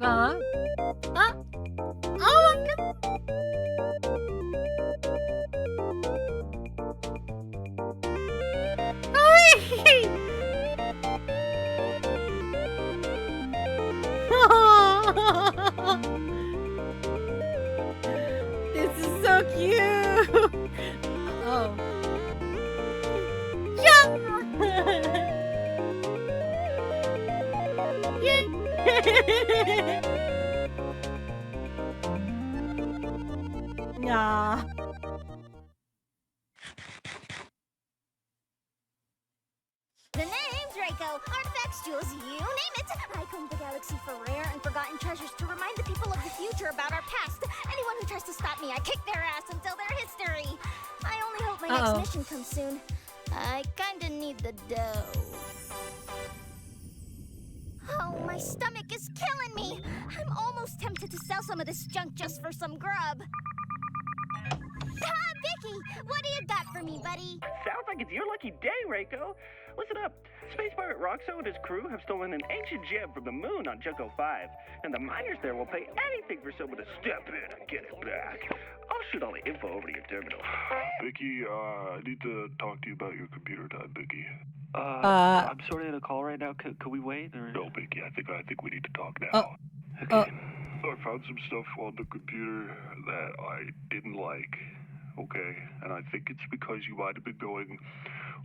Uh-huh. Oh my god! This is so cute! Oh. Yeah! Yeah. The name's Draco. Artifacts, jewels, you name it. I comb the galaxy for rare and forgotten treasures to remind the people of the future about our past. Anyone who tries to stop me, I kick their ass and tell their history. I only hope my next mission comes soon. I kinda need the dough. Oh, my stomach is killing me. I'm almost tempted to sell some of this junk just for some grub. Ah, Vicky, what do you got for me, buddy? Sounds like it's your lucky day, Reiko. Listen up. Space Pirate Roxo and his crew have stolen an ancient gem from the moon on Junko 5, and the miners there will pay anything for someone to step in and get it back. I'll shoot all the info over to your terminal. Vicky, I need to talk to you about your computer time, Vicky. I'm sorry in a call right now. Could we wait? Or... No, Vicky, I think we need to talk now. Okay. I found some stuff on the computer that I didn't like, okay? And I think it's because you might have been going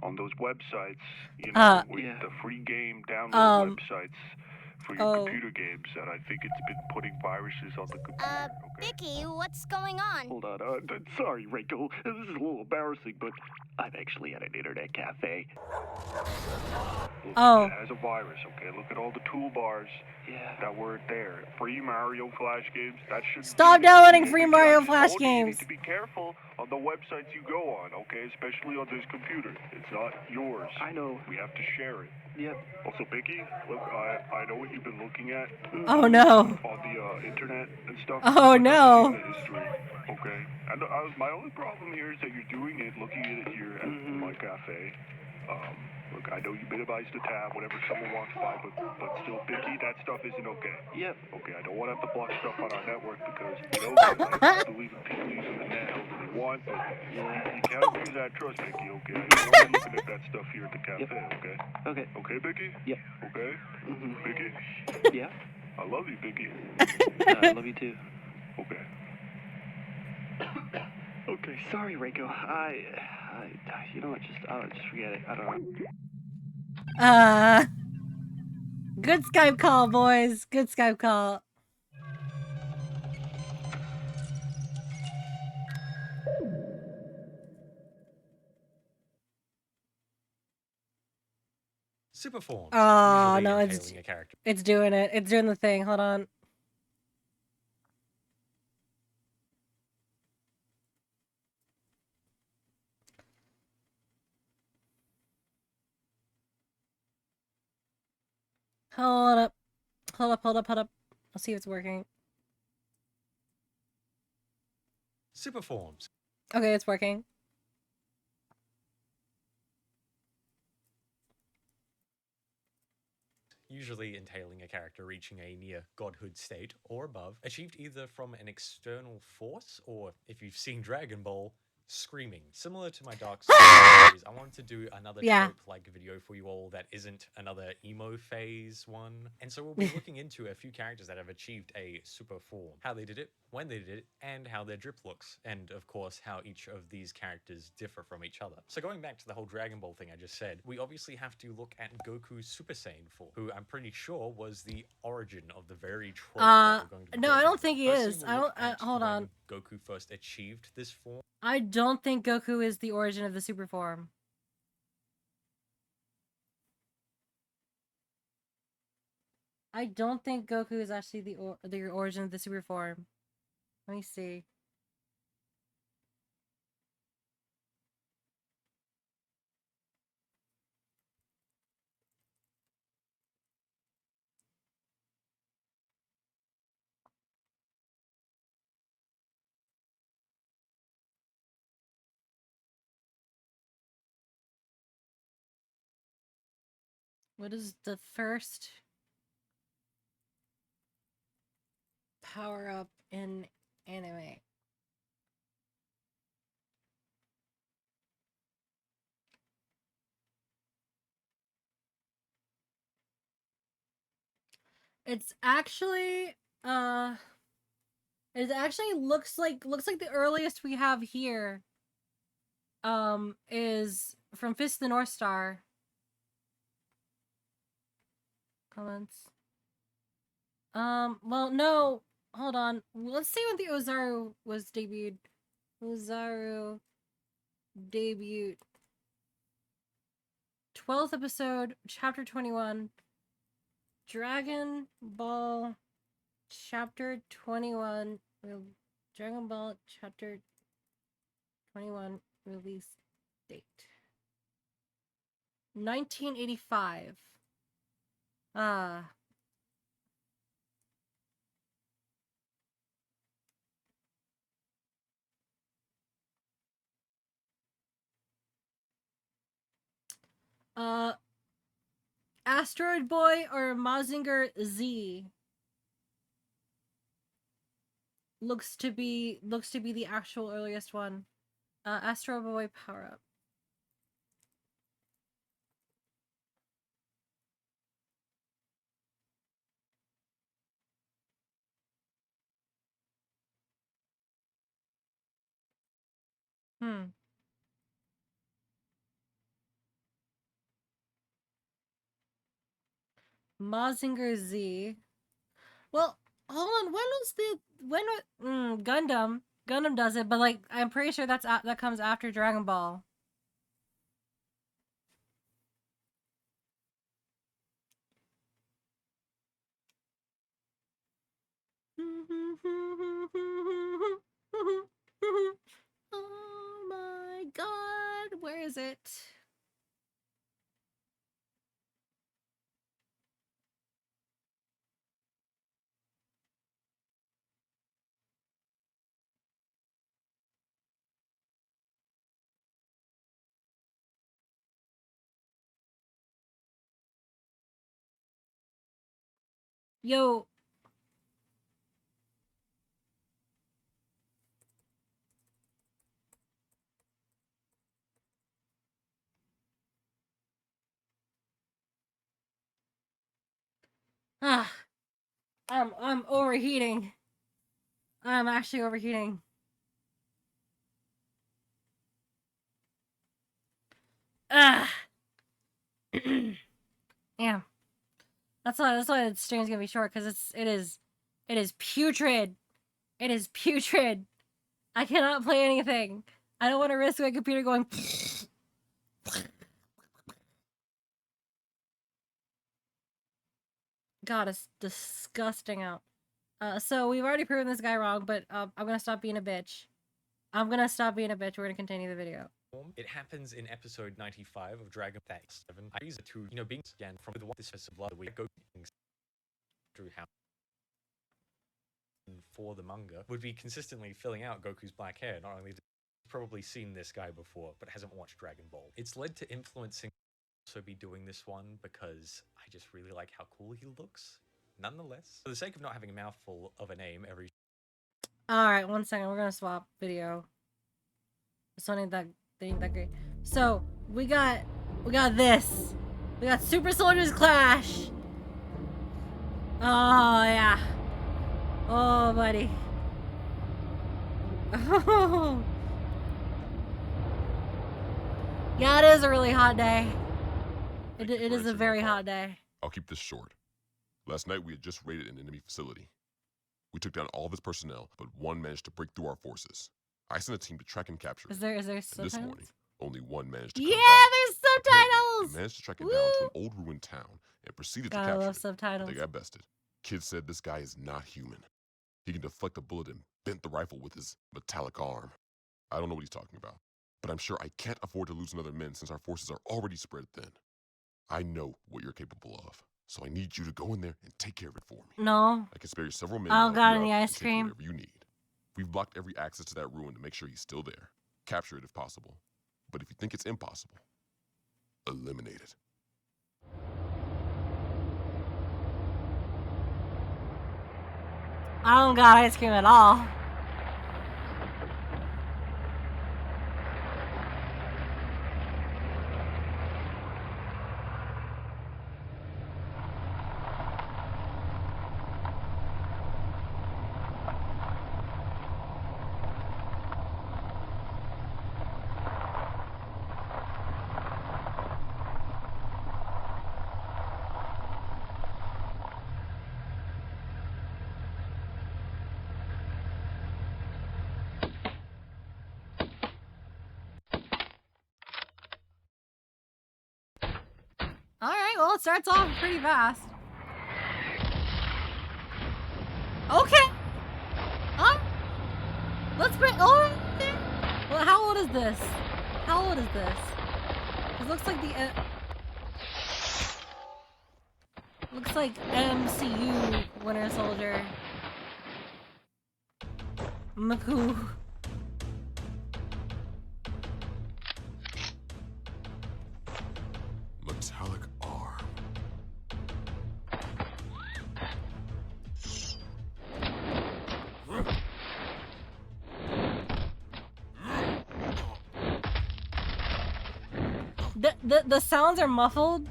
on those websites, you know, with the free game download websites for your computer games, and I think it's been putting viruses on the computer, okay? Vicky, what's going on? Hold on. Sorry, Reiko. This is a little embarrassing, but I'm actually at an internet cafe. Look, it has a virus, okay? Look at all the toolbars that were there. Free Mario Flash games, that should Stop downloading free Mario Flash games! You need to be careful on the websites you go on, okay? Especially on this computer. It's not yours. I know. We have to share it. Yep. Also, Vicky, look, I know what you've been looking at. Oh no. On the internet and stuff. Oh no. The history, okay? And my only problem here is that you're doing it, looking at it here at my cafe. Look, I know you minimize the tab whenever someone walks by, but still, Vicky, that stuff isn't okay. Yep. Okay, I don't want to have to block stuff on our network because, you know, I believe in people using the net however they want, but you can't use that trust, Vicky, okay? I don't want you looking at that stuff here at the cafe, okay? Okay. Okay, Vicky? Yep. Okay? Vicky? Yeah? I love you, Vicky. I love you too. Okay. Okay, sorry, Reiko. You know what? Just forget it. I don't know. Good Skype call, boys. Good Skype call. Super forms. Oh no, it's doing it. It's doing the thing. Hold on. Hold up. Hold up, hold up, hold up. Let's see if it's working. Super forms. Okay, it's working. Usually entailing a character reaching a near godhood state or above, achieved either from an external force or, if you've seen Dragon Ball, screaming. Similar to my Dark Souls series, I wanted to do another trope-like video for you all that isn't another emo phase one. And so we'll be looking into a few characters that have achieved a super form, how they did it, when they did it, and how their drip looks, and of course how each of these characters differ from each other. So going back to the whole Dragon Ball thing I just said, we obviously have to look at Goku's Super Saiyan form, who I'm pretty sure was the origin of the very trope that we're going to be no, I don't think he is. I don't. Hold on. Goku first achieved this form. I don't think Goku is the origin of the super form. I don't think Goku is actually the origin of the super form. Let me see. What is the first? power up in anime. It's actually it actually looks like the earliest we have here is from Fist of the North Star. Comments. Well, no, hold on. Let's see when the Ozaru was debuted. Ozaru debut. 12th episode, chapter 21. Dragon Ball chapter 21. Dragon Ball chapter 21 release date. 1985. Asteroid Boy or Mazinger Z looks to be the actual earliest one. Asteroid Boy power up. Mazinger Z. Well, hold on. Gundam? Gundam does it, but like I'm pretty sure that comes after Dragon Ball. Oh my god, where is it? Yo. I'm overheating. I'm actually overheating. Yeah. That's why the stream's gonna be short, because it is putrid. It is putrid. I cannot play anything. I don't want to risk my computer going. God, it's disgusting out. So we've already proven this guy wrong, but I'm gonna stop being a bitch. I'm gonna stop being a bitch. We're gonna continue the video. It happens in episode 95 of Dragon Ball 7. I use it to, being again from the this is blood we go through how for the manga would be consistently filling out Goku's black hair. Not only probably seen this guy before, but hasn't watched Dragon Ball. It's led to influencing also be doing this one because I just really like how cool he looks. Nonetheless, for the sake of not having a mouthful of a name every. All right, 1 second. We're gonna swap video. This one ain't that great. So we got this. We got Super Soldiers Clash. Oh yeah. Oh buddy. Oh. Yeah, it is a really hot day. It is a very hot day. I'll keep this short. Last night we had just raided an enemy facility. We took down all of its personnel, but one managed to break through our forces. I sent a team to track and capture Is there subtitles? And this morning, only one managed to Yeah, come back. there's subtitles! He managed to track it down to an old ruined town and proceeded to Gotta capture love it. subtitles. They got bested. Kids said this guy is not human. He can deflect a bullet and bent the rifle with his metallic arm. I don't know what he's talking about, but I'm sure I can't afford to lose another man since our forces are already spread thin. I know what you're capable of, so I need you to go in there and take care of it for me. No. I can spare you several men. Oh, to help got you any out ice and take cream? whatever you need. We've blocked every access to that ruin to make sure he's still there. Capture it if possible. But if you think it's impossible, eliminate it. I don't got ice cream at all. Alright, well, it starts off pretty fast. Okay! Let's bring. Oh! Well, how old is this? How old is this? It looks like the. Looks like MCU Winter Soldier. Maku. Metallic arm. The sounds are muffled.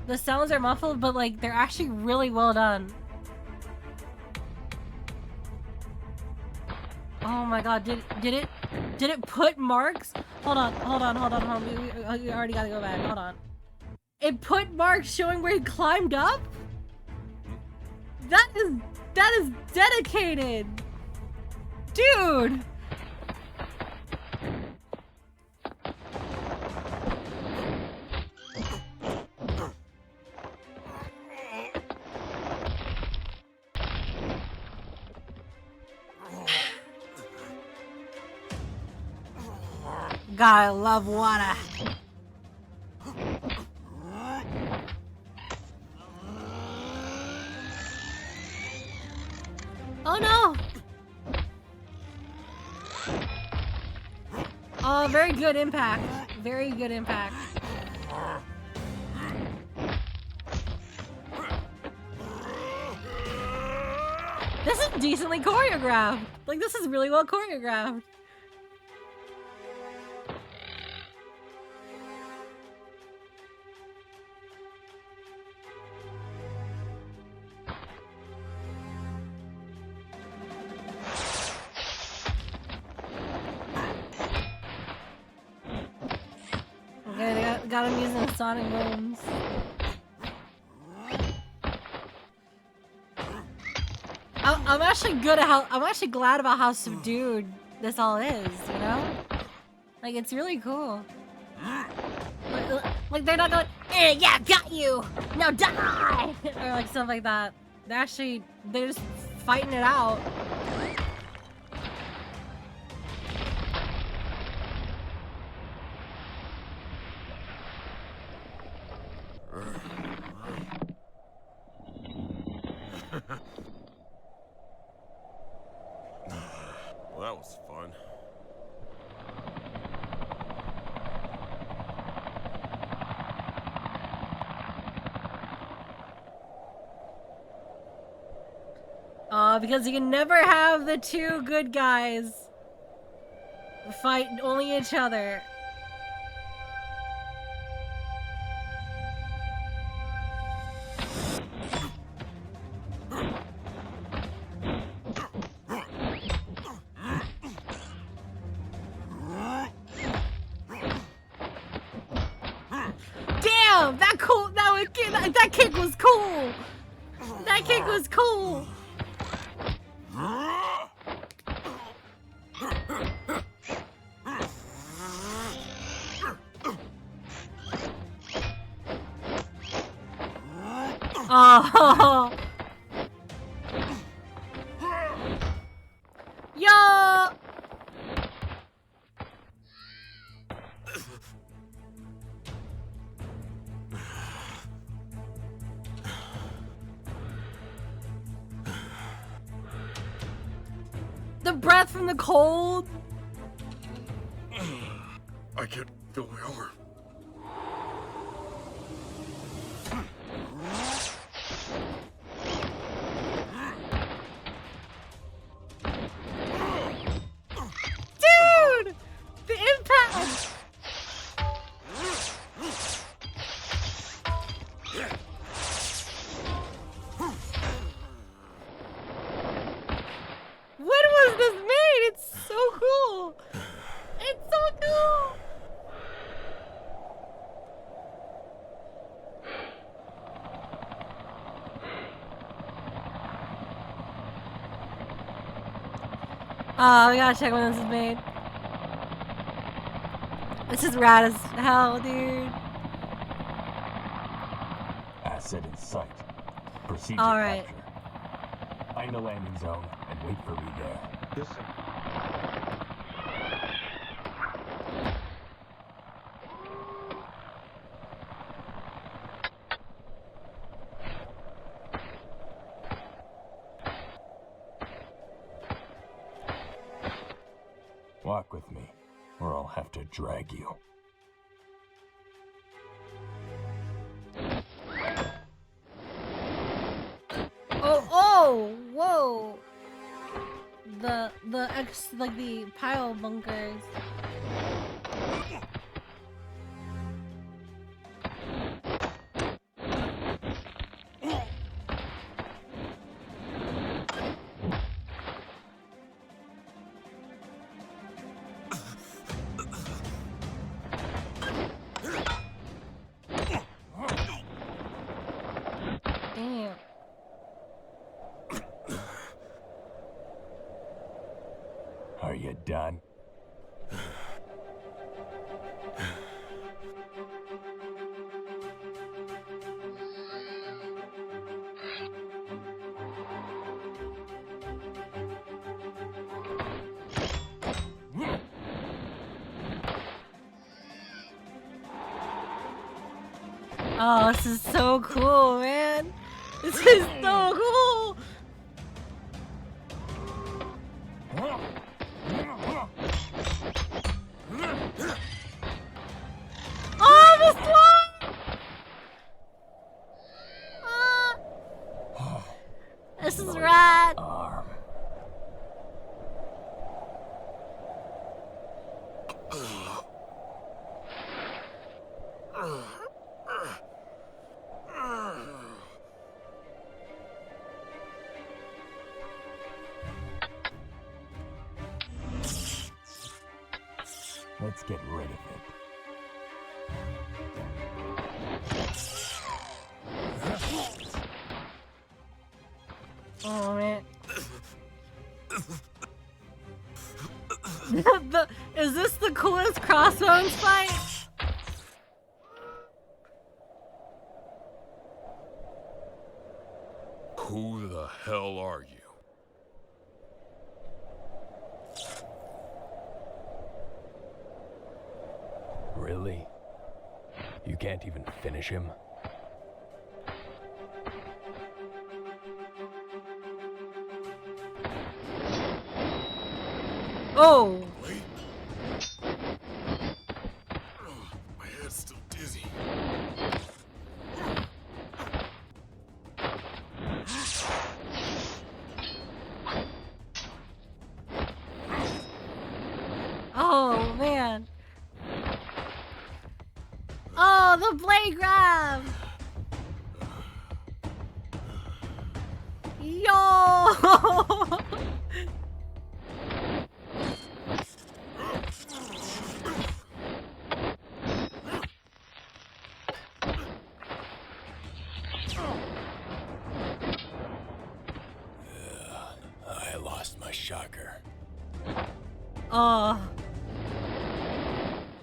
The sounds are muffled, but like they're actually really well done. Oh my god, did it put marks? Hold on. We already gotta go back. Hold on. It put marks showing where he climbed up? That is dedicated. Dude. Gotta love water. Oh no! Oh, very good impact. Very good impact. This is decently choreographed. Like, this is really well choreographed. Got him using sonic booms. I'm actually glad about how subdued this all is, you know? Like, it's really cool. Like they're not going, yeah, got you! Now die! Or like stuff like that. They're just fighting it out. Well, that was fun. Because you can never have the two good guys fight only each other. Damn, that kick was cool. That kick was cool. Oh. Yo. The breath from the cold. I can't feel my arm. Oh, we gotta check when this is made. This is rad as hell, dude. Asset in sight. Proceed to Alright. capture. Find the landing zone and wait for me there. Yes, sir. Walk with me, or I'll have to drag you. Oh, whoa. Like the pile bunkers. Damn. Are you done? Oh, this is so cool, man. This is so cool. Oh, the slime! Ah. This is rad. Arm. Let's get rid of it. Oh man. Is this the coolest crossbones fight? Who the hell are you? Really? You can't even finish him? Oh. Wait. My head's still dizzy. Oh man. Oh, the blade grab. Yo. I lost my shocker. Oh.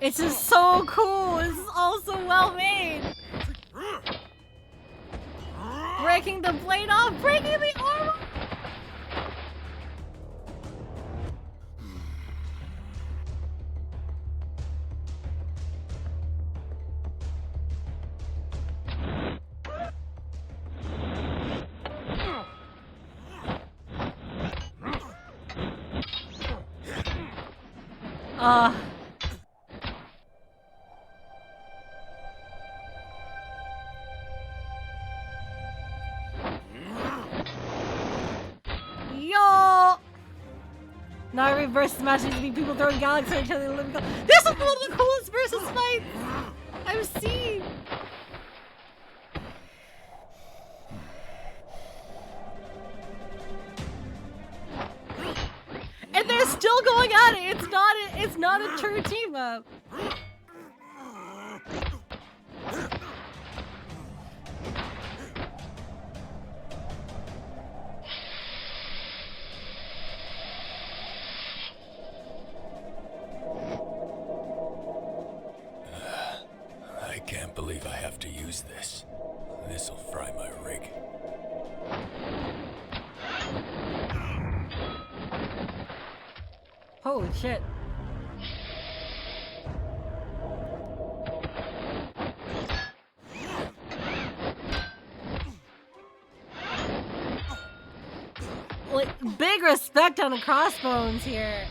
It's just so cool. It's also well made. Breaking the blade off, breaking the armor. Yo! Naruto versus Smash used to be people throwing galaxies at each other. This is one of the coolest versus fights I've seen. And they're still going at it. It's not a true team up. can't believe I have to use this. This'll fry my rig. Holy shit. Like, big respect on the crossbones here.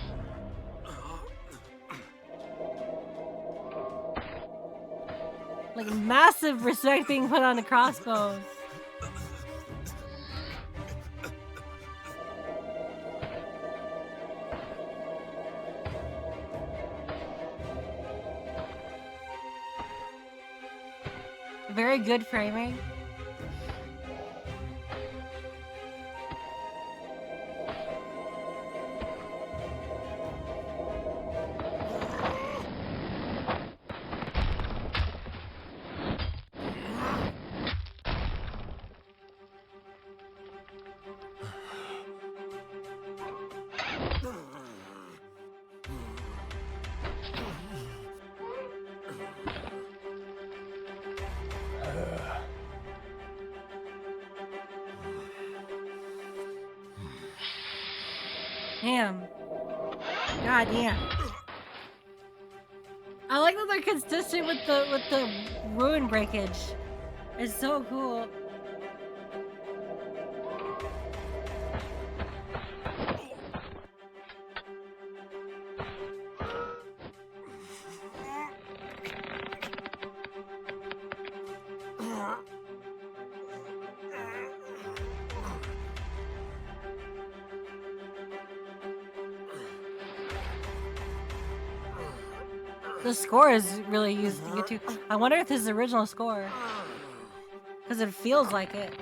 Like, massive respect being put on the crossbones. Very good framing. Damn. God damn. I like that they're consistent with the ruin breakage. It's so cool. The score is really used to get to. I wonder if this is the original score. Because it feels like it.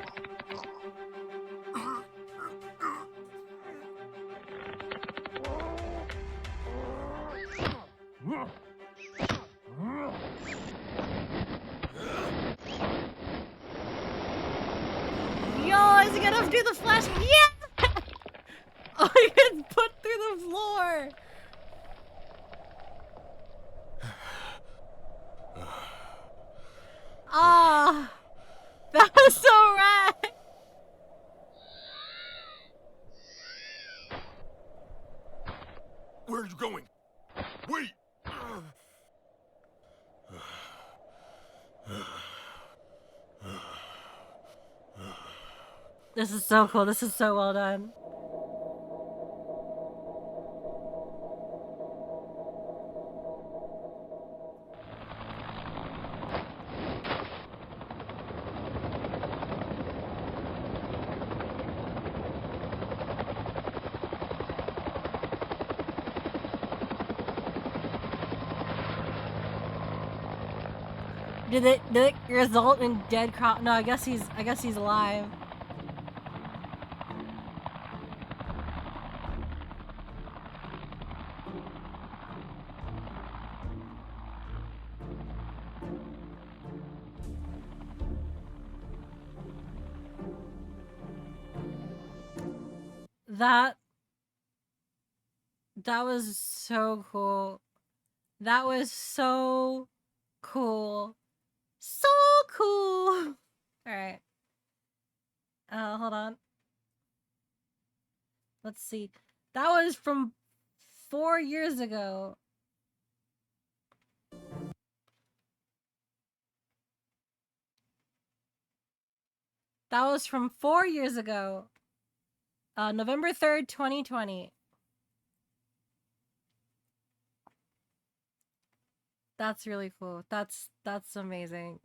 Yo, is he gonna do the flash? Yeah! Oh, he gets put through the floor! Ah, that was so rad. Where are you going? Wait! This is so cool. This is so well done. Did it result in dead crop? No, I guess he's alive. That was so cool. That was so cool. So cool. All right. Hold on. Let's see. That was from 4 years ago. That was from 4 years ago. November 3rd, 2020. That's really cool. That's amazing.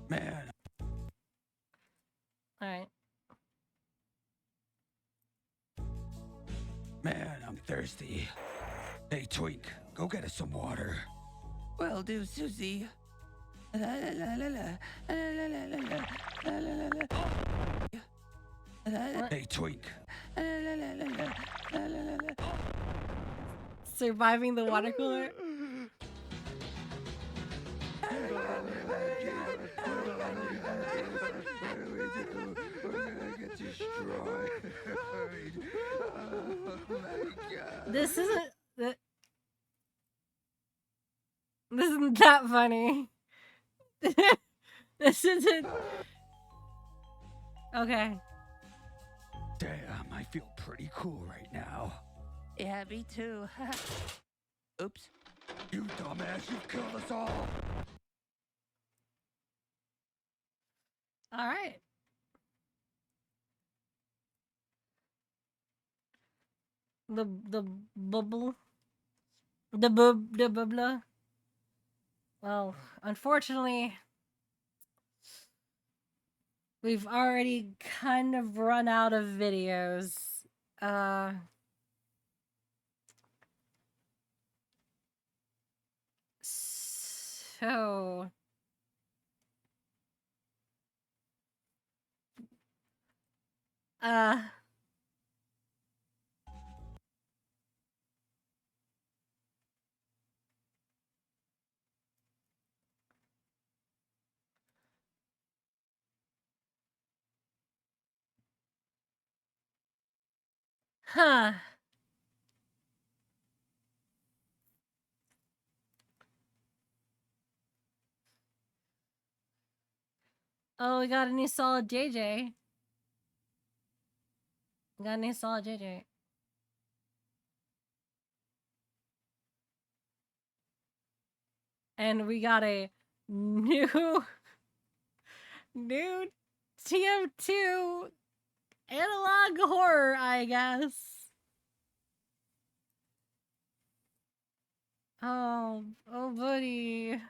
Man. All right. Man, I'm thirsty. Hey, Twink, go get us some water. Will do, Susie. La la la la la la la la la la la la. Hey, Twink. La la la la la la la la. Surviving the water cooler. This isn't that funny. This isn't... Okay. Damn, I feel pretty cool right now. Yeah, me too. Oops. You dumbass, you've killed us all. Alright. The bubble. The bubble. Well, unfortunately, we've already kind of run out of videos. So... Huh. Oh, we got a new solid JJ. We got a new solid JJ. And we got a new TM2 analog horror, I guess. Oh, buddy.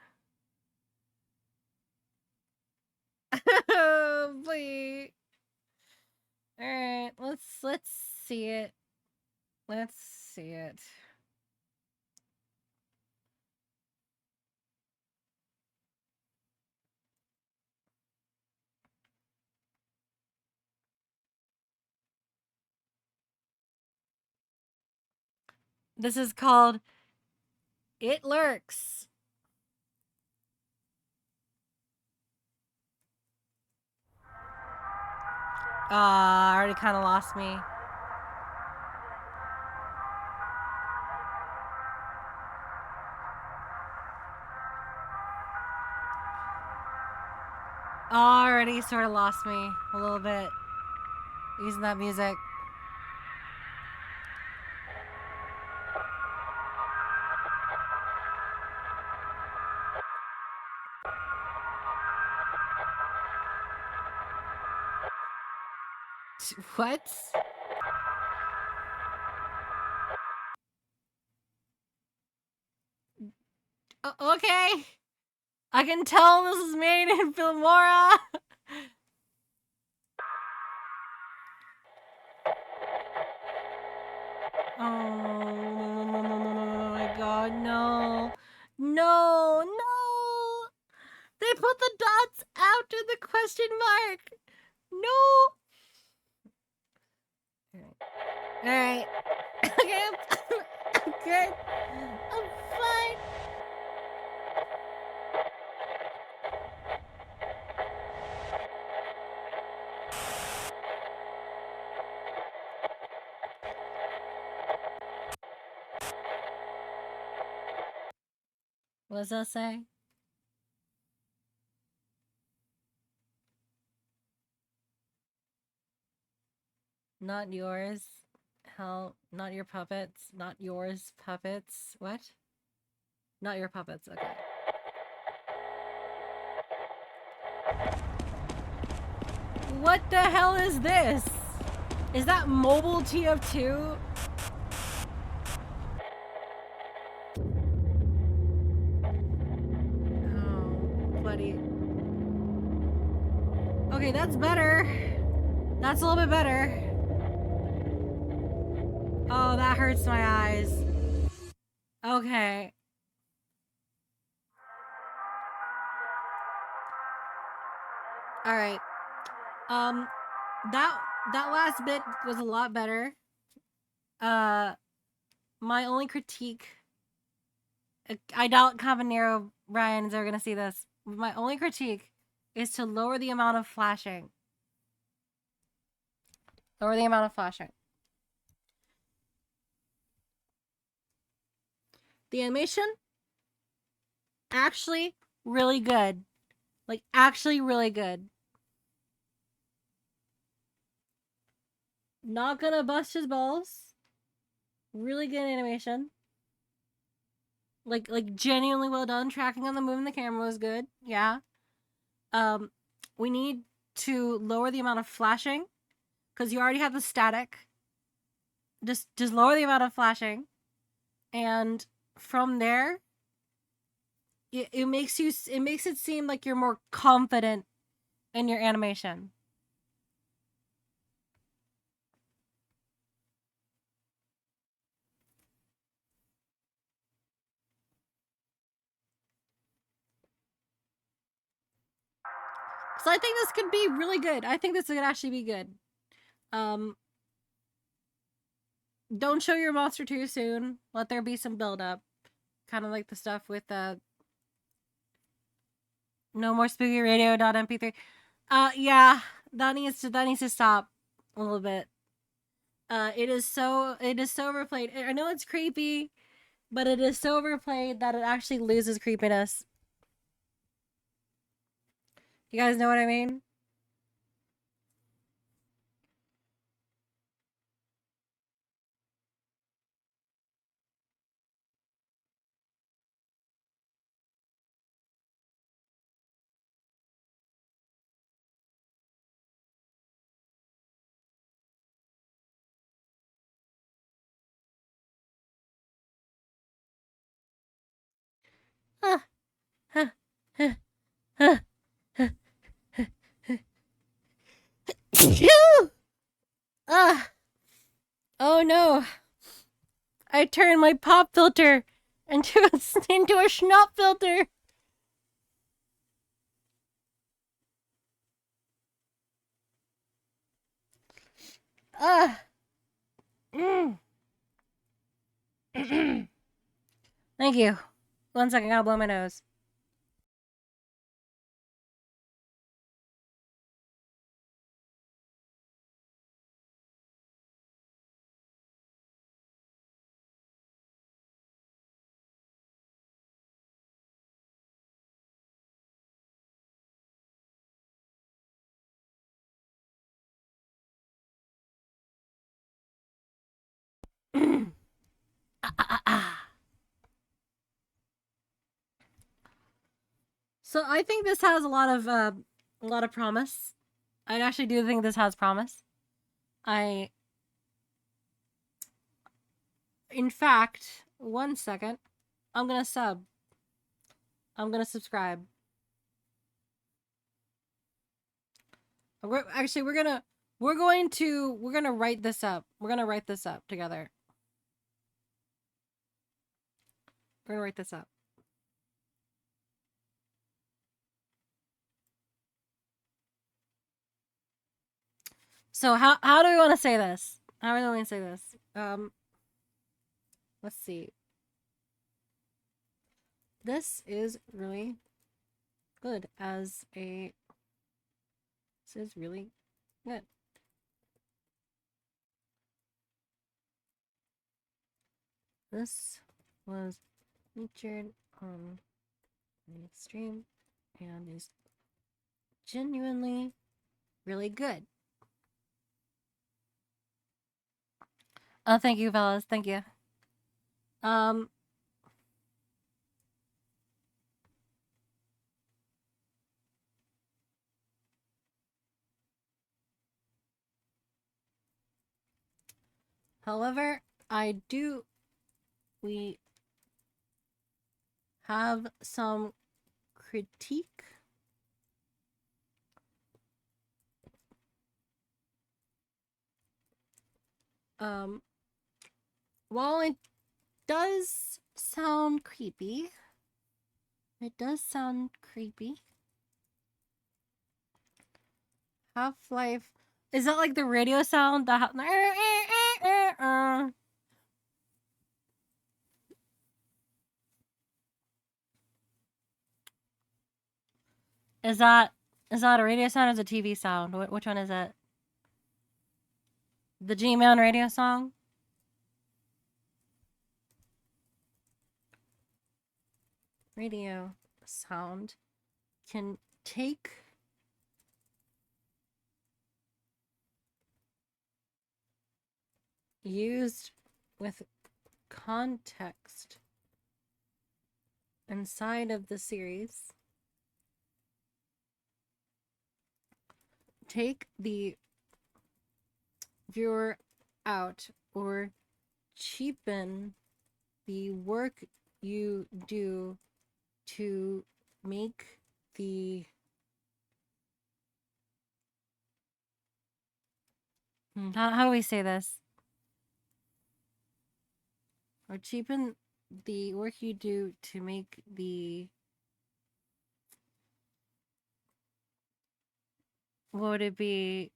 Oh, buddy. All right, let's see it. Let's see it. This is called It Lurks. Already kind of lost me. Already sort of lost me a little bit using that music. What? Okay. I can tell this is made in Filmora. Oh my god, no. No, no. They put the dots after the question mark. No. Alright. Okay, I'm good. I'm fine. What does that say? Not yours. Hell, not your puppets. Not yours puppets. What? Not your puppets. Okay. What the hell is this? Is that mobile TF2? Oh, buddy. Okay, that's better. That's a little bit better. Oh, that hurts my eyes. Okay. All right. That last bit was a lot better. My only critique, I doubt Cabanero Ryan is ever gonna see this. My only critique is to lower the amount of flashing. Lower the amount of flashing. The animation, actually really good. Like, actually really good. Not gonna bust his balls. Really good animation. Like genuinely well done. Tracking on the moving the camera was good. Yeah. We need to lower the amount of flashing because you already have the static. Just lower the amount of flashing, and from there, it makes it seem like you're more confident in your animation. So I think this could be really good. I think this could actually be good. Don't show your monster too soon. Let there be some build up. Kind of like the stuff with no more spooky radio.mp3. Yeah, that needs to stop a little bit. It is so overplayed. I know it's creepy, but it is so overplayed that it actually loses creepiness. You guys know what I mean? Oh no! I turned my pop filter into a schnapp filter. Thank you. 1 second, I gotta blow my nose. So I think this has a lot of promise. I actually do think this has promise. In fact, 1 second, I'm gonna sub. I'm gonna subscribe. We're going to write this up. We're gonna write this up together. We're gonna write this up. So how do we want to say this? How do we want to say this? Let's see. This is really good as a. This is really good. This was featured on the stream and is genuinely really good. Oh, thank you, fellas. Thank you. However, we have some critique. While it does sound creepy, Half-Life, is that like the radio sound? Is that a radio sound or is it a TV sound? Which one is it? The G-Man radio song? Radio sound. Can take used with context inside of the series, take the viewer out or cheapen the work you do to make the how do we say this? Or cheapen the work you do to make the what would it be?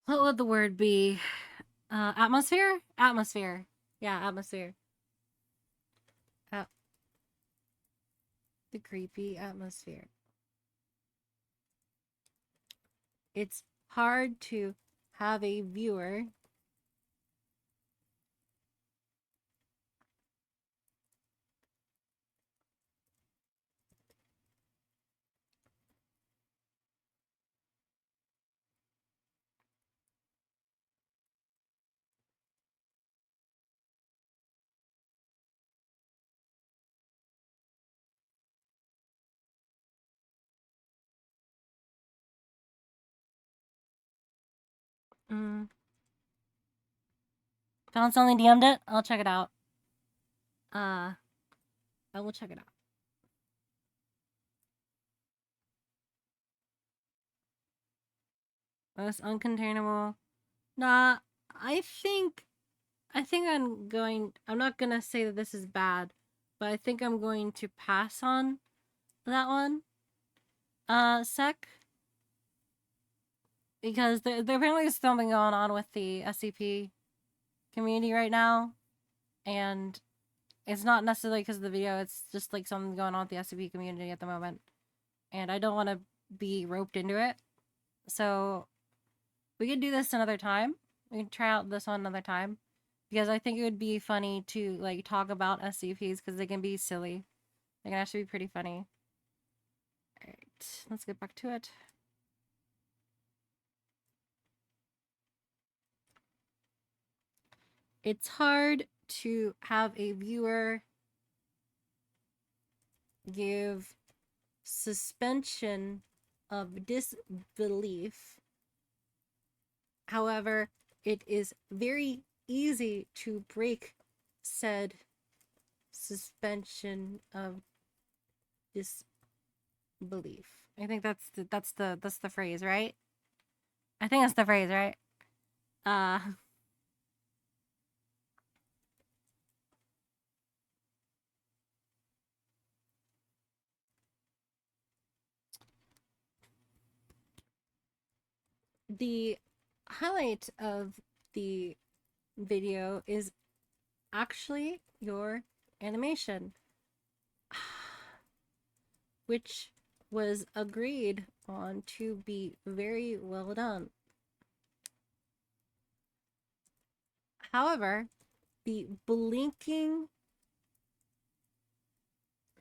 What would the word be? Atmosphere? Atmosphere. Yeah, atmosphere. The creepy atmosphere. It's hard to have a viewer Found something DM'd it? I'll check it out. I will check it out. Most uncontainable. Nah, I think I'm not gonna say that this is bad, but I think I'm going to pass on that one. Sec. Because there apparently is something going on with the SCP community right now. And it's not necessarily because of the video, it's just like something going on with the SCP community at the moment. And I don't want to be roped into it. So we could do this another time. We can try out this one another time. Because I think it would be funny to like talk about SCPs because they can be silly. They can actually be pretty funny. Alright, let's get back to it. It's hard to have a viewer give suspension of disbelief. However, it is very easy to break said suspension of disbelief. I think that's the phrase, right? I think that's the phrase, right? The highlight of the video is actually your animation, which was agreed on to be very well done. However, the blinking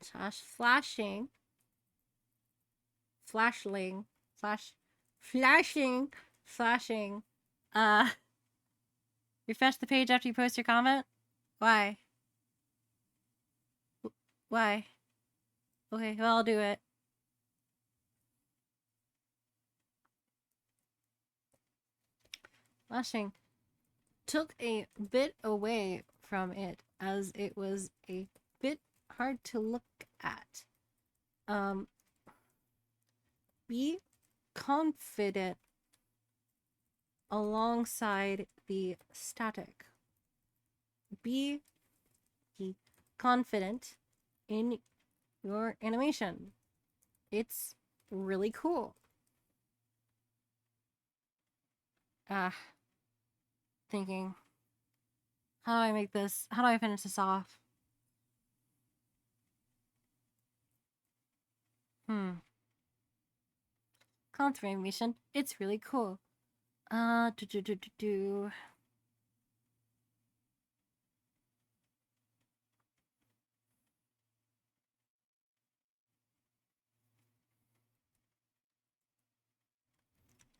slash flashing refresh the page after you post your comment? Why? Why? Okay, well, I'll do it. Flashing took a bit away from it as it was a bit hard to look at. Be confident alongside the static. Be confident in your animation. It's really cool. Thinking, how do I make this? How do I finish this off? Confirmation. It's really cool. Do.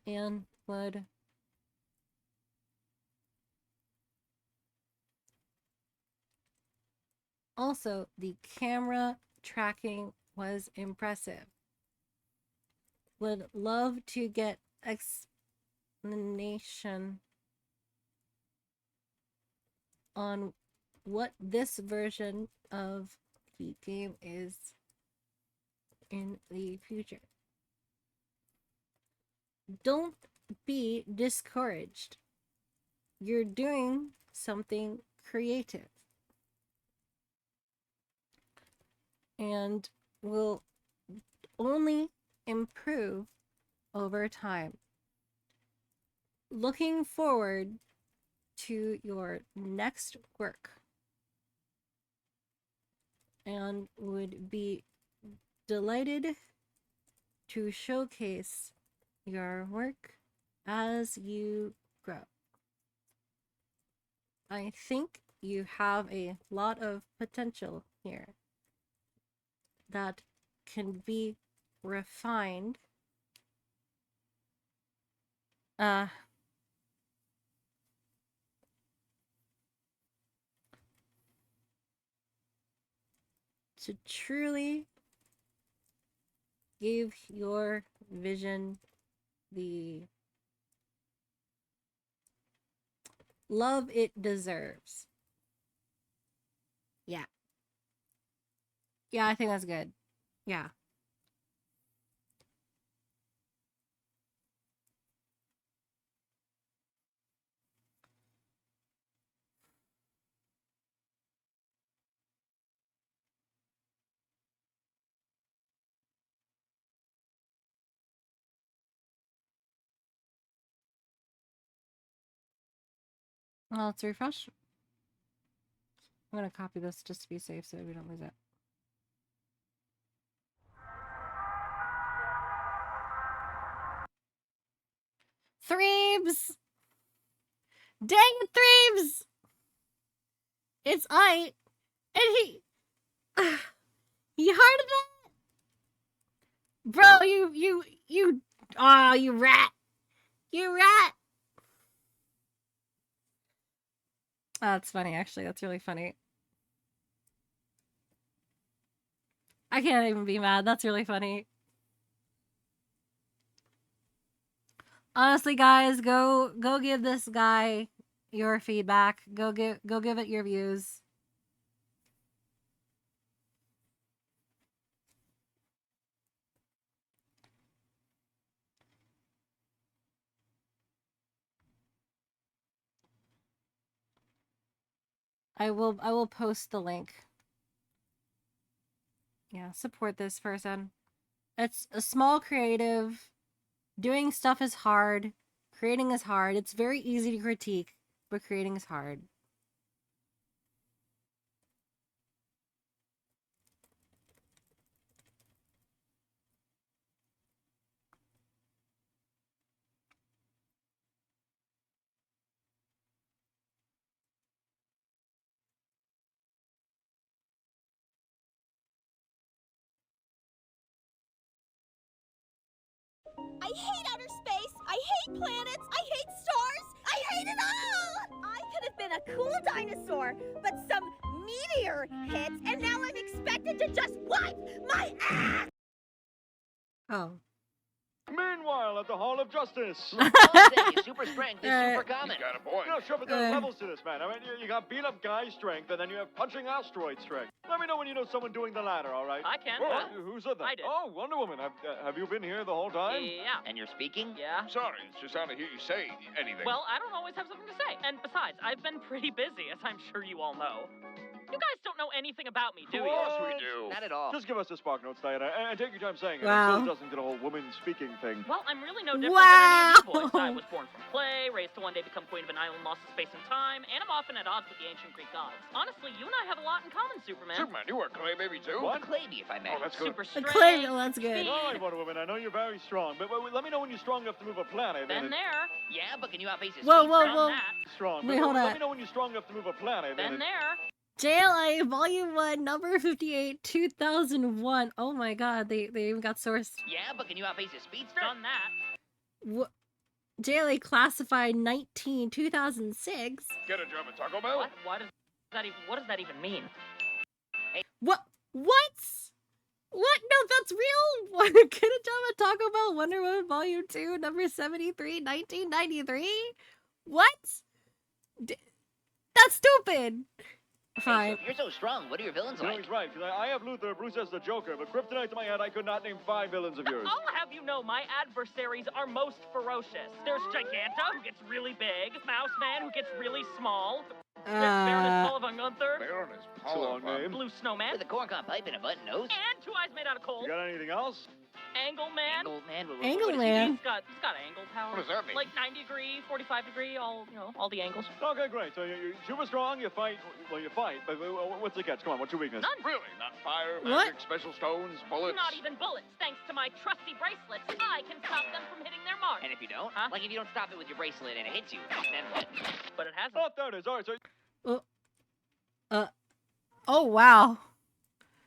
And would also, the camera tracking was impressive. Would love to get explanation on what this version of the game is in the future. Don't be discouraged. You're doing something creative and will only improve over time. Looking forward to your next work and would be delighted to showcase your work as you grow. I think you have a lot of potential here that can be refined to truly give your vision the love it deserves. Yeah. Yeah, I think that's good. Yeah. Well, let's refresh. I'm going to copy this just to be safe so we don't lose it. Threebs! Dang it, Threebs! It's I. And he... You heard of that? Bro, you... Oh, you rat. You rat! Oh, that's funny, actually. That's really funny. I can't even be mad. That's really funny. Honestly, guys, go give this guy your feedback. Go give it your views. I will post the link. Yeah, support this person. It's a small creative. Doing stuff is hard. Creating is hard. It's very easy to critique, but creating is hard. I hate outer space! I hate planets! I hate stars! I hate it all! I could have been a cool dinosaur, but some meteor hits, and now I'm expected to just wipe my ass! Oh. Meanwhile, at the Hall of Justice. Super strength is super common. He's got a point. Yeah, sure, but there are levels to this, man. I mean, you got beat-up guy strength, and then you have punching asteroid strength. Let me know when you know someone doing the latter, all right? I can. Who said that? I did. Oh, Wonder Woman. Have you been here the whole time? Yeah. And you're speaking? Yeah. Sorry, it's just hard to hear you say anything. Well, I don't always have something to say. And besides, I've been pretty busy, as I'm sure you all know. You guys don't know anything about me, do you? Of course we do. Not at all. Just give us the spark notes, Diana, and take your time saying it. Wow. So it doesn't get a whole woman speaking thing. Well, I'm really no different than any of you boys. I Wow. was born from clay, raised to one day become queen of an island lost to space and time, and I'm often at odds with the ancient Greek gods. Honestly, you and I have a lot in common, Superman. Superman, you were a clay baby too? A clay, if I may. Oh, that's good. Super The strength, clay, oh, that's good. speed. All right, Wonder Woman, I know you're very strong, but let me know when you're strong enough to move a planet. Been there, Yeah, but can you outpace his Whoa, speed? whoa, done whoa. that, Strong. Wait, but hold let on. me know when you're strong enough to move a planet. been there. JLA Volume 1, number 58, 2001. Oh my god, they even got sourced. Yeah, but can you outpace his speedster? Done that. JLA Classified 19, 2006. Get a job at Taco Bell? What? What does that even mean? What? What? What? No, that's real. Get a job at Taco Bell. Wonder Woman Volume 2, number 73, 1993. What? That's stupid. Hey, Fine. so if you're so strong, what are your villains You know, like? he's right, 'cause I have Luthor, Bruce as the Joker, but kryptonite to my head, I could not name 5 villains of yours. I'll have you know my adversaries are most ferocious. There's Giganta, who gets really big, Mouse Man, who gets really small, there's Baroness Paul von Gunther, Baroness It's a long name. Blue Snowman, With a corncob pipe and a button nose? and 2 eyes made out of coal, You got anything else? Angle Man. Angle Man. Angle what is he Man. He's got angle power. What does that mean? Like 90 degree, 45 degree, all the angles. Okay, great. So you're super strong, you fight, but what's the catch? Come on, what's your weakness? None. Really? Not fire, What? magic, special stones, bullets? Not even bullets. Thanks to my trusty bracelets, I can stop them from hitting their mark. And if you don't? Huh? Like if you don't stop it with your bracelet and it hits you, then what? But it hasn't. Oh, there it is. All right, Oh, wow.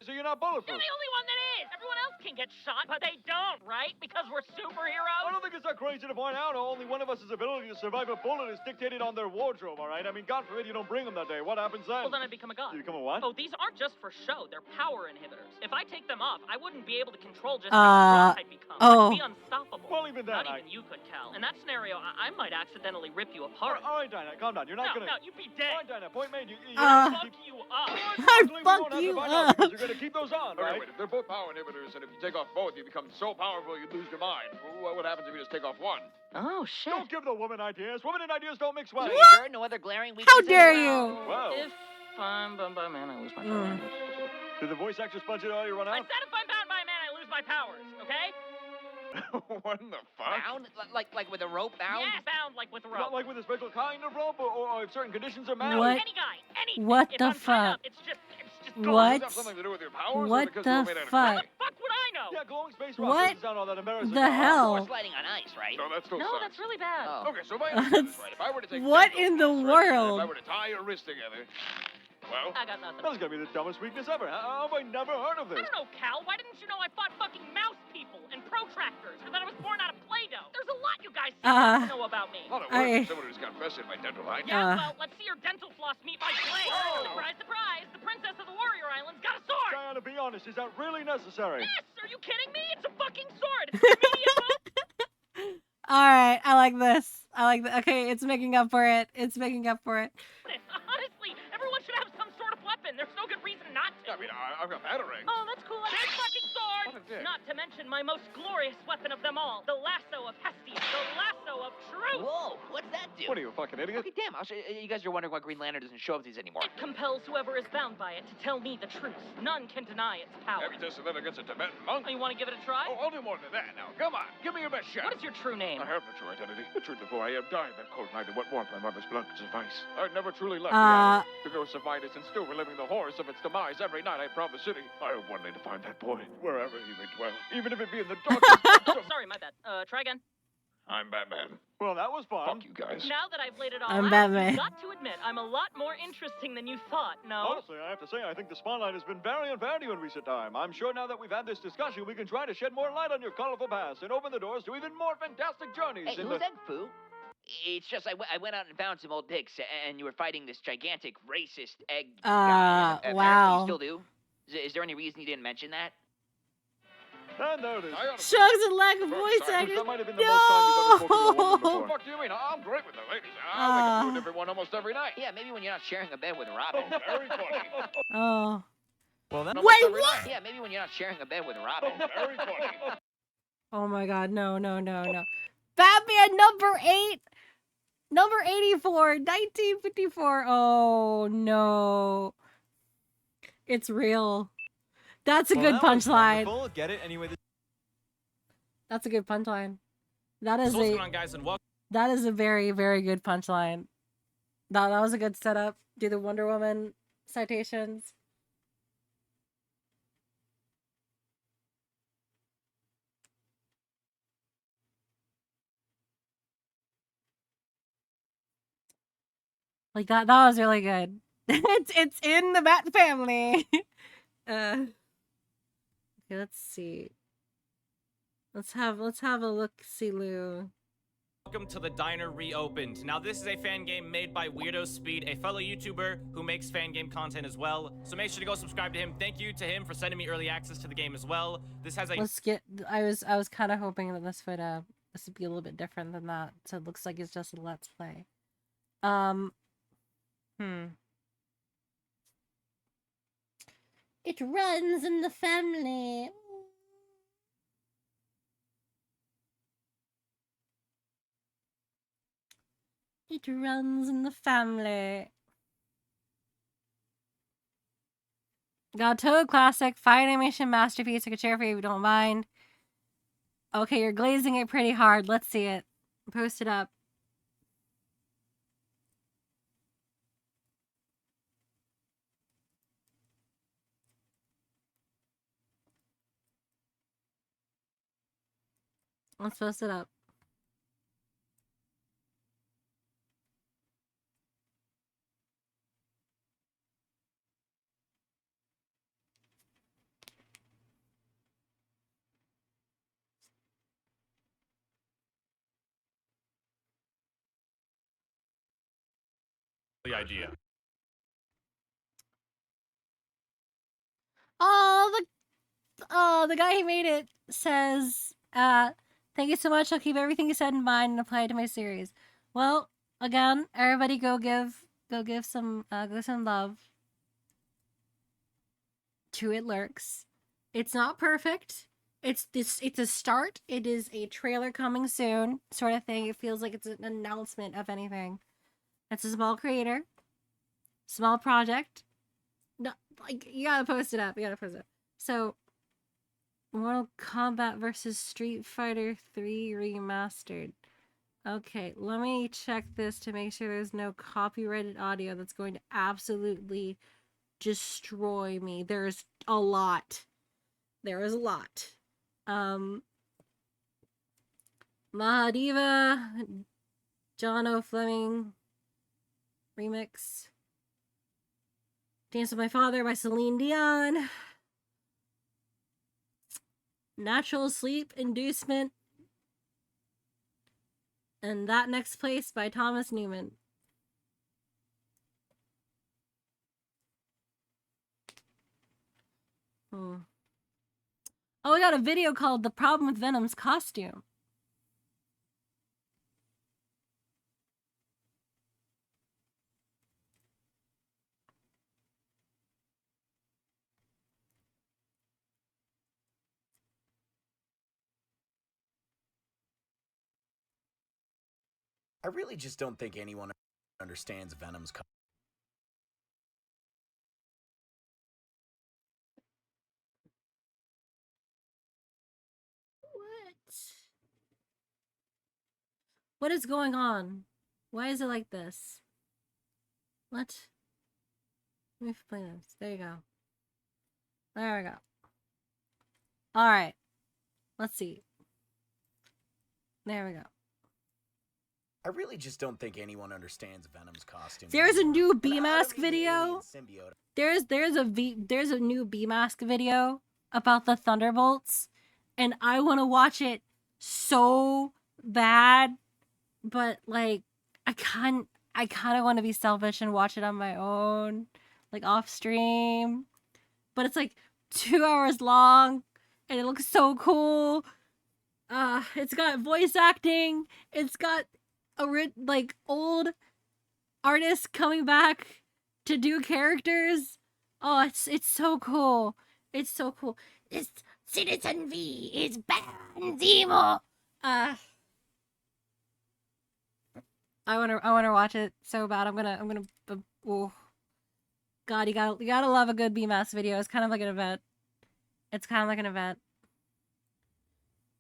so you're not bulletproof. You're the only one that is. Everyone else can get shot, but they don't, right? Because we're I superheroes. don't think it's that crazy to point out. Only one of us' ability to survive a bullet is dictated on their wardrobe, all right? I mean, God forbid you don't bring them that day. What happens then? Well, then I become a god. You become a what? Oh, these aren't just for show. They're power inhibitors. If I take them off, I wouldn't be able to control just how strong I'd become. oh. I'd be unstoppable. Well, even then, Not even you could, Cal. In that scenario, I might accidentally rip you apart. All right, Dinah, calm down. You're not gonna. No, you'd be All dead. right, Dinah, point made. You Uh, Fuck you up. I'd fuck you up. You're gonna keep those on, Okay, right? wait, if they're both power inhibitors, and if you take off both, you become so powerful you lose your mind. What happens if you just take off one? Oh, shit. Don't give the woman ideas. Women and ideas don't mix well. So you sure? No other glaring How weaknesses? dare you? Wow. If I'm bound by man, I lose my Mm. powers. Did the voice actress budget already run I out? said if I'm bound by man, I lose my powers, okay? What in the fuck? Bound? Like with a rope bound? Yes, bound like with a rope. Not like with a special kind of rope, or if certain conditions are met. What? Any guy, anything. What if the I'm tied fuck? up, it's just What? Does that have something to do with your powers? What or because the you were made out of fuck? clay? Fuck would I know? Yeah, glowing space What rockets doesn't sound all that embarrassing. the Or hell? sliding on ice, right? No, that still No, sucks. that's really bad. Oh. Okay, so if I understand this right, if I were to take What dental in the floss, right, and world? if I were to tie your wrist together, well, I got nothing. That's gonna be the dumbest weakness ever. How have I never heard of I this? don't know, Cal. Why didn't you know I fought fucking mouse people and protractors, or that I was born out of Play-Doh? There's a lot you guys don't know about me. a lot of I- work for someone who's got vested in my dental line. Yeah, Uh. well, let's see your dental floss meet my blade. Surprise, surprise! The princess of the Warrior Island's got a sword. Diana, be honest. Is that really necessary? Yes, are you kidding me? It's a fucking sword. Immediate All right, I like this. I like that. Okay, it's making up for it. It's making up for it. bonus. Honestly, everyone should have some sort of weapon. There's no good reason not to. I mean, I've got batarangs. Oh, that's cool. A big fucking sword! What a dick. Not to mention my most glorious weapon of them all, the lasso of Hestia, the lasso of truth! Whoa, what's that do? What are you, a fucking idiot? Okay, damn, I'll show you guys are wondering why Green Lantern doesn't show up these anymore. It compels whoever is bound by it to tell me the truth. None can deny its power. Have you tested that against a Tibetan monk? Oh, you want to give it a try? Oh, I'll do more than that now. Come on, give me your best shot. What is your true name? I have no true identity. The truth before I died that cold night in what warmth my mother's blood could suffice. I never truly left the ghost of mine is still reliving the horrors of its demise every night I proud the city. I hope one day to find that boy, wherever he may dwell, even if it be in the darkest. Sorry, my bad. Try again. I'm Batman. Well, that was fun. Fuck you guys. Now that I've laid it all I'm out, Batman. you've got to admit, I'm a lot more interesting than you thought, no? Honestly, I have to say, I think the spotlight has been very unfair to you in recent time. I'm sure now that we've had this discussion, we can try to shed more light on your colorful past and open the doors to even more fantastic journeys. Hey, in who's the... that foo? It's just I went out and found some old pics, and you were fighting this gigantic racist egg guy. Apparently wow. You still do? Is there any reason you didn't mention that? And there it is. Shucks and lack of voice sorry, actors. That might have been the most time you've ever spoken to a woman What before. the fuck do you mean? I'm great with the ladies. I wake up to a different one almost every night. Yeah, maybe when you're not sharing a bed with Robin. Very funny. Oh. Well, then. Wait, what? Yeah, maybe when you're not sharing a bed with Robin. Very funny. Oh my god, no, no, no, no. Batman number 8! Number 84, 1954. Oh no. It's real. That's a Well, good that was punchline. wonderful. Get it? Anyway, That's a good punchline. That is What's a going on, guys, and welcome. that is a very, very good punchline. That was a good setup. Do the Wonder Woman citations. Like that was really good. it's in the Bat family. Okay, let's see. Let's have a look, see Lou. Welcome to the Diner Reopened. Now, this is a fan game made by Weirdo Speed, a fellow YouTuber who makes fan game content as well. So make sure to go subscribe to him. Thank you to him for sending me early access to the game as well. This has a Let's get. I was kind of hoping that this would be a little bit different than that. So it looks like it's just a let's play. It runs in the family. It runs in the family. Got Toad Classic, Fire Animation Masterpiece. I could share for you if you don't mind. Okay, you're glazing it pretty hard. Let's see it. Post it up. Let's post it up. the idea. Oh, the guy who made it says, thank you so much. I'll keep everything you said in mind and apply it to my series. Well, again, everybody go give some love to It Lurks. It's not perfect. It's a start. It is a trailer coming soon sort of thing. It feels like it's an announcement of anything. It's a small creator, small project. No, like, you gotta post it up. So, Mortal Kombat versus Street Fighter 3 Remastered. Okay, let me check this to make sure there's no copyrighted audio that's going to absolutely destroy me. There's a lot. There is a lot. Mahadiva, John O. Fleming remix. Dance with My Father by Celine Dion. Natural Sleep Inducement. And That Next Place by Thomas Newman. Oh, we got a video called The Problem with Venom's Costume. I really just don't think anyone understands Venom's What is going on? Why is it like this? What? Let me play this. There you go. There we go. Alright. Let's see. There we go. I really just don't think anyone understands Venom's costume. There's a new B-Mask video. There's a new B-Mask video about the Thunderbolts, and I want to watch it so bad, but like I kind of want to be selfish and watch it on my own, like off stream. But it's like 2 hours long, and it looks so cool. It's got voice acting. It's got like old artists coming back to do characters. Oh, it's so cool. It's so cool. It's Citizen V is Banzimo. I wanna watch it so bad. I'm gonna. Oh. God, you gotta love a good BMAS video. It's kind of like an event. It's kind of like an event.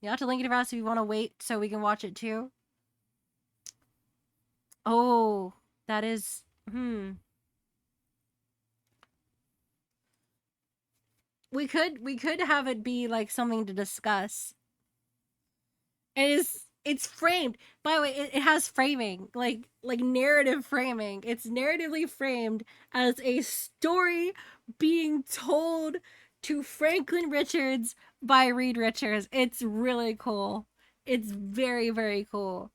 You have to link it to us if you want to wait so we can watch it too. Oh, that is We could have it be like something to discuss. It's framed. By the way, it has framing, like narrative framing. It's narratively framed as a story being told to Franklin Richards by Reed Richards. It's really cool. It's very, very cool.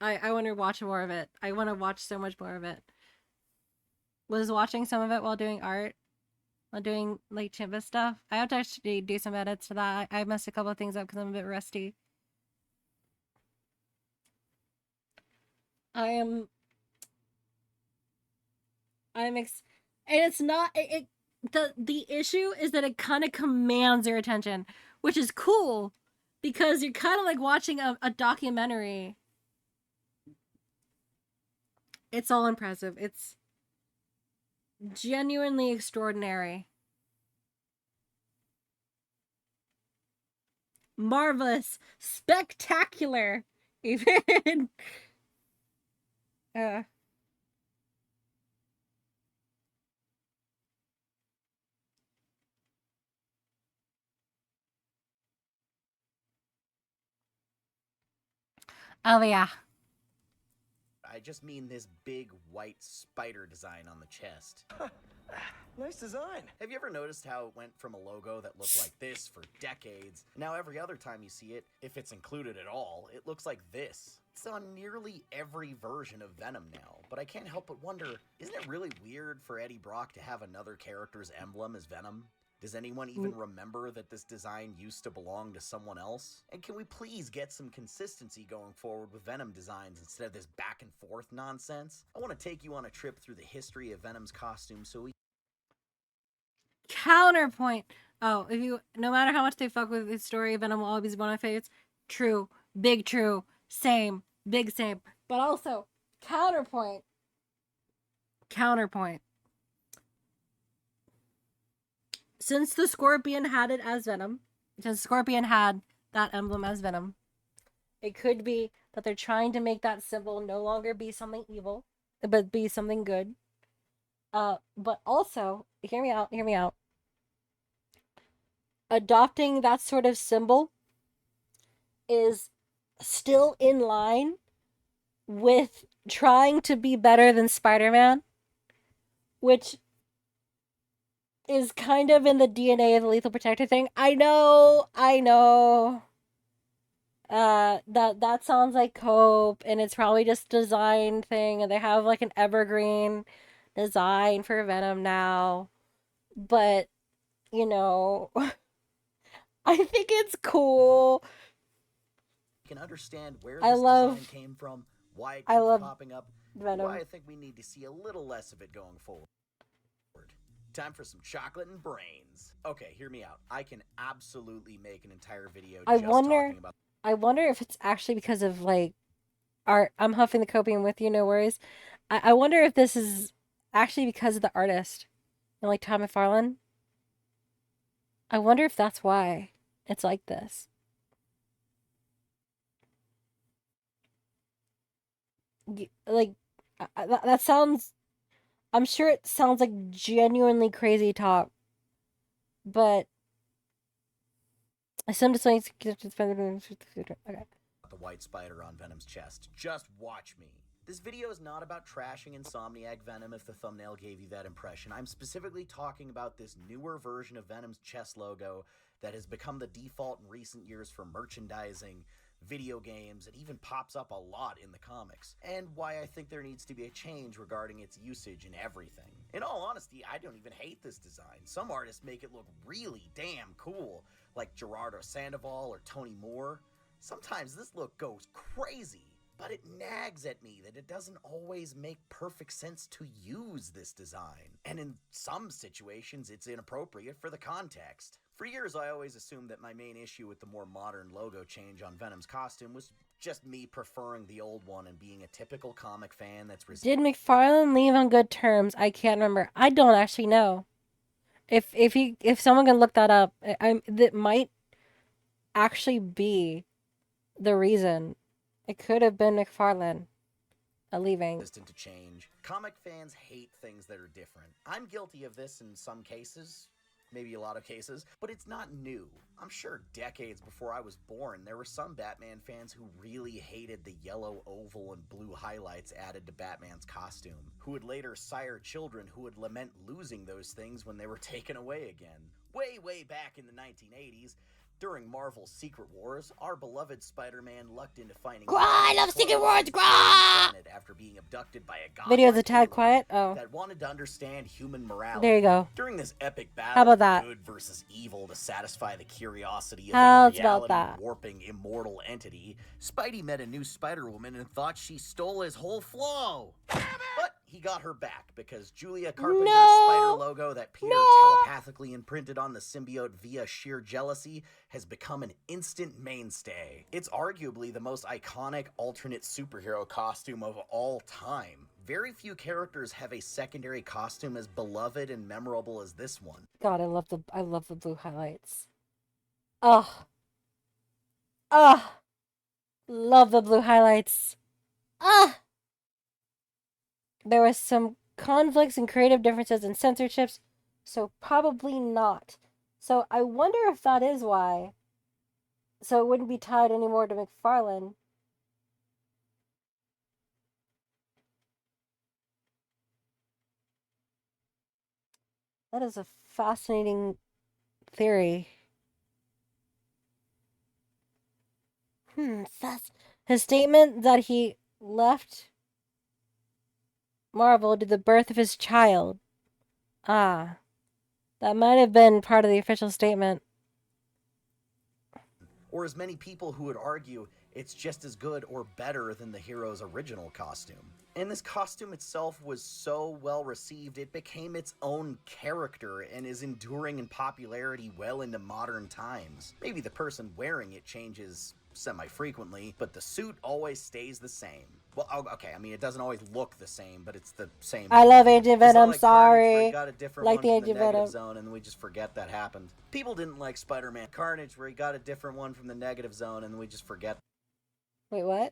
I want to watch more of it. I want to watch so much more of it. Was watching some of it while doing art. While doing like Chimba stuff. I have to actually do some edits to that. I messed a couple of things up because I'm a bit rusty. And it's not the issue is that it kind of commands your attention, which is cool because you're kind of like watching a documentary. It's all impressive. It's genuinely extraordinary. Marvelous. Spectacular. Even. Oh, yeah. I just mean this big white spider design on the chest. Nice design. Have you ever noticed how it went from a logo that looked like this for decades? Now every other time you see it, if it's included at all, it looks like this. It's on nearly every version of Venom now, but I can't help but wonder, isn't it really weird for Eddie Brock to have another character's emblem as Venom? Does anyone even remember that this design used to belong to someone else? And can we please get some consistency going forward with Venom designs instead of this back and forth nonsense? I want to take you on a trip through the history of Venom's costume so we... Counterpoint. Oh, no matter how much they fuck with the story, Venom will always be one of my favorites. True. Big true. Same. Big same. But also, counterpoint. Since the Scorpion had it as Venom, since Scorpion had that emblem as Venom, it could be that they're trying to make that symbol no longer be something evil, but be something good. But also, hear me out. Adopting that sort of symbol is still in line with trying to be better than Spider-Man, which is kind of in the DNA of the Lethal Protector thing. I know. That sounds like cope, and it's probably just design thing, and they have like an evergreen design for Venom now. But, you know, I think it's cool. Can understand where this design came from, why it keeps popping up, Venom. why I think we need to see a little less of it going forward. Time for some chocolate and brains. Okay, hear me out. I can absolutely make an entire video talking about... I wonder if it's actually because of like art. I'm huffing the copium with you, no worries. I wonder if this is actually because of the artist, like Todd McFarlane. I wonder if that's why it's like this. Like, that sounds... I'm sure it sounds like genuinely crazy talk, but I some just like okay. The white spider on Venom's chest. Just watch me. This video is not about trashing Insomniac Venom if the thumbnail gave you that impression. I'm specifically talking about this newer version of Venom's chest logo that has become the default in recent years for merchandising, video games, it even pops up a lot in the comics, and why I think there needs to be a change regarding its usage in everything. In all honesty, I don't even hate this design. Some artists make it look really damn cool, like Gerardo Sandoval or Tony Moore. Sometimes this look goes crazy, but it nags at me that it doesn't always make perfect sense to use this design, and in some situations it's inappropriate for the context. For years, I always assumed that my main issue with the more modern logo change on Venom's costume was just me preferring the old one and being a typical comic fan that's Did McFarlane leave on good terms? I can't remember. I don't actually know. If someone can look that up, that might actually be the reason. It could have been McFarlane leaving. Resistant to change. Comic fans hate things that are different. I'm guilty of this in some cases, maybe a lot of cases, but it's not new. I'm sure decades before I was born, there were some Batman fans who really hated the yellow oval and blue highlights added to Batman's costume, who would later sire children who would lament losing those things when they were taken away again. Way back in the 1980s, during Marvel's Secret Wars, our beloved Spider-Man lucked into finding I love Secret Wars, after being abducted by a god Video's a tad quiet. Oh, that wanted to understand human morality. there you go. During this epic battle, How about that? Good versus evil to satisfy the curiosity of How's a about reality that? warping immortal entity, Spidey met a new Spider-Woman and thought she stole his whole flow. But he got her back because Julia Carpenter's spider logo that Peter telepathically imprinted on the symbiote via sheer jealousy has become an instant mainstay. It's arguably the most iconic alternate superhero costume of all time. Very few characters have a secondary costume as beloved and memorable as this one. God, I love the blue highlights. Ugh. Love the blue highlights. There was some conflicts and creative differences in censorships, so probably not. So I wonder if that is why. So it wouldn't be tied anymore to McFarlane. That is a fascinating theory. His statement that he left Marvel to the birth of his child. That might have been part of the official statement. Or as many people who would argue, it's just as good or better than the hero's original costume. And this costume itself was so well received, it became its own character and is enduring in popularity well into modern times. Maybe the person wearing it changes semi-frequently, but the suit always stays the same. Well, okay, I mean, it doesn't always look the same, but it's the same. I love Agent Venom, like sorry. Got a different Like one the from Agent negative Venom zone, and we just forget that happened. People didn't like Spider-Man Carnage, where he got a different one from the negative zone, and we just forget. Wait, what?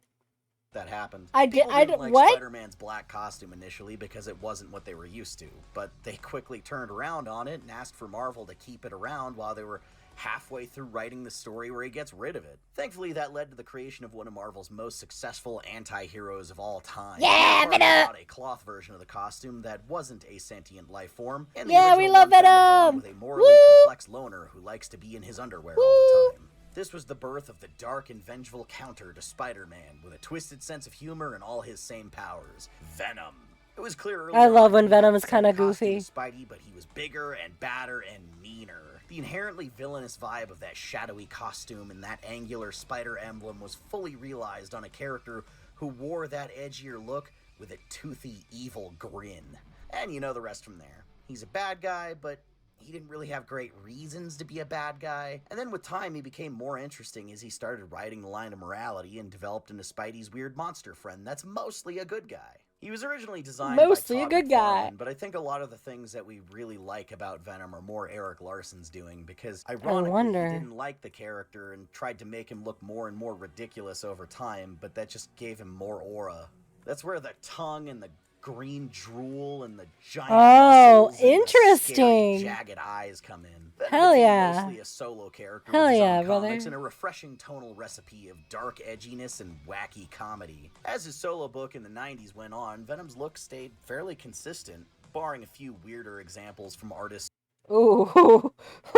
That happened. I People did. didn't like What? Spider-Man's black costume initially because it wasn't what they were used to, but they quickly turned around on it and asked for Marvel to keep it around while they were halfway through writing the story where he gets rid of it. Thankfully, that led to the creation of one of Marvel's most successful anti-heroes of all time. Yeah, Venom! Venom! A cloth version of the costume that wasn't a sentient life form, and the Yeah, we original love one found a bond Venom! with a morally complex loner who likes to be in his underwear all the time. This was the birth of the dark and vengeful counter to Spider-Man, with a twisted sense of humor and all his same powers, Venom. It was clear early I on love that when he had Venom the is same kinda costume goofy. as Spidey, but he was bigger and badder and meaner. The inherently villainous vibe of that shadowy costume and that angular spider emblem was fully realized on a character who wore that edgier look with a toothy, evil grin. And you know the rest from there. He's a bad guy, but he didn't really have great reasons to be a bad guy. And then with time, he became more interesting as he started riding the line of morality and developed into Spidey's weird monster friend that's mostly a good guy. He was originally designed Mostly by a Todd good guy. McFarlane, but I think a lot of the things that we really like about Venom are more Eric Larson's doing, because ironically wonder. he didn't like the character and tried to make him look more and more ridiculous over time, but that just gave him more aura. That's where the tongue and the green drool and the giant muscles and the interesting. scary, jagged eyes come in. Venom Hell became yeah. mostly a solo character Hell with his yeah, own brother. comics and a refreshing tonal recipe of dark edginess and wacky comedy. As his solo book in the 90s went on, Venom's look stayed fairly consistent, barring a few weirder examples from artists. Ooh,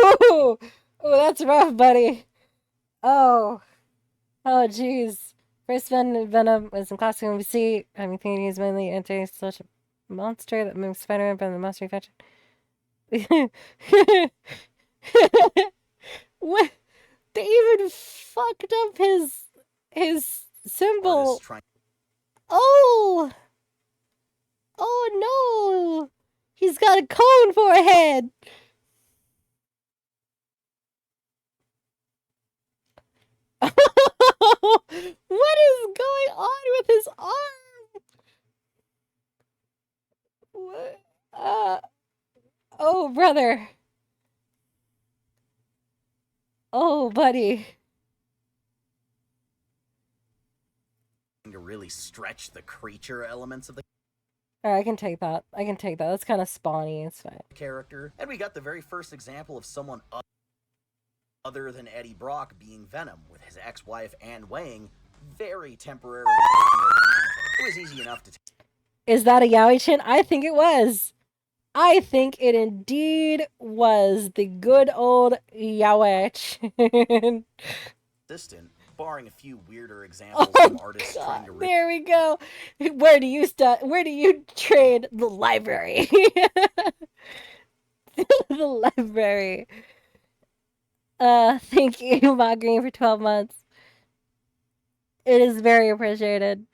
ooh, that's rough, buddy. Oh, jeez. First Venom was in costume. We see, I'm thinking he's mainly anti-social monster that moves Spider-Man from the monster infection. What? They even fucked up his symbol. Oh no! He's got a cone for a head. What brother. Oh, buddy. To really stretch the creature elements of the Alright, I can take that. I can take that. That's kind of spawny. It's fine. character. And we got the very first example of someone other than Eddie Brock being Venom, with his ex-wife Anne Wang very temporarily taking over the mantle. It was easy enough to Is that a Yaoi chin? I think it was. I think it indeed was the good old Yaoi chin. assistant, barring a few weirder examples from artists trying to There we go. Where do you trade? The library? The library. Thank you, Bob Green, for 12 months. It is very appreciated.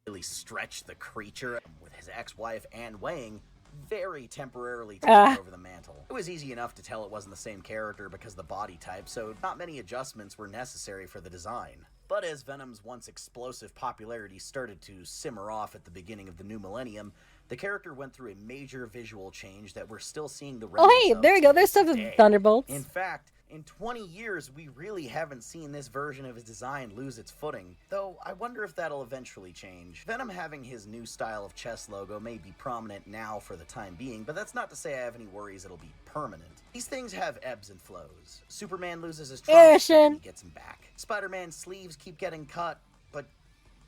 really stretch the creature, with his ex-wife Anne Wang very temporarily taking over the mantle. It was easy enough to tell it wasn't the same character because of the body type, so not many adjustments were necessary for the design. But as Venom's once explosive popularity started to simmer off at the beginning of the new millennium, the character went through a major visual change that we're still seeing the remnants Oh, hey, there we go. There's stuff with Thunderbolts. In fact, in 20 years, we really haven't seen this version of his design lose its footing, though I wonder if that'll eventually change. Venom having his new style of chest logo may be prominent now for the time being, but that's not to say I have any worries it'll be permanent. These things have ebbs and flows. Superman loses his trunks, and he gets him back. Spider-Man's sleeves keep getting cut, but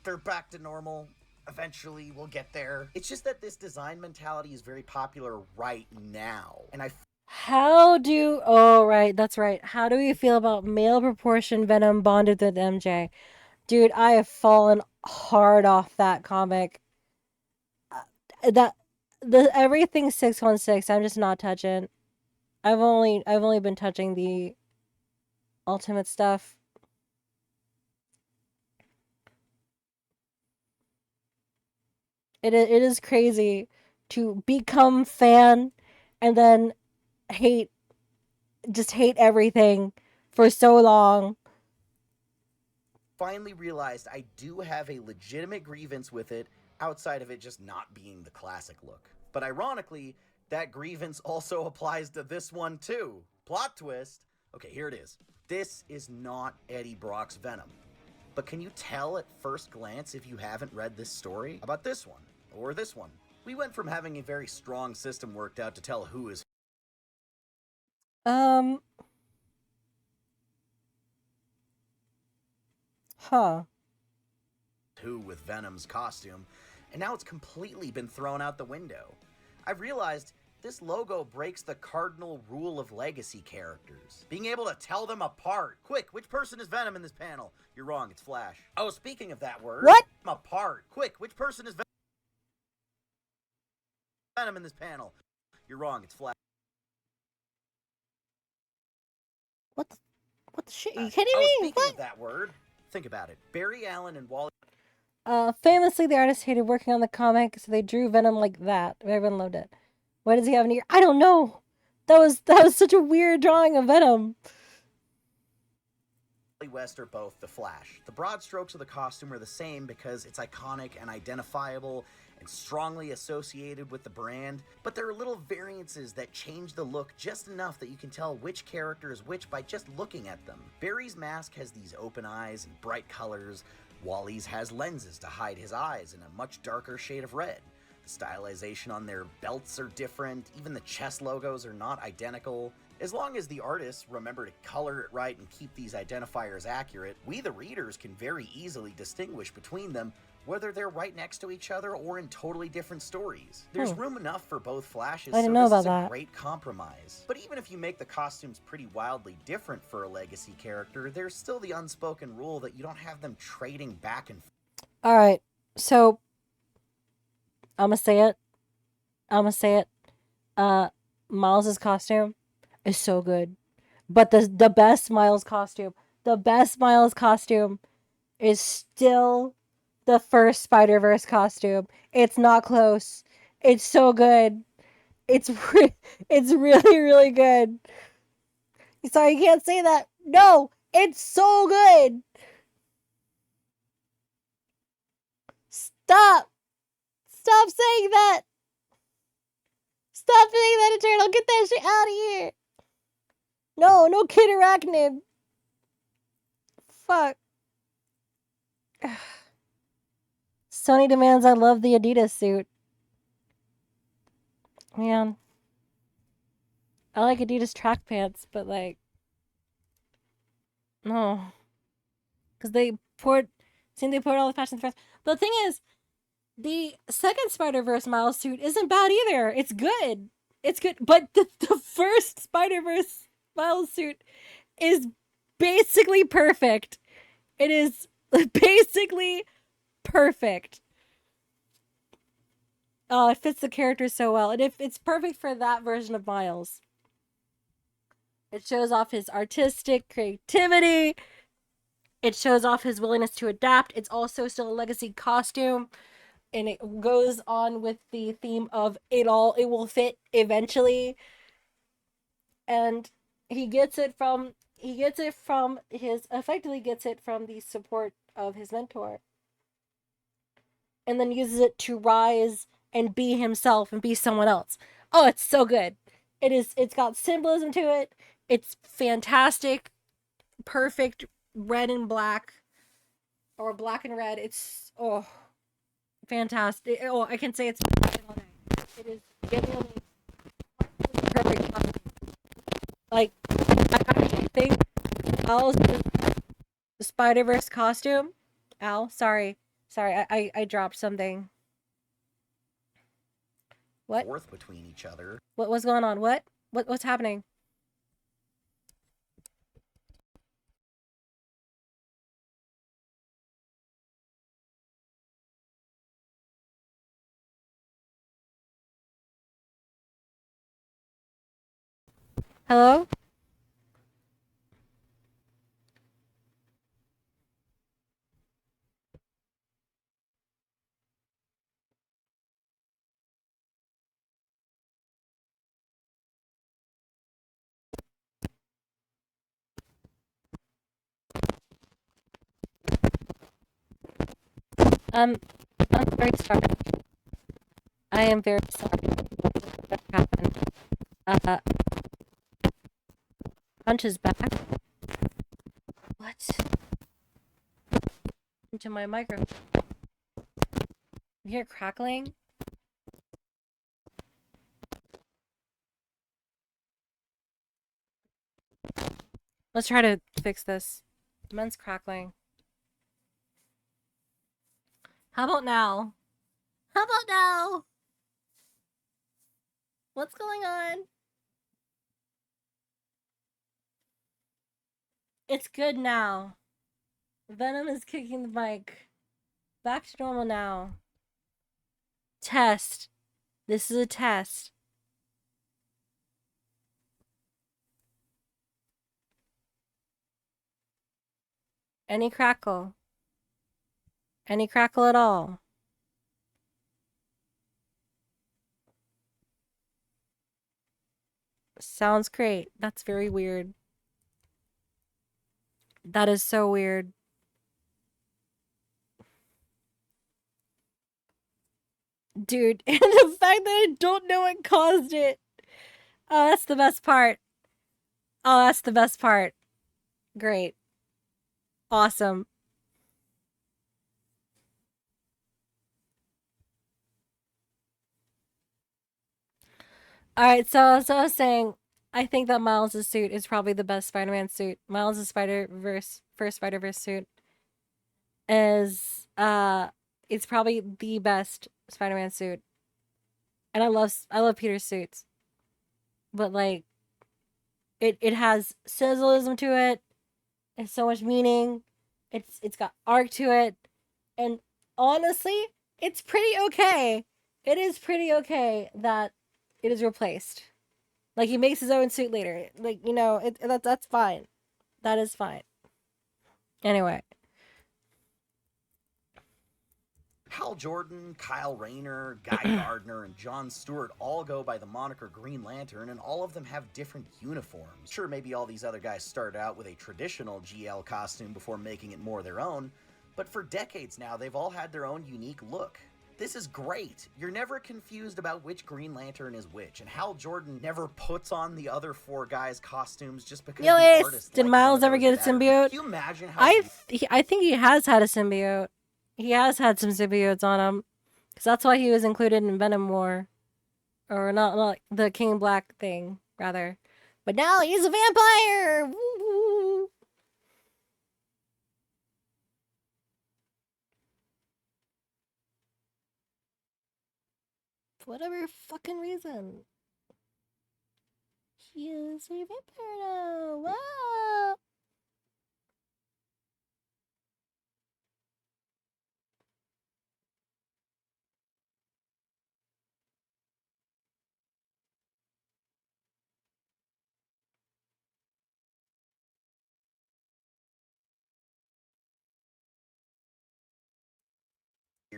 they're back to normal. Eventually, we'll get there. It's just that this design mentality is very popular right now, and Oh, right, that's right. How do you feel about male proportion Venom bonded with MJ? Dude, I have fallen hard off that comic. Everything 616, I'm just not touching. I've only been touching the Ultimate stuff. It is crazy to become fan and then hate everything for so long. Finally realized I do have a legitimate grievance with it outside of it just not being the classic look. But ironically, that grievance also applies to this one too. Plot twist. Okay, here it is. This is not Eddie Brock's Venom. But can you tell at first glance if you haven't read this story? How about this one? Or this one? We went from having a very strong system worked out to tell who is who with Venom's costume, and now it's completely been thrown out the window. I've realized this logo breaks the cardinal rule of legacy characters. Being able to tell them apart. Quick, which person is Venom in this panel? You're wrong, it's Flash. Oh, speaking of that word. What? Apart. Quick, which person is Venom in this panel? You're wrong, it's Flash. What the shit? Are you kidding me? Speaking of that word, think about it. Barry Allen and Wally. Famously, the artist hated working on the comic, so they drew Venom like that. Everyone loved it. Why does he have an ear? I don't know. That was such a weird drawing of Venom. West are both the Flash. The broad strokes of the costume are the same because it's iconic and identifiable and strongly associated with the brand, but there are little variances that change the look just enough that you can tell which character is which by just looking at them. Barry's mask has these open eyes and bright colors. Wally's has lenses to hide his eyes in a much darker shade of red. The stylization on their belts are different, even the chest logos are not identical. As long as the artists remember to color it right and keep these identifiers accurate, we the readers can very easily distinguish between them, whether they're right next to each other or in totally different stories. There's room enough for both Flashes, I didn't so know this is about a that. great compromise. But even if you make the costumes pretty wildly different for a legacy character, there's still the unspoken rule that you don't have them trading back and forth. Alright, so I'm gonna say it. Miles's costume is so good. But the best Miles costume is still the first Spider-Verse costume. It's not close. It's so good. It's really, really good. Sorry, you can't say that. No, it's so good. Stop saying that. Stop saying that, Eternal. Get that shit out of here. No, no Kid Arachnid. Fuck. Sony demands I love the Adidas suit. Man. I like Adidas track pants, but like... No. Because they poured all the fashion first. But the thing is, the second Spider-Verse Miles suit isn't bad either. It's good. It's good. But the first Spider-Verse Miles suit is basically perfect. It is basically perfect. Oh, it fits the character so well. And if it's perfect for that version of Miles. It shows off his artistic creativity. It shows off his willingness to adapt. It's also still a legacy costume. And it goes on with the theme of it will fit eventually. And he gets it from the support of his mentor. And then uses it to rise and be himself and be someone else. Oh, it's so good. It's got symbolism to it. It's fantastic. Perfect red and black. Or black and red. It's fantastic. Oh, I can say it's fantastic all day. It is genuinely perfect. Like, I actually think Al's Spider-Verse costume. Al, sorry, I dropped something. What? Forth between each other. What's going on? What's happening? Hello? I'm very sorry. I am very sorry that happened. Punch is back. What? Into my microphone. You hear crackling? Let's try to fix this. Men's crackling. How about now? How about now? What's going on? It's good now. Venom is kicking the mic. Back to normal now. Test. This is a test. Any crackle? Any crackle at all? Sounds great. That's very weird. That is so weird. Dude, and the fact that I don't know what caused it. Oh, that's the best part. Oh, that's the best part. Great. Awesome. Alright, so I was saying, I think that Miles' suit is probably the best Spider-Man suit. Miles' first Spider-Verse suit is, it's probably the best Spider-Man suit. And I love Peter's suits. But, like, it has symbolism to it. It's so much meaning. It's got arc to it. And honestly, it's pretty okay. It is pretty okay that it is replaced. Like, he makes his own suit later. Like, you know, that's fine. That is fine. Anyway. Hal Jordan, Kyle Rayner, Guy Gardner, and Jon Stewart all go by the moniker Green Lantern, and all of them have different uniforms. Sure, maybe all these other guys started out with a traditional GL costume before making it more their own, but for decades now, they've all had their own unique look. This is great. You're never confused about which Green Lantern is which, and Hal Jordan never puts on the other 4 guys' costumes just because the Yes! artist Did likes Miles one ever of get a those better. symbiote? Can you imagine how I think he has had a symbiote. He has had some symbiotes on him. Because that's why he was included in Venom War. Or not the King Black thing, rather. But now he's a vampire! Woo-hoo. For whatever fucking reason. He is a vampire now. Wow!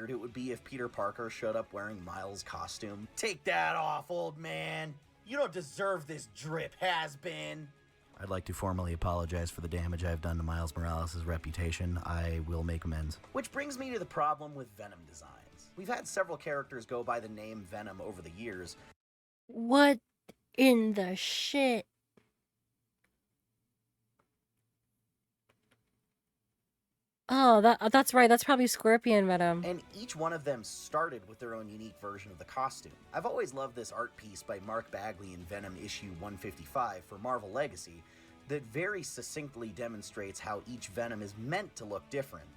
weird it would be if Peter Parker showed up wearing Miles' costume. Take that off, old man. You don't deserve this drip, has-been. I'd like to formally apologize for the damage I've done to Miles Morales' reputation. I will make amends. Which brings me to the problem with Venom designs. We've had several characters go by the name Venom over the years. What in the shit? Oh, that's right. That's probably Scorpion Venom. And each one of them started with their own unique version of the costume. I've always loved this art piece by Mark Bagley in Venom issue 155 for Marvel Legacy that very succinctly demonstrates how each Venom is meant to look different.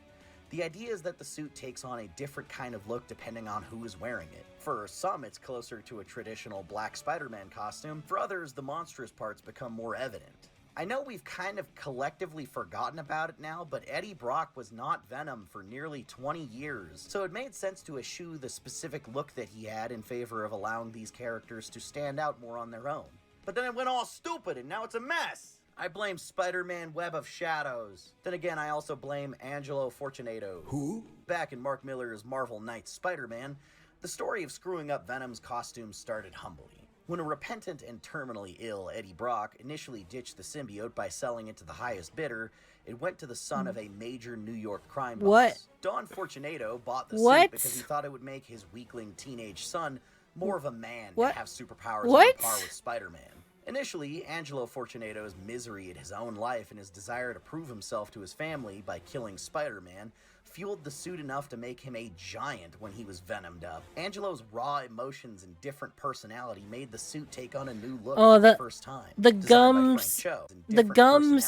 The idea is that the suit takes on a different kind of look depending on who is wearing it. For some, it's closer to a traditional black Spider-Man costume. For others, the monstrous parts become more evident. I know we've kind of collectively forgotten about it now, but Eddie Brock was not Venom for nearly 20 years, so it made sense to eschew the specific look that he had in favor of allowing these characters to stand out more on their own. But then it went all stupid, and now it's a mess! I blame Spider-Man Web of Shadows. Then again, I also blame Angelo Fortunato. Who? Back in Mark Miller's Marvel Knights Spider-Man, the story of screwing up Venom's costume started humbly. When a repentant and terminally ill Eddie Brock initially ditched the symbiote by selling it to the highest bidder, it went to the son of a major New York crime boss. What? Don Fortunato bought the suit because he thought it would make his weakling teenage son more of a man to have superpowers on par with Spider-Man. Initially, Angelo Fortunato's misery at his own life and his desire to prove himself to his family by killing Spider-Man fueled the suit enough to make him a giant when he was venomed up. Angelo's raw emotions and different personality made the suit take on a new look for the first time. The gums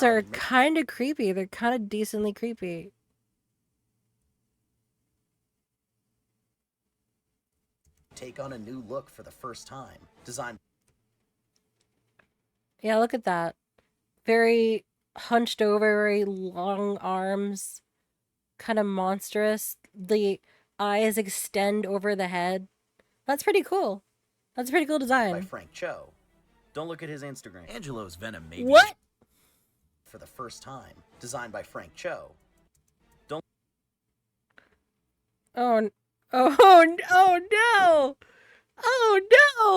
are kind of creepy. They're kind of decently creepy. Take on a new look for the first time. Designed. Yeah, look at that. Very hunched over, very long arms. Kind of monstrous. The eyes extend over the head. That's pretty cool. That's a pretty cool design. By Frank Cho. Don't look at his Instagram. Angelo's Venom maybe for the first time. Designed by Frank Cho. Don't. Oh no! Oh no!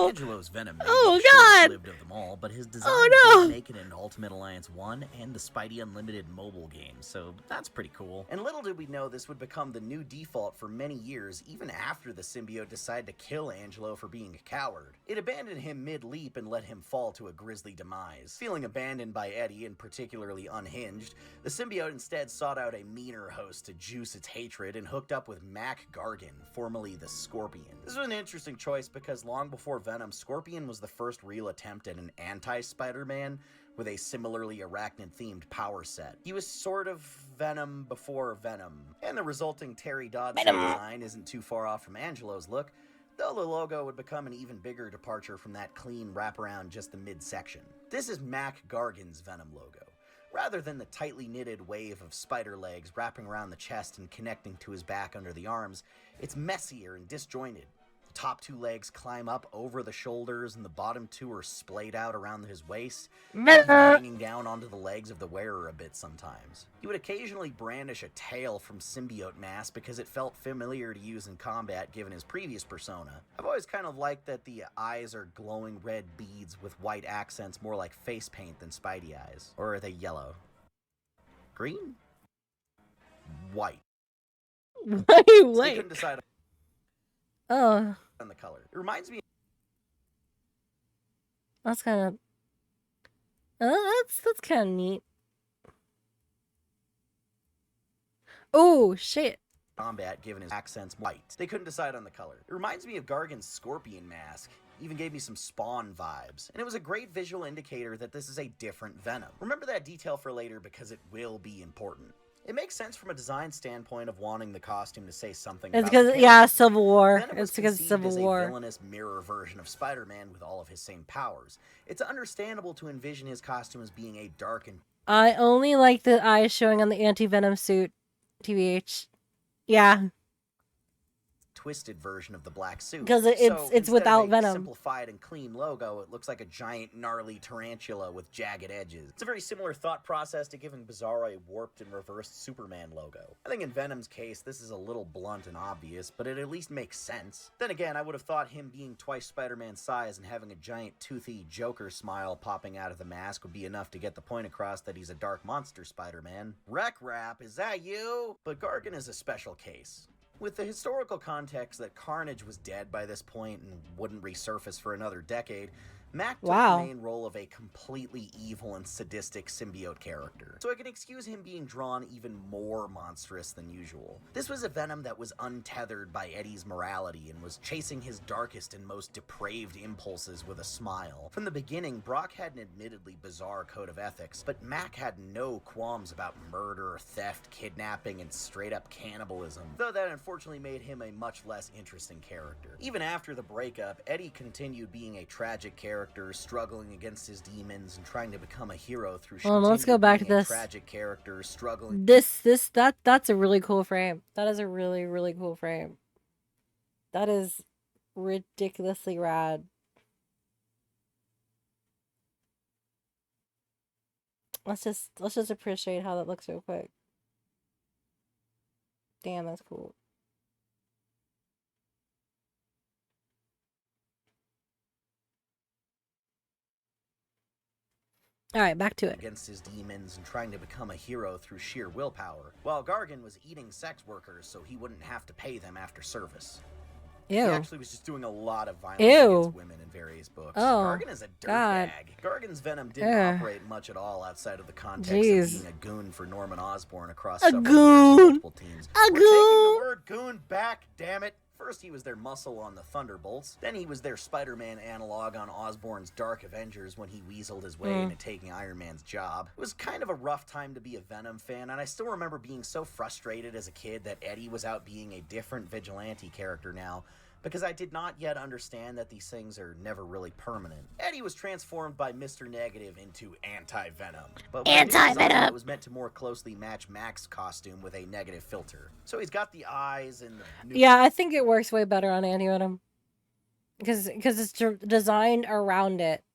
Angelo's Venom may be the shortest-lived of them all, but his design did make it in Ultimate Alliance 1 and the Spidey Unlimited mobile game, so that's pretty cool. And little did we know this would become the new default for many years, even after the symbiote decided to kill Angelo for being a coward. It abandoned him mid-leap and let him fall to a grisly demise. Feeling abandoned by Eddie and particularly unhinged, the symbiote instead sought out a meaner host to juice its hatred and hooked up with Mac Gargan, formerly the Scorpion. This was an interesting choice because long before Venom, Scorpion was the first real attempt at an anti-Spider-Man with a similarly arachnid-themed power set. He was sort of Venom before Venom, and the resulting Terry Dodson design isn't too far off from Angelo's look, though the logo would become an even bigger departure from that clean wraparound just the midsection. This is Mac Gargan's Venom logo. Rather than the tightly knitted wave of spider legs wrapping around the chest and connecting to his back under the arms, it's messier and disjointed. The top two legs climb up over the shoulders and the bottom two are splayed out around his waist, even hanging down onto the legs of the wearer a bit sometimes. He would occasionally brandish a tail from symbiote mask because it felt familiar to use in combat given his previous persona. I've always kind of liked that the eyes are glowing red beads with white accents, more like face paint than Spidey eyes. Or are they yellow? Green? White. Why They couldn't decide. Oh, on the color. It reminds me. that's kind of. That's kind of neat. Oh shit. Combat, given his accent's white. They couldn't decide on the color. It reminds me of Gargan's scorpion mask. Even gave me some Spawn vibes. And it was a great visual indicator that this is a different Venom. Remember that detail for later because it will be important. It makes sense from a design standpoint of wanting the costume to say something It's about because, yeah, Civil War. Venom It's was because conceived Civil as War. a villainous mirror version of Spider-Man with all of his same powers. It's understandable to envision his costume as being a dark and I only like the eyes showing on the anti-venom suit. TBH. Yeah. twisted version of the black suit. Because it's instead without of a Venom. simplified and clean logo, it looks like a giant gnarly tarantula with jagged edges. It's a very similar thought process to giving Bizarro a warped and reversed Superman logo. I think in Venom's case, this is a little blunt and obvious, but it at least makes sense. Then again, I would have thought him being twice Spider-Man's size and having a giant toothy Joker smile popping out of the mask would be enough to get the point across that he's a dark monster Spider-Man. Wreck Rap, is that you? But Gargan is a special case. With the historical context that Carnage was dead by this point and wouldn't resurface for another decade, Mac took the main role of a completely evil and sadistic symbiote character, so I can excuse him being drawn even more monstrous than usual. This was a Venom that was untethered by Eddie's morality and was chasing his darkest and most depraved impulses with a smile. From the beginning, Brock had an admittedly bizarre code of ethics, but Mac had no qualms about murder, theft, kidnapping, and straight-up cannibalism, though that unfortunately made him a much less interesting character. Even after the breakup, Eddie continued being a tragic character, struggling against his demons and trying to become a hero through let's go back to this. Tragic character struggling. That's a really cool frame. That is a really, really cool frame. That is ridiculously rad. Let's just appreciate how that looks real quick. Damn, that's cool. All right, back to it. Against his demons and trying to become a hero through sheer willpower, while Gargan was eating sex workers so he wouldn't have to pay them after service. Ew. He actually was just doing a lot of violence against women in various books. Oh, Gargan is a dirtbag. Gargan's Venom didn't operate much at all outside of the context of being a goon for Norman Osborn across several years and multiple teams. We're taking the word goon back, damn it. First, he was their muscle on the Thunderbolts. Then he was their Spider-Man analog on Osborn's Dark Avengers when he weaseled his way into taking Iron Man's job. It was kind of a rough time to be a Venom fan, and I still remember being so frustrated as a kid that Eddie was out being a different vigilante character now, because I did not yet understand that these things are never really permanent. Eddie was transformed by Mr. Negative into Anti-Venom. But Anti-Venom! It was meant to more closely match Mac's costume with a negative filter. So he's got the eyes and the... Yeah, I think it works way better on Anti-Venom. Because it's designed around it.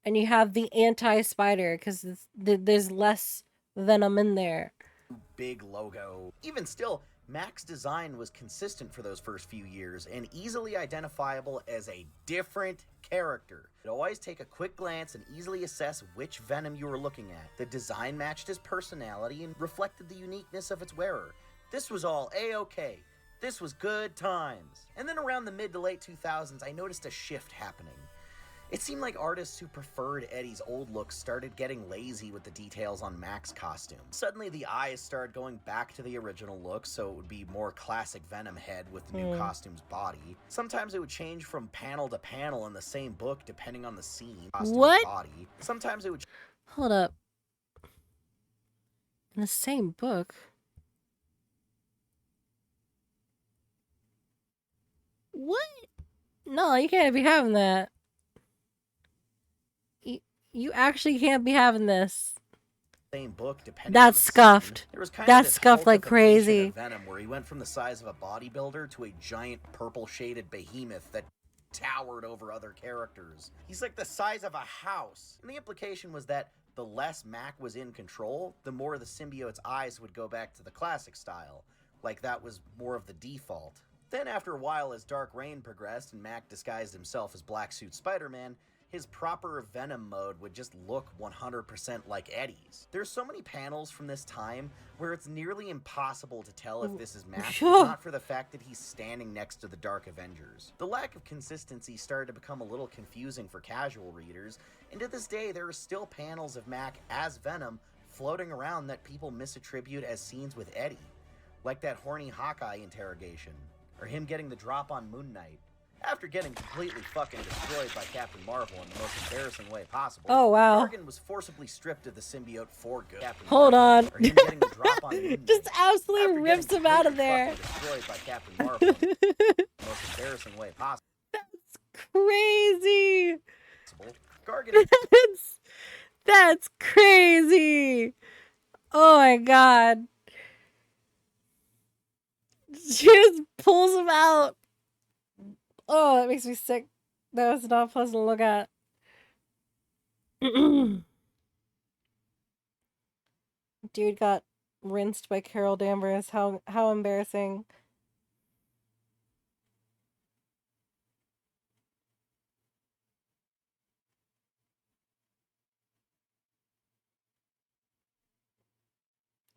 And you have the anti-spider, because there's less Venom in there. Big logo. Even still, Mac's design was consistent for those first few years and easily identifiable as a different character. You'd always take a quick glance and easily assess which Venom you were looking at. The design matched his personality and reflected the uniqueness of its wearer. This was all A-okay. This was good times. And then around the mid to late 2000s, I noticed a shift happening. It seemed like artists who preferred Eddie's old look started getting lazy with the details on Mac's costume. Suddenly the eyes started going back to the original look, so it would be more classic Venom head with the new costume's body. Sometimes it would change from panel to panel in the same book depending on the scene. What? Body. Sometimes it would... Hold up. In the same book? What? No, you can't be having that. You actually can't be having this. Same book, that's scuffed. That's scuffed like crazy. Venom, where he went from the size of a bodybuilder to a giant purple-shaded behemoth that towered over other characters. He's like the size of a house. And the implication was that the less Mac was in control, the more the symbiote's eyes would go back to the classic style. Like that was more of the default. Then after a while, as Dark Reign progressed and Mac disguised himself as Black Suit Spider-Man, his proper Venom mode would just look 100% like Eddie's. There's so many panels from this time where it's nearly impossible to tell if this is Mac, if not for the fact that he's standing next to the Dark Avengers. The lack of consistency started to become a little confusing for casual readers, and to this day there are still panels of Mac as Venom floating around that people misattribute as scenes with Eddie, like that horny Hawkeye interrogation, or him getting the drop on Moon Knight. After getting completely fucking destroyed by Captain Marvel in the most embarrassing way possible, oh wow, Gargan was forcibly stripped of the symbiote for good. Hold on. Or him getting the drop on Moon Knight. Just absolutely rips him out of there. Destroyed by Captain Marvel in the most embarrassing way possible. Crazy. Gargan. That's crazy. Oh my god. She just pulls him out. Oh, that makes me sick. That was not pleasant to look at. Dude got rinsed by Carol Danvers. How embarrassing.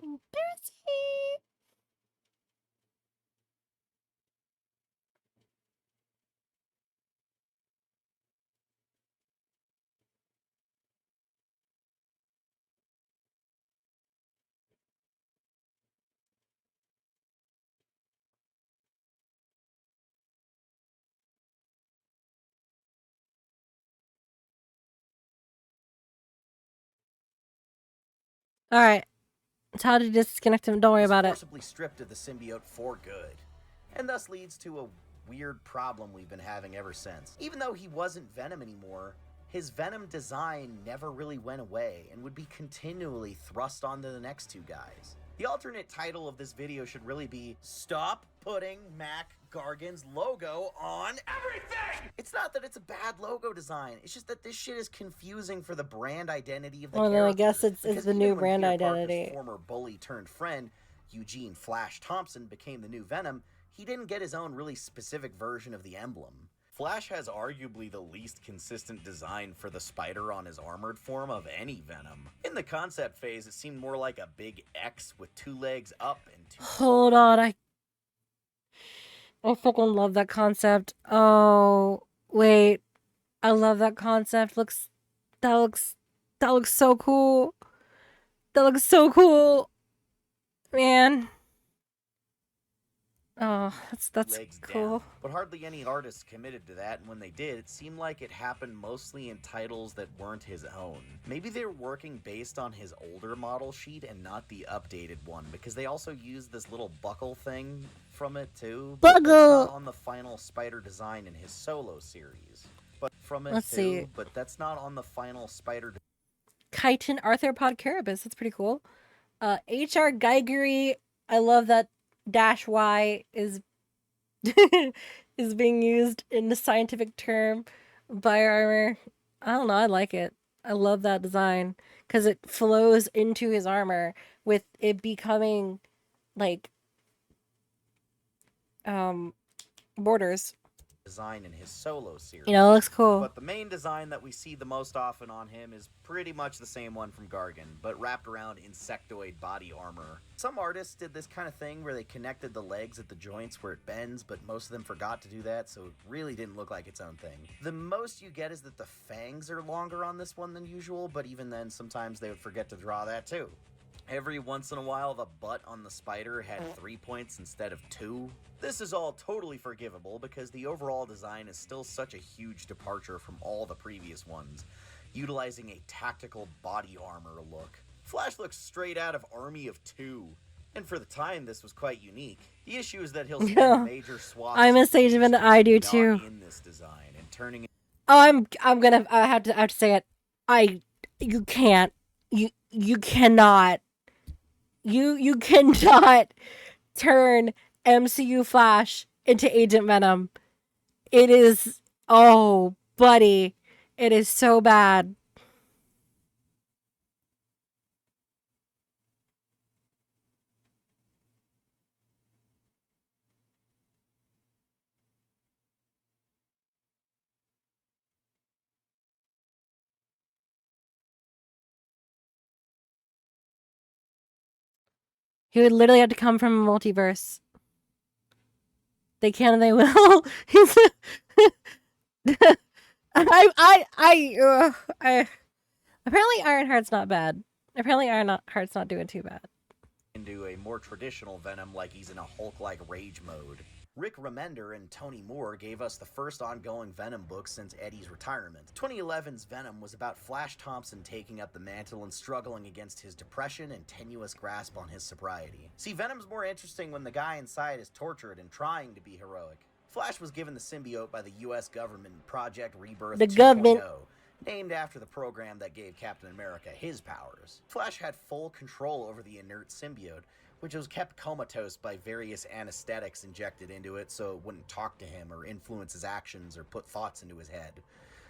Embarrassing. All right. It's how to disconnect him. Don't worry about it. Forcibly stripped of the symbiote for good, and thus leads to a weird problem we've been having ever since. Even though he wasn't Venom anymore, his Venom design never really went away and would be continually thrust onto the next two guys. The alternate title of this video should really be Stop Putting Mac Gargan's logo on everything! It's not that it's a bad logo design, it's just that this shit is confusing for the brand identity of the character. Well, then I guess it's the new brand Peter Parker's identity. former bully turned friend, Eugene Flash Thompson, became the new Venom, he didn't get his own really specific version of the emblem. Flash has arguably the least consistent design for the spider on his armored form of any Venom. In the concept phase, it seemed more like a big X with two legs up and two... Hold on, I fucking love that concept. Oh, wait. I love that concept. That looks so cool. That looks so cool. Man. Oh, that's cool. Down. But hardly any artists committed to that, and when they did, it seemed like it happened mostly in titles that weren't his own. Maybe they were working based on his older model sheet and not the updated one, because they also used this little buckle thing from it too. But that's not on the final spider design in his solo series. But from it too, but that's not on the final spider. Chitin arthropod carabus. That's pretty cool. HR Geigery. I love that -Y is is being used in the scientific term bioarmor. I don't know, I like it. I love that design because it flows into his armor with it becoming like borders. Design in his solo series. You know, it looks cool. But the main design that we see the most often on him is pretty much the same one from Gargan, but wrapped around insectoid body armor. Some artists did this kind of thing where they connected the legs at the joints where it bends, but most of them forgot to do that, so it really didn't look like its own thing. The most you get is that the fangs are longer on this one than usual, but even then, sometimes they would forget to draw that too. Every once in a while, the butt on the spider had 3 points instead of 2. This is all totally forgivable because the overall design is still such a huge departure from all the previous ones, utilizing a tactical body armor look. Flash looks straight out of Army of Two, and for the time this was quite unique. The issue is that he'll spend major swaths I'm a Sage of I do too. in this design and turning. Oh, I have to say it. You can't. You cannot. You cannot turn MCU Flash into Agent Venom. It is, oh, buddy, it is so bad. He would literally have to come from a multiverse. They can and they will. He's. Apparently Ironheart's not bad. Apparently Ironheart's not doing too bad. Into a more traditional Venom, like he's in a Hulk-like rage mode. Rick Remender and Tony Moore gave us the first ongoing Venom book since Eddie's retirement. 2011's Venom was about Flash Thompson taking up the mantle and struggling against his depression and tenuous grasp on his sobriety. See, Venom's more interesting when the guy inside is tortured and trying to be heroic. Flash was given the symbiote by the US government Project Rebirth 2.0, named after the program that gave Captain America his powers. Flash had full control over the inert symbiote, which was kept comatose by various anesthetics injected into it so it wouldn't talk to him or influence his actions or put thoughts into his head.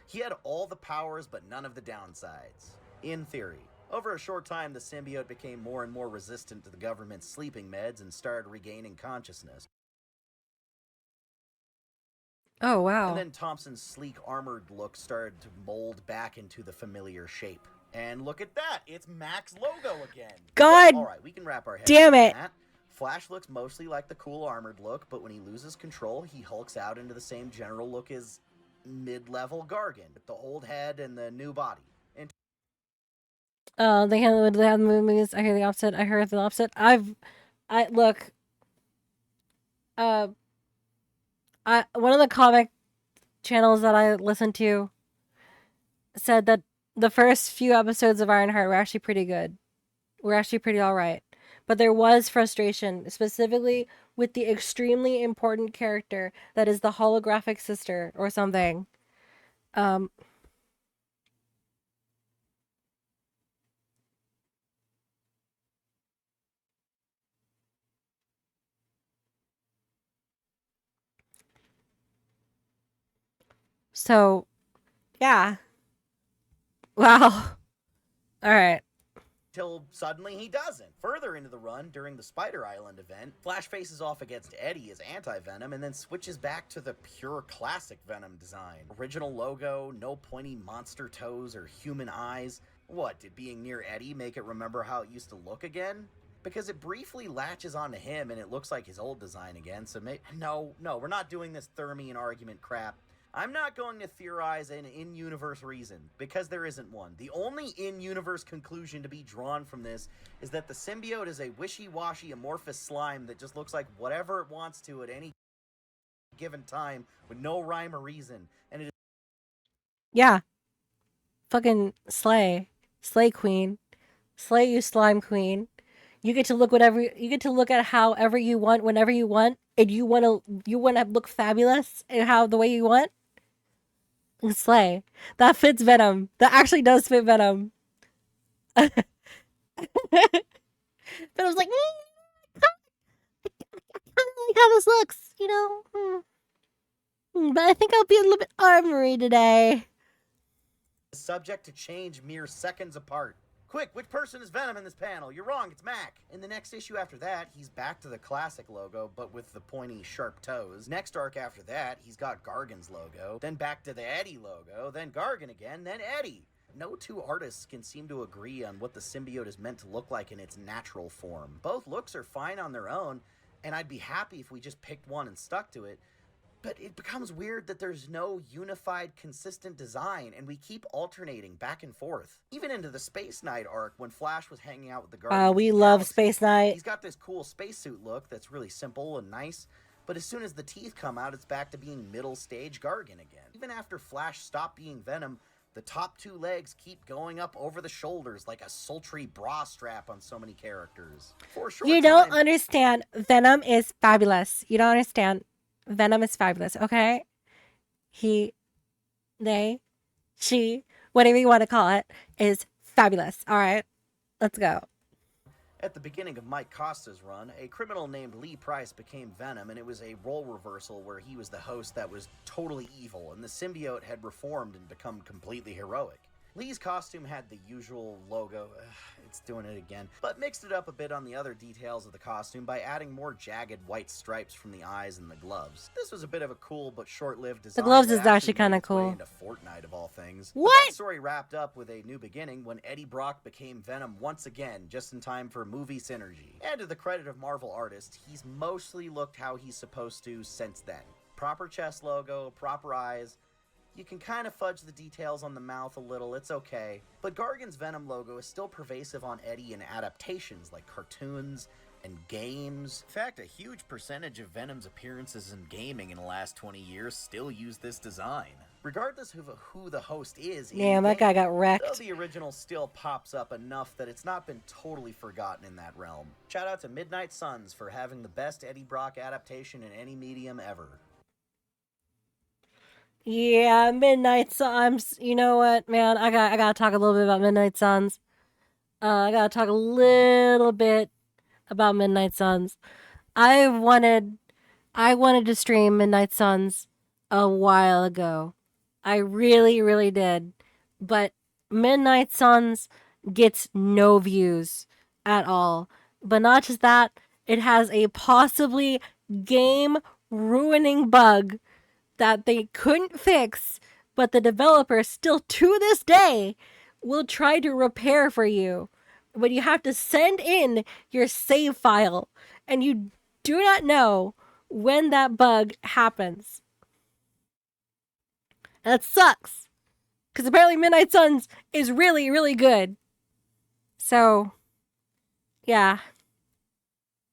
He had all the powers but none of the downsides. In theory. Over a short time, the symbiote became more and more resistant to the government's sleeping meds and started regaining consciousness. Oh, wow. And then Thompson's sleek, armored look started to mold back into the familiar shape. And look at that, it's Mac's logo again. God all right, we can wrap our heads damn around it. that. Flash looks mostly like the cool armored look, but when he loses control, he hulks out into the same general look as mid-level Gargan, with the old head and the new body. And They have the movies. I hear the opposite. I heard the opposite. Look. One of the comic channels that I listen to said that the first few episodes of Ironheart were actually pretty good. Were actually pretty alright. But there was frustration, specifically with the extremely important character that is the holographic sister or something. So, yeah. Wow. Alright. Till suddenly he doesn't. Further into the run, during the Spider Island event, Flash faces off against Eddie as Anti-Venom and then switches back to the pure classic Venom design. Original logo, no pointy monster toes or human eyes. What, did being near Eddie make it remember how it used to look again? Because it briefly latches onto him and it looks like his old design again, so no, we're not doing this Thermian argument crap. I'm not going to theorize an in-universe reason, because there isn't one. The only in-universe conclusion to be drawn from this is that the symbiote is a wishy-washy amorphous slime that just looks like whatever it wants to at any given time with no rhyme or reason. And it is Yeah. Fucking slay. Slay queen. Slay, you slime queen. You get to look at however you want, whenever you want, and you want to look fabulous and how the way you want. Slay. That fits Venom. That actually does fit Venom. Venom's like, I don't like how this looks, you know. But I think I'll be a little bit armory today. subject to change mere seconds apart. Quick, which person is Venom in this panel? You're wrong, it's Mac. In the next issue after that, he's back to the classic logo, but with the pointy, sharp toes. Next arc after that, he's got Gargan's logo, then back to the Eddie logo, then Gargan again, then Eddie. No two artists can seem to agree on what the symbiote is meant to look like in its natural form. Both looks are fine on their own, and I'd be happy if we just picked one and stuck to it. But it becomes weird that there's no unified, consistent design, and we keep alternating back and forth. Even into the Space Knight arc, when Flash was hanging out with the Guardians We of the love Galaxy, Space Knight. He's got this cool spacesuit look that's really simple and nice, but as soon as the teeth come out, it's back to being middle-stage Gargan again. Even after Flash stopped being Venom, the top two legs keep going up over the shoulders like a sultry bra strap on so many characters. For a short You don't time, understand. Venom is fabulous. You don't understand. Venom is fabulous, okay? He, they, she, whatever you want to call it, is fabulous. All right, let's go. At the beginning of Mike Costa's run, a criminal named Lee Price became Venom, and it was a role reversal where he was the host that was totally evil, and the symbiote had reformed and become completely heroic. Lee's costume had the usual logo, it's doing it again, but mixed it up a bit on the other details of the costume by adding more jagged white stripes from the eyes and the gloves. This was a bit of a cool but short-lived design. The gloves that is actually kind made of its way cool. into Fortnite of all things. What? But that story wrapped up with a new beginning when Eddie Brock became Venom once again, just in time for movie synergy. And to the credit of Marvel artists, he's mostly looked how he's supposed to since then. Proper chest logo, proper eyes. You can kind of fudge the details on the mouth a little, it's okay. But Gargan's Venom logo is still pervasive on Eddie in adaptations like cartoons and games. In fact, a huge percentage of Venom's appearances in gaming in the last 20 years still use this design. Regardless of who the host is, Damn, that guy got wrecked. though the original still pops up enough that it's not been totally forgotten in that realm. Shout out to Midnight Suns for having the best Eddie Brock adaptation in any medium ever. Yeah, Midnight Suns. You know what, man? I gotta talk a little bit about Midnight Suns. I gotta talk a little bit about Midnight Suns. I wanted to stream Midnight Suns a while ago. I really, really did. But Midnight Suns gets no views at all. But not just that, it has a possibly game-ruining bug that they couldn't fix, but the developer still to this day will try to repair for you. But you have to send in your save file, and you do not know when that bug happens. And that sucks, because apparently Midnight Suns is really, really good. So, yeah.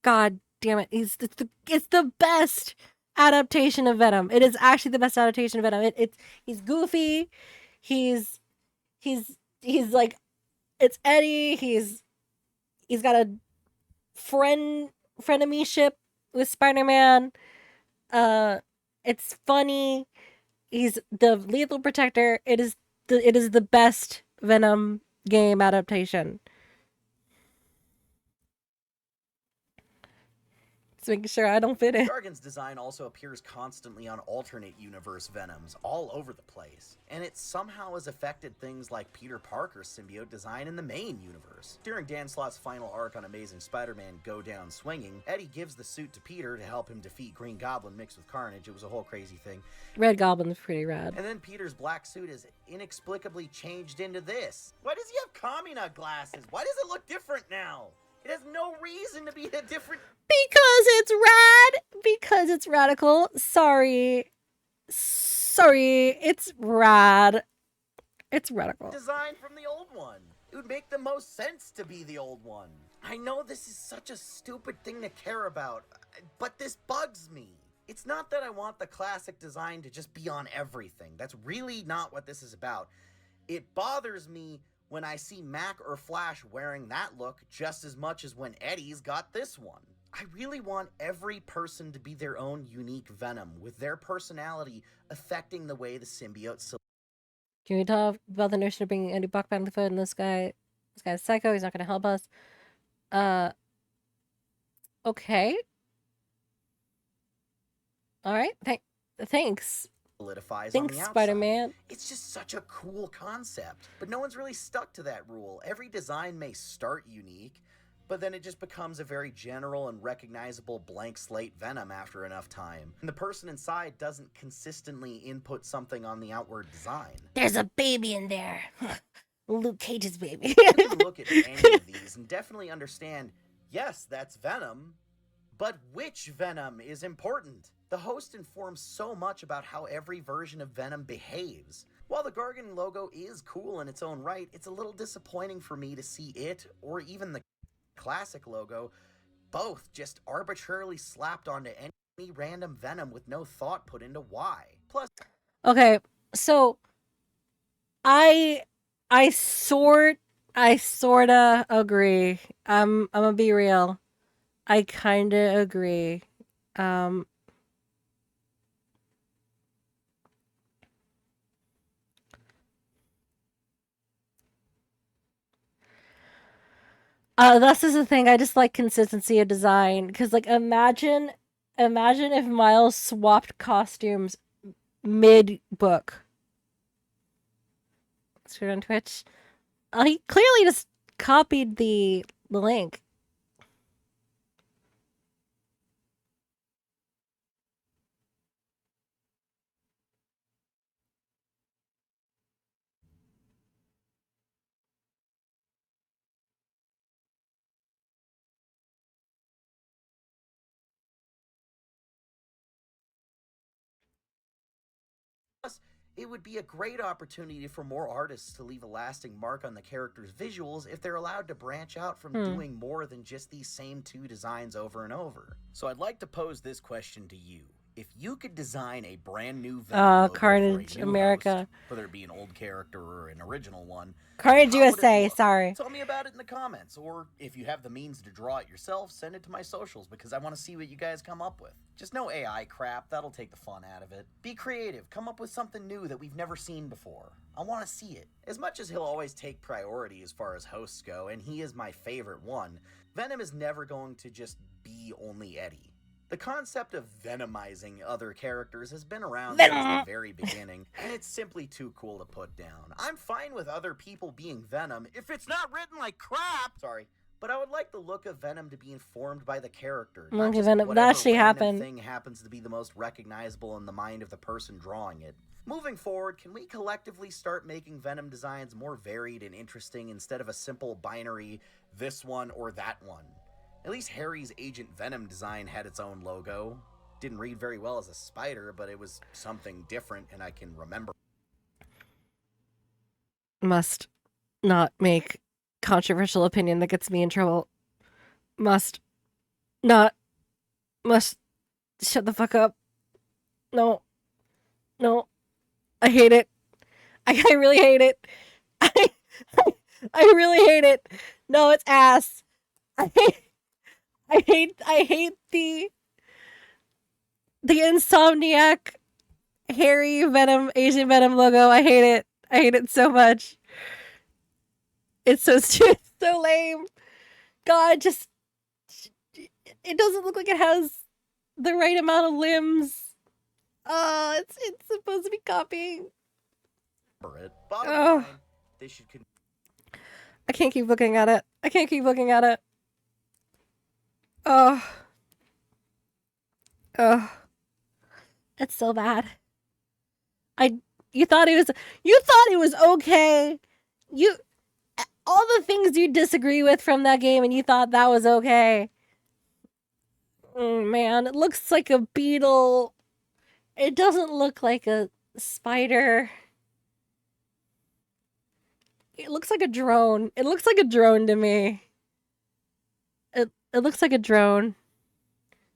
God damn it. It's the best adaptation of Venom. It is actually the best adaptation of Venom. He's goofy. He's like, it's Eddie. He's got a frenemy-ship with Spider-Man. It's funny. He's the Lethal Protector. It is the best Venom game adaptation. Just making sure I don't fit in. Gargan's design also appears constantly on alternate universe Venoms all over the place, and it somehow has affected things like Peter Parker's symbiote design in the main universe. During Dan Slott's final arc on Amazing Spider-Man Go Down Swinging, Eddie gives the suit to Peter to help him defeat Green Goblin mixed with Carnage. It was a whole crazy thing. Red Goblin's pretty rad. And then Peter's black suit is inexplicably changed into this. Why does he have Kamina glasses? Why does it look different now? It has no reason to be a different... Because it's rad! Because it's radical. Sorry. It's rad. It's radical. Design from the old one. It would make the most sense to be the old one. I know this is such a stupid thing to care about, but this bugs me. It's not that I want the classic design to just be on everything. That's really not what this is about. It bothers me when I see Mac or Flash wearing that look just as much as when Eddie's got this one. I really want every person to be their own unique Venom, with their personality affecting the way the symbiote... Can we talk about the notion of bringing Eddie Brock back to the foot? And this guy's psycho. He's not going to help us. Okay. All right. Thanks. Solidifies Thanks, on the outside. Spider-Man. It's just such a cool concept, but no one's really stuck to that rule. Every design may start unique, but then it just becomes a very general and recognizable blank slate Venom after enough time. And the person inside doesn't consistently input something on the outward design. There's a baby in there. Luke Cage's baby. You can look at any of these and definitely understand, yes, that's Venom, but which Venom is important? The host informs so much about how every version of Venom behaves. While the Gargan logo is cool in its own right, it's a little disappointing for me to see it, or even the classic logo, both just arbitrarily slapped onto any random Venom with no thought put into why. Plus, Okay, so I sorta agree. I'm gonna be real. I kinda agree. This is the thing. I just like consistency of design, because like imagine if Miles swapped costumes mid book. Stream on Twitch. He clearly just copied the link. Plus, it would be a great opportunity for more artists to leave a lasting mark on the character's visuals if they're allowed to branch out from doing more than just these same 2 designs over and over. So I'd like to pose this question to you. If you could design a brand new Venom logo Carnage for a new America. host, whether it be an old character or an original one, Carnage how would it USA, look? sorry. Tell me about it in the comments, or if you have the means to draw it yourself, send it to my socials because I want to see what you guys come up with. Just no AI crap, that'll take the fun out of it. Be creative, come up with something new that we've never seen before. I want to see it. As much as he'll always take priority as far as hosts go, and he is my favorite one, Venom is never going to just be only Eddie. The concept of venomizing other characters has been around since the very beginning, and it's simply too cool to put down. I'm fine with other people being Venom if it's not written like crap! Sorry. But I would like the look of Venom to be informed by the character. Not just Venom, that actually happened. Thing happens to be the most recognizable in the mind of the person drawing it. Moving forward, can we collectively start making Venom designs more varied and interesting instead of a simple binary, this one or that one? At least Harry's Agent Venom design had its own logo. Didn't read very well as a spider, but it was something different and I can remember. Must not make controversial opinion that gets me in trouble. Must shut the fuck up. No. I hate it. I really hate it. I really hate it. No, it's ass. I hate the Insomniac Harry Venom Asian Venom logo. I hate it. I hate it so much. It's so stupid, so lame. God, just it doesn't look like it has the right amount of limbs. It's supposed to be copying. Oh. I can't keep looking at it. Oh. It's so bad. You thought it was okay. All the things you disagree with from that game and you thought that was okay. Man, it looks like a beetle. It doesn't look like a spider. It looks like a drone. It looks like a drone to me. It looks like a drone.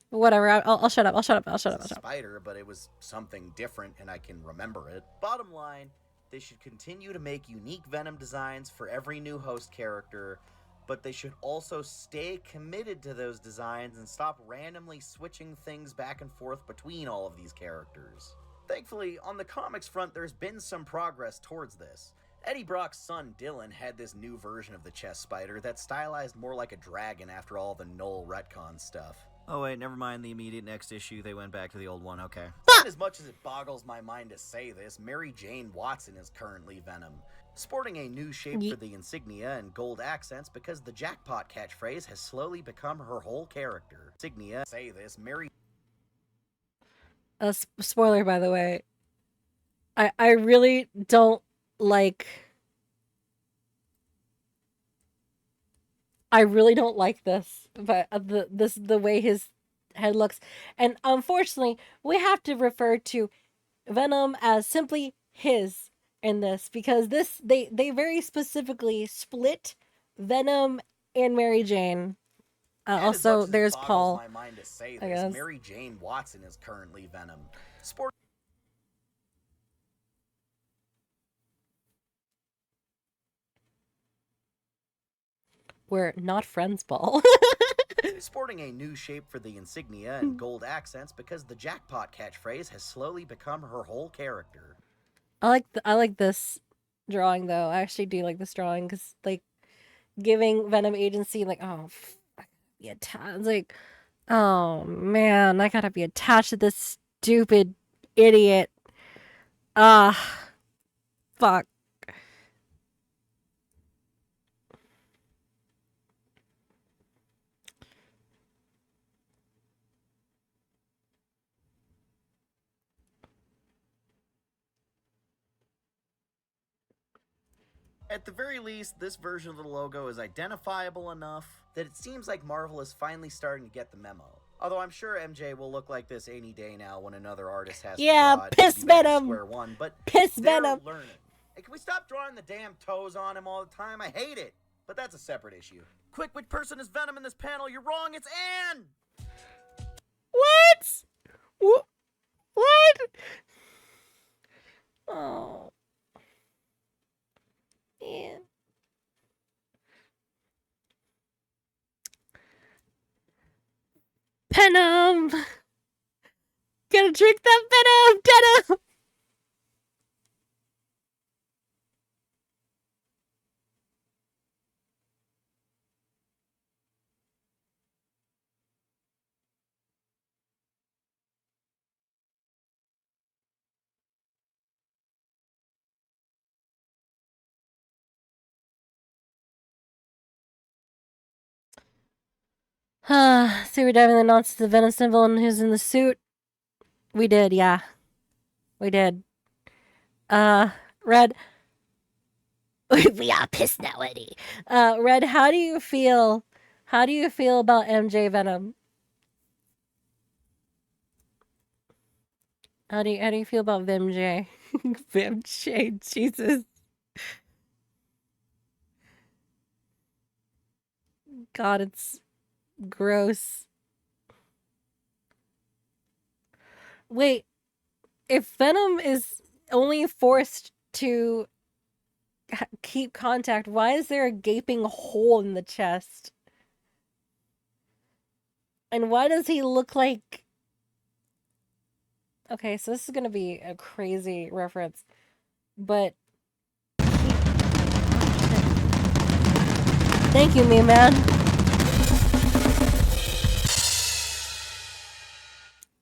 Whatever. I'll shut up. I'll shut up. Spider, but it was something different, and I can remember it. Bottom line, they should continue to make unique Venom designs for every new host character, but they should also stay committed to those designs and stop randomly switching things back and forth between all of these characters. Thankfully, on the comics front, there's been some progress towards this. Eddie Brock's son Dylan had this new version of the chest spider that's stylized more like a dragon after all the Null retcon stuff. Oh wait, never mind the immediate next issue, they went back to the old one, okay. As much as it boggles my mind to say this, Mary Jane Watson is currently Venom, sporting a new shape for the insignia and gold accents because the jackpot catchphrase has slowly become her whole character. Insignia, say this, Mary... Spoiler, by the way. I really don't like... I really don't like this, but the way his head looks, and unfortunately, we have to refer to Venom as simply his in this because they very specifically split Venom and Mary Jane. Also, there's Paul. My mind to say this, Mary Jane Watson is currently Venom. We're not friends, Paul. Sporting a new shape for the insignia and gold accents because the jackpot catchphrase has slowly become her whole character. I like this drawing though. I actually do like this drawing because like giving Venom agency, like it's like, oh man, I gotta be attached to this stupid idiot. Fuck. At the very least, this version of the logo is identifiable enough that it seems like Marvel is finally starting to get the memo. Although I'm sure MJ will look like this any day now when another artist has to draw it. Piss Be back to Venom. square one, but Piss they're Venom. learning. Hey, can we stop drawing the damn toes on him all the time? I hate it. But that's a separate issue. Quick, which person is Venom in this panel? You're wrong, it's Anne! What? What? Oh. Yeah. Venom! Gotta drink that venom! Venom! So we're diving the nonsense of the Venom symbol and who's in the suit? We did, yeah. We did. Red. We are pissed now, Eddie. Red, how do you feel? How do you feel about MJ Venom? How do you feel about VMJ? VMJ, Jesus. God, it's gross. Wait, if Venom is only forced to keep contact, why is there a gaping hole in the chest? And why does he look like... Okay, so this is gonna be a crazy reference, but... Thank you, me man.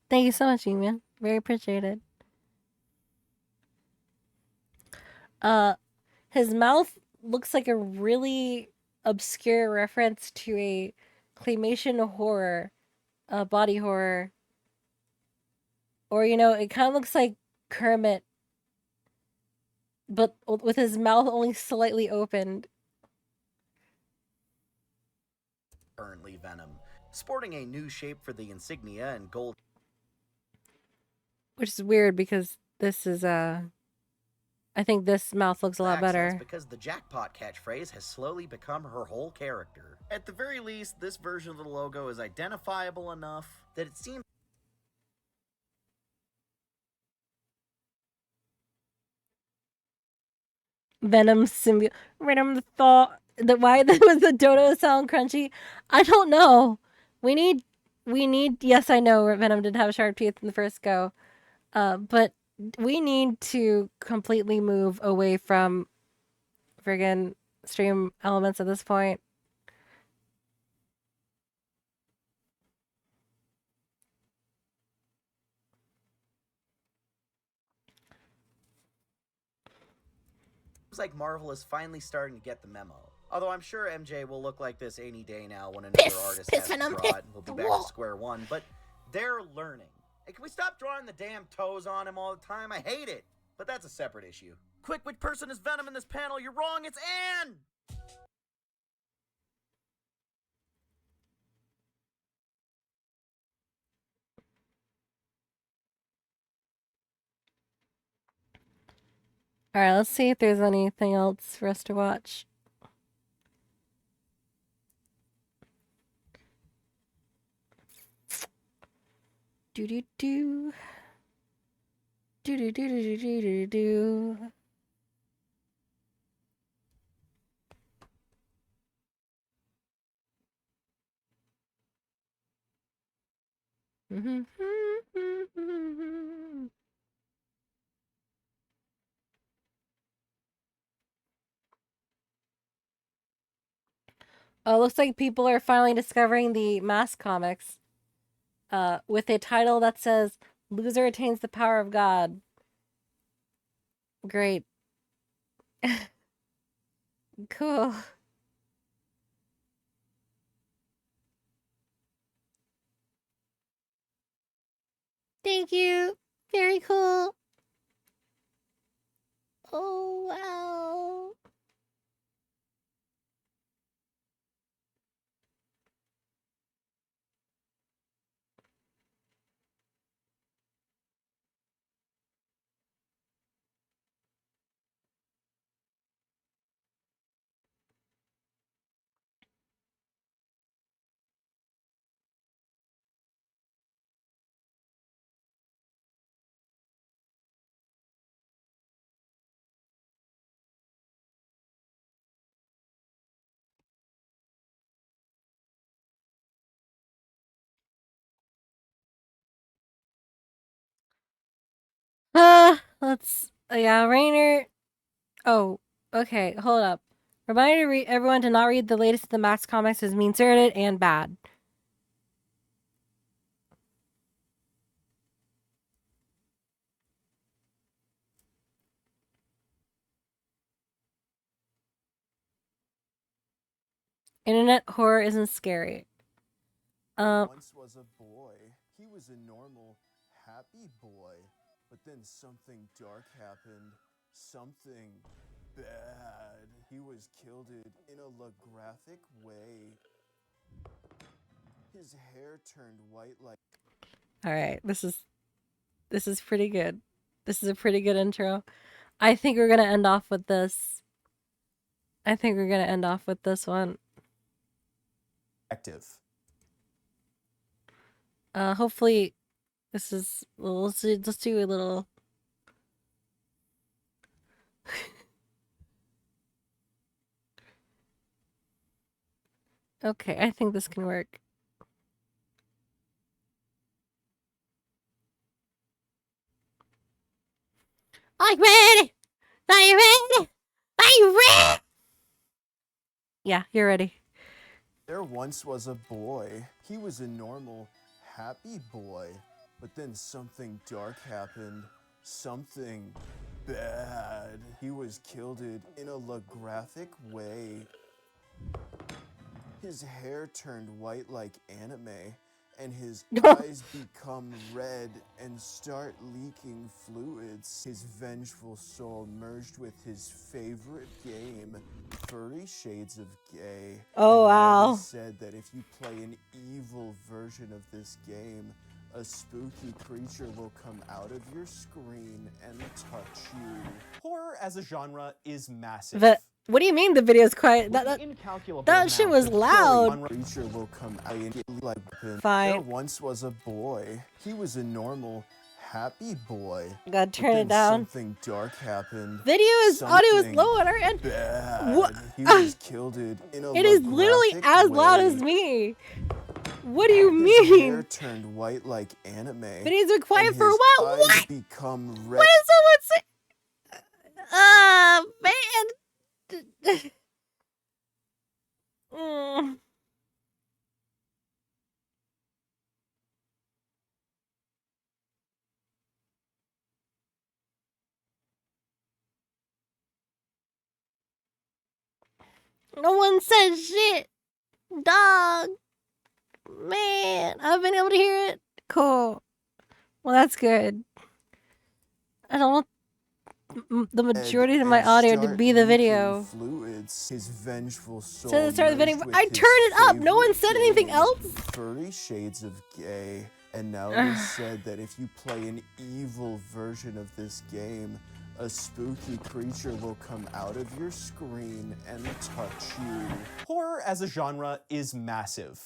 Thank you so much, man. Very appreciated. His mouth looks like a really obscure reference to a claymation horror, body horror. Or, you know, it kind of looks like Kermit, but with his mouth only slightly opened. Currently Venom, sporting a new shape for the insignia and gold. Which is weird because this is, I think this mouth looks a lot better. Because the jackpot catchphrase has slowly become her whole character. At the very least, this version of the logo is identifiable enough that it seems... Venom symbiote. Venom the thought. Why was the dodo sound crunchy? I don't know. We need. Yes, I know Venom did have sharp teeth in the first go, but we need to completely move away from friggin' stream elements at this point. Seems like Marvel is finally starting to get the memo. Although I'm sure MJ will look like this any day now when another artist has to draw it and we'll be back to square one, but they're learning. Hey, can we stop drawing the damn toes on him all the time? I hate it. But that's a separate issue. Quick, which person is Venom in this panel? You're wrong, it's Anne! Alright, let's see if there's anything else for us to watch. Do-do-do. Do-do-do-do-do-do-do. Oh, looks like people are finally discovering the Mask comics. With a title that says, Loser Attains the Power of God. Great. Cool. Thank you. Very cool. Oh, wow. Yeah, Rainer. Oh, okay, hold up. Reminder to everyone to not read the latest of the Max comics as mean-spirited and bad. Internet horror isn't scary. Once was a boy. He was a normal, happy boy. But then something dark happened. Something bad. He was killed in a graphic way. His hair turned white like... Alright, this is pretty good. This is a pretty good intro. I think we're gonna end off with this. I think we're gonna end off with this one. Active. Hopefully this is, let's do a little. Okay, I think this can work. Are you ready? Are you ready? Are you ready? Yeah, you're ready. There once was a boy. He was a normal, happy boy. But then something dark happened. Something bad. He was killed in a graphic way. His hair turned white like anime, and his eyes become red and start leaking fluids. His vengeful soul merged with his favorite game, Furry Shades of Gay. Oh, wow. He said that if you play an evil version of this game, a spooky creature will come out of your screen and touch you. Horror as a genre is massive. What do you mean the video's quiet? That shit was loud. Creature will come out like Fine. There once was a boy. He was a normal, happy boy. Gotta turn it down. Something dark happened. Audio is low on our end. Bad. What? He was killed in a It is literally as loud as me. What do you mean? His hair turned white like anime. Videos are quiet for a while. What? Become red. What did someone say? Man. No one said shit. Dog. Man, I've been able to hear it. Cool. Well, that's good. I don't want the majority of my audio to be the video. Fluids. His vengeful soul. So the start of the video. I turned it up. No one said anything else. Furry Shades of Gay. And now it is said that if you play an evil version of this game, a spooky creature will come out of your screen and touch you. Horror as a genre is massive.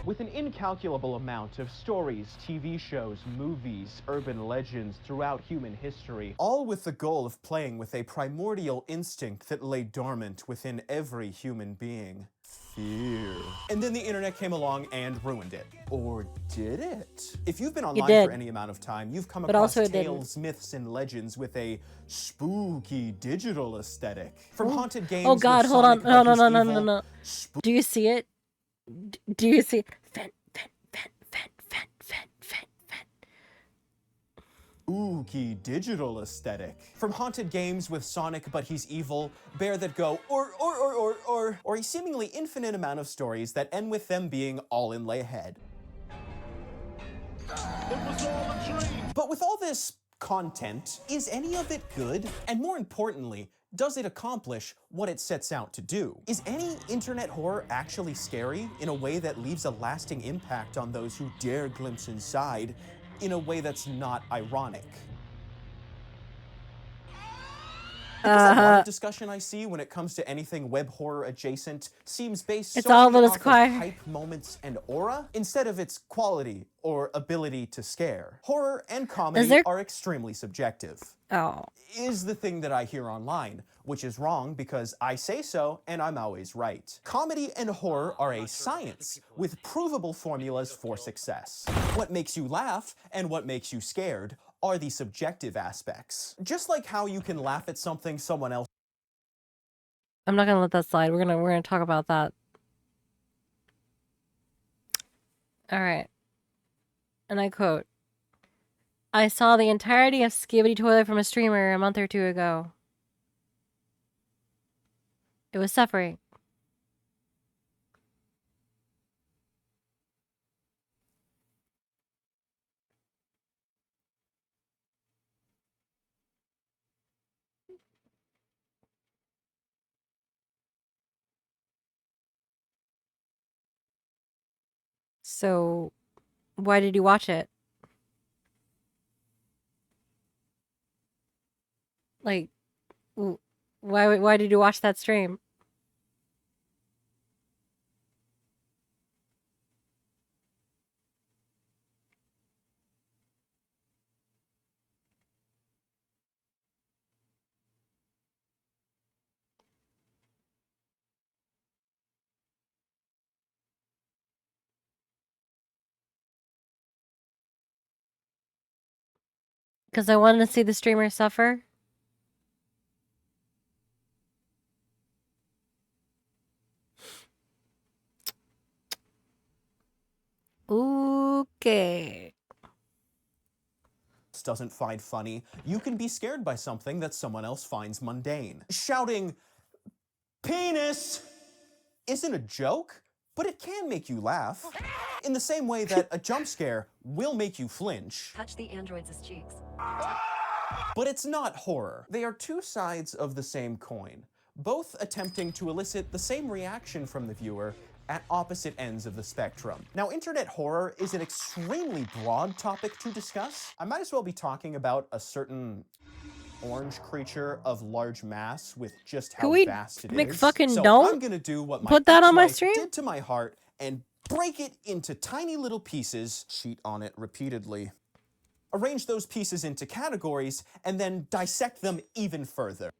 With an incalculable amount of stories, TV shows, movies, urban legends throughout human history, all with the goal of playing with a primordial instinct that lay dormant within every human being. Fear. And then the internet came along and ruined it. Or did it? If you've been online for any amount of time, you've come across tales, myths, and legends with a spooky digital aesthetic. From haunted games. Oh God, hold on. No. Do you see it? Do you see? Vent. Spooky digital aesthetic. From haunted games with Sonic but he's evil, Bear that go or a seemingly infinite amount of stories that end with them being all in lay ahead. It was all a dream. But with all this content, is any of it good? And more importantly, does it accomplish what it sets out to do? Is any internet horror actually scary in a way that leaves a lasting impact on those who dare glimpse inside in a way that's not ironic? Because a lot of discussion I see when it comes to anything web horror adjacent seems based solely off of hype, moments, and aura, instead of its quality or ability to scare. Horror and comedy are extremely subjective. Is the thing that I hear online, which is wrong because I say so and I'm always right. Comedy and horror are a science with provable formulas for success. What makes you laugh and what makes you scared are the subjective aspects. Just like how you can laugh at something someone else. I'm not gonna let that slide. We're gonna talk about that. All right. And I quote, I saw the entirety of Skibidi Toilet from a streamer a month or two ago. It was suffering. So, why did you watch it? Like, why did you watch that stream? Because I wanted to see the streamer suffer. Okay. Doesn't find funny, you can be scared by something that someone else finds mundane. Shouting, penis, isn't a joke, but it can make you laugh. In the same way that a jump scare will make you flinch. Touch the androids' cheeks. But it's not horror. They are two sides of the same coin, both attempting to elicit the same reaction from the viewer at opposite ends of the spectrum. Now, internet horror is an extremely broad topic to discuss. I might as well be talking about a certain orange creature of large mass with just how vast it is. Fucking so don't I'm gonna do what my put that on my ex-wife stream? did to my heart and break it into tiny little pieces, cheat on it repeatedly, arrange those pieces into categories, and then dissect them even further.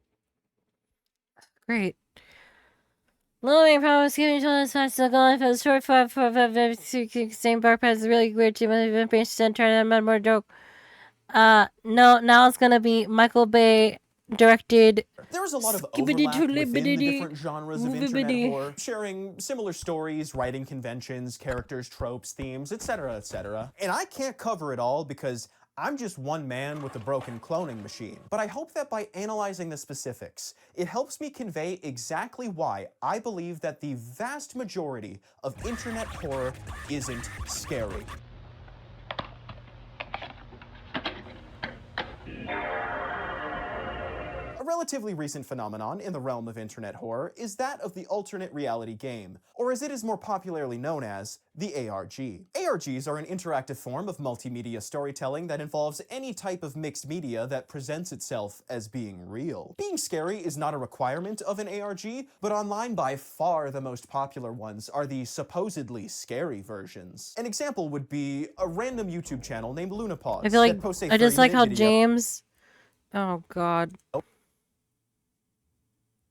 Great. Loving promise giving to us fast to go for the short same bar pass is really weird to me. Trying to have more joke. No, now it's gonna be Michael Bay directed. There is a lot of overlap within the different genres of internet horror, sharing similar stories, writing conventions, characters, tropes, themes, etc., etc. And I can't cover it all because I'm just one man with a broken cloning machine. But I hope that by analyzing the specifics, it helps me convey exactly why I believe that the vast majority of internet horror isn't scary. A relatively recent phenomenon in the realm of internet horror is that of the alternate reality game, or as it is more popularly known as, the ARG. ARGs are an interactive form of multimedia storytelling that involves any type of mixed media that presents itself as being real. Being scary is not a requirement of an ARG, but online by far the most popular ones are the supposedly scary versions. An example would be a random YouTube channel named Lunapause. I feel like I just like how James. Oh God.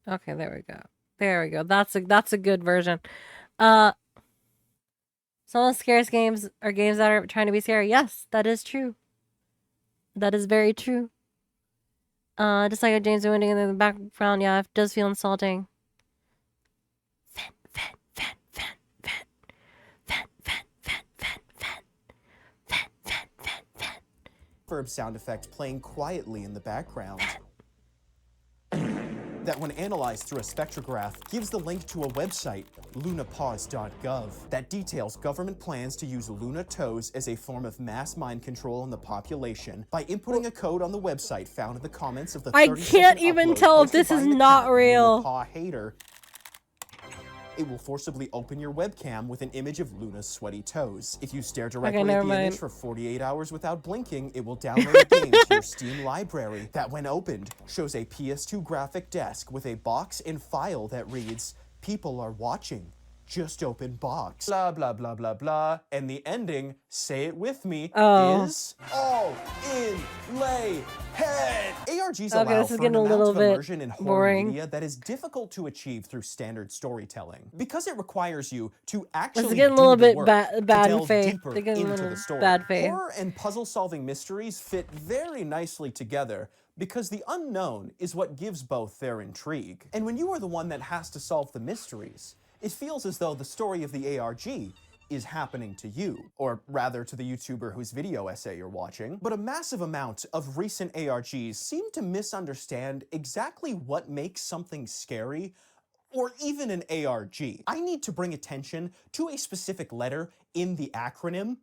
Okay, there we go. There we go. That's a good version. Some of the scariest games are games that are trying to be scary. Yes, that is true. That is very true. Just like a James winning in the background, yeah, it does feel insulting. Verb sound effect playing quietly in the background. That when analyzed through a spectrograph gives the link to a website, lunapause.gov, that details government plans to use Luna toes as a form of mass mind control on the population by inputting a code on the website found in the comments of the 30-second I can't even tell if this is not real. Lunapause hater. It will forcibly open your webcam with an image of Luna's sweaty toes. If you stare directly at the image for 48 hours without blinking, it will download a game to your Steam library that, when opened, shows a PS2 graphic desk with a box and file that reads, "People are watching. just open box. Blah, blah, blah, blah, blah. And the ending, say it with me, Oh. is all in lay head. ARGs Okay, allow this is for an getting a amount little of bit immersion in horror boring. media that is difficult to achieve through standard storytelling. Because it requires you to actually It's getting a do little the bit work bad to in delve faith. deeper They're getting a into little the story. bad faith. Horror and puzzle-solving mysteries fit very nicely together because the unknown is what gives both their intrigue. And when you are the one that has to solve the mysteries, it feels as though the story of the ARG is happening to you, or rather to the YouTuber whose video essay you're watching. But a massive amount of recent ARGs seem to misunderstand exactly what makes something scary, or even an ARG. I need to bring attention to a specific letter in the acronym,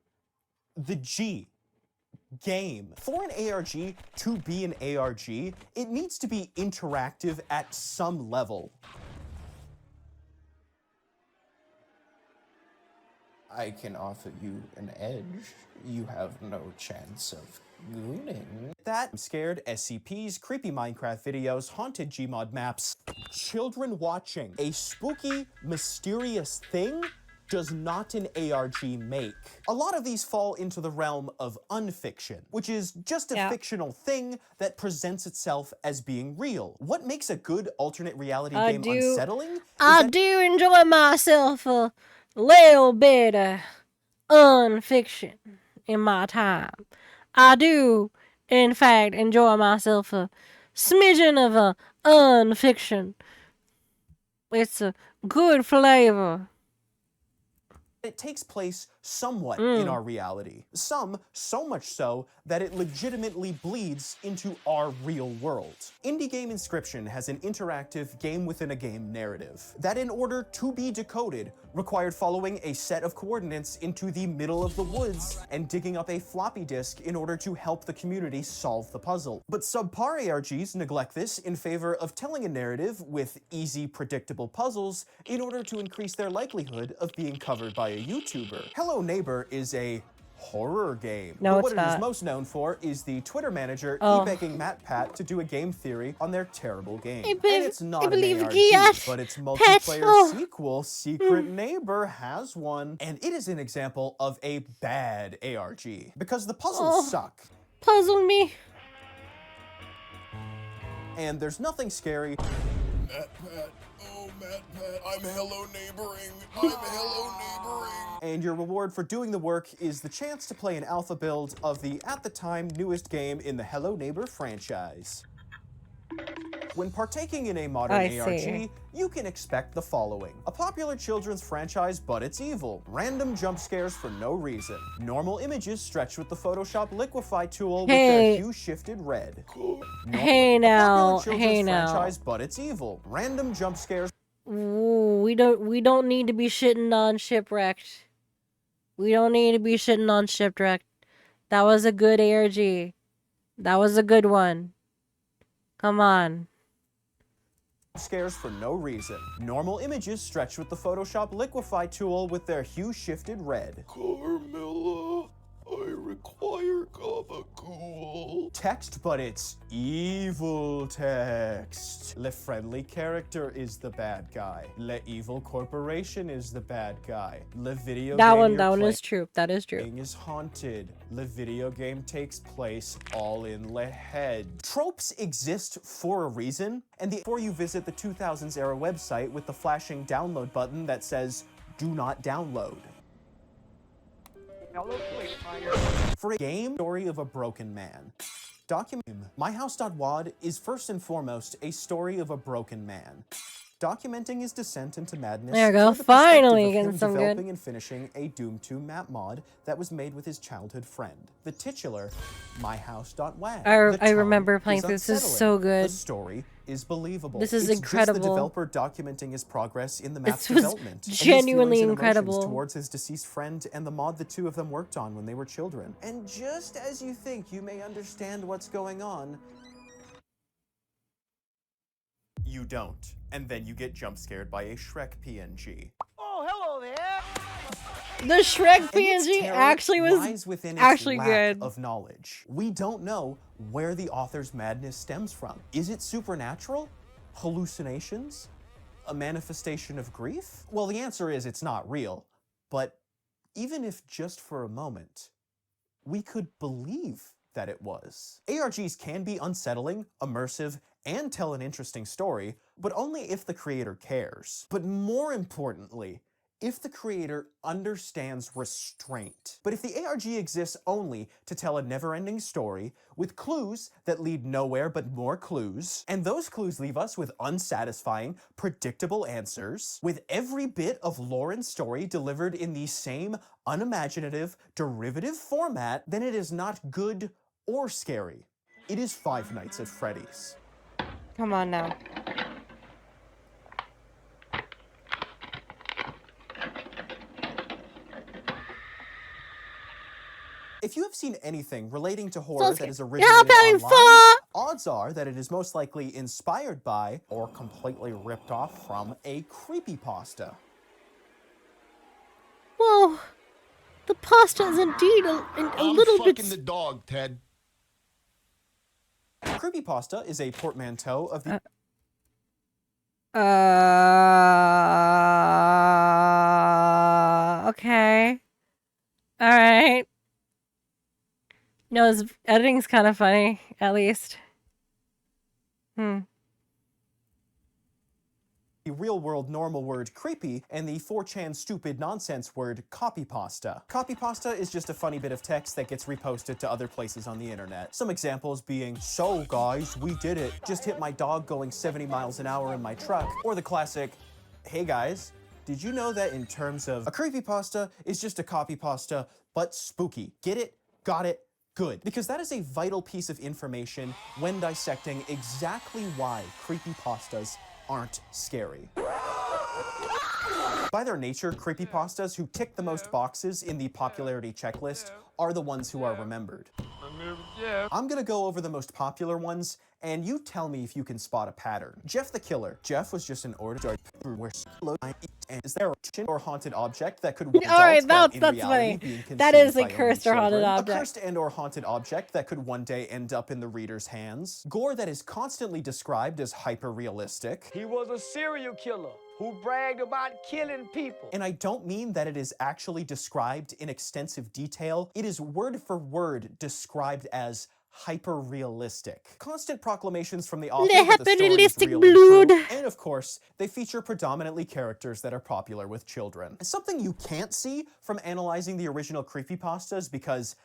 the G. Game. For an ARG to be an ARG, it needs to be interactive at some level. I can offer you an edge. You have no chance of gooning. That, I'm scared, SCPs, creepy Minecraft videos, haunted Gmod maps, children watching. A spooky, mysterious thing does not an ARG make. A lot of these fall into the realm of unfiction, which is just a fictional thing that presents itself as being real. What makes a good alternate reality game unsettling? I do enjoy myself a little bit of unfiction in my time. I do, in fact, enjoy myself a smidgen of a unfiction. It's a good flavor. It takes place somewhat in our reality. Some so much so that it legitimately bleeds into our real world. Indie Game Inscription has an interactive game-within-a-game narrative that, in order to be decoded, required following a set of coordinates into the middle of the woods and digging up a floppy disk in order to help the community solve the puzzle. But subpar ARGs neglect this in favor of telling a narrative with easy, predictable puzzles in order to increase their likelihood of being covered by a YouTuber. Hello Neighbor is a horror game. No, but what it's it is not. most known for is the Twitter manager begging Matt Pat to do a game theory on their terrible game. And it's not an ARG, but its multiplayer sequel, Secret Neighbor, has one. And it is an example of a bad ARG, because the puzzles suck. Puzzle me. And there's nothing scary. Matt Pat, oh Matt Pat, I'm hello neighboring, I'm hello neighboring. And your reward for doing the work is the chance to play an alpha build of the, at the time, newest game in the Hello Neighbor franchise. When partaking in a modern ARG, you can expect the following. A popular children's franchise, but it's evil. Random jump scares for no reason. Normal images stretched with the Photoshop liquefy tool with their hue shifted red. Hey now, A popular children's franchise, but it's evil. Random jump scares. Ooh, we don't need to be shitting on Shipwrecked. We don't need to be shitting on Shipwrecked. That was a good ARG. That was a good one. Come on. Scares for no reason. Normal images stretched with the Photoshop liquefy tool with their hue shifted red. Carmilla, I require gabagool. Text, but it's evil text. Le friendly character is the bad guy. Le evil corporation is the bad guy. Le video game that one is true. That is true. Is haunted. Le video game takes place all in le head. Tropes exist for a reason, and before you visit the 2000s era website with the flashing download button that says, "Do not download." For a game story of a broken man. MyHouse.wad is first and foremost a story of a broken man. Documenting his descent into madness. There you go. through the Finally perspective of getting him some developing good. and finishing a Doom 2 map mod that was made with his childhood friend. The titular MyHouse.wad. I remember playing through. This is so good. The story is believable. This is it's incredible. Just the developer documenting his progress in the map's This was development. and his genuinely feelings and emotions incredible. towards his deceased friend and the mod the two of them worked on when they were children. And just as you think you may understand what's going on, you don't. And then you get jump scared by a Shrek PNG. Oh, hello there. The Shrek And its PNG terror actually was lies within its actually lack good. of knowledge. We don't know where the author's madness stems from. Is it supernatural? Hallucinations? a manifestation of grief? Well, the answer is it's not real. But even if just for a moment, we could believe that it was. ARGs can be unsettling, immersive, and tell an interesting story, but only if the creator cares. But more importantly, if the creator understands restraint. But if the ARG exists only to tell a never-ending story, with clues that lead nowhere but more clues, and those clues leave us with unsatisfying, predictable answers, with every bit of lore and story delivered in the same unimaginative, derivative format, then it is not good or scary. It is Five Nights at Freddy's. Come on now. If you have seen anything relating to horror that is originated online, odds are that it is most likely inspired by or completely ripped off from a creepypasta. Well, the pasta is indeed a little bit... the dog, Ted. Creepypasta is a portmanteau of the... Okay. Alright. No, his editing's kind of funny, at least. The real-world normal word creepy and the 4chan stupid nonsense word copypasta. Copypasta is just a funny bit of text that gets reposted to other places on the internet. Some examples being, "So guys, we did it. Just hit my dog going 70 miles an hour in my truck." Or the classic, "Hey guys, did you know that in terms of a creepypasta is just a copypasta, but spooky? Get it? Got it? Good." Because that is a vital piece of information when dissecting exactly why creepypastas aren't scary. By their nature, creepypastas who tick the most boxes in the popularity checklist are the ones who are remembered. I'm gonna go over the most popular ones, and you tell me if you can spot a pattern. Jeff the Killer. Jeff was just an ordinary and is there a or haunted object that could Alright, that's funny. That is a cursed or haunted object. A cursed and or haunted object that could one day end up in the reader's hands. Gore that is constantly described as hyper-realistic. He was a serial killer who bragged about killing people. And I don't mean that it is actually described in extensive detail. It is word for word described as hyper-realistic. Constant proclamations from the author that the story is real and true, and of course, they feature predominantly characters that are popular with children. Something you can't see from analyzing the original creepypastas, because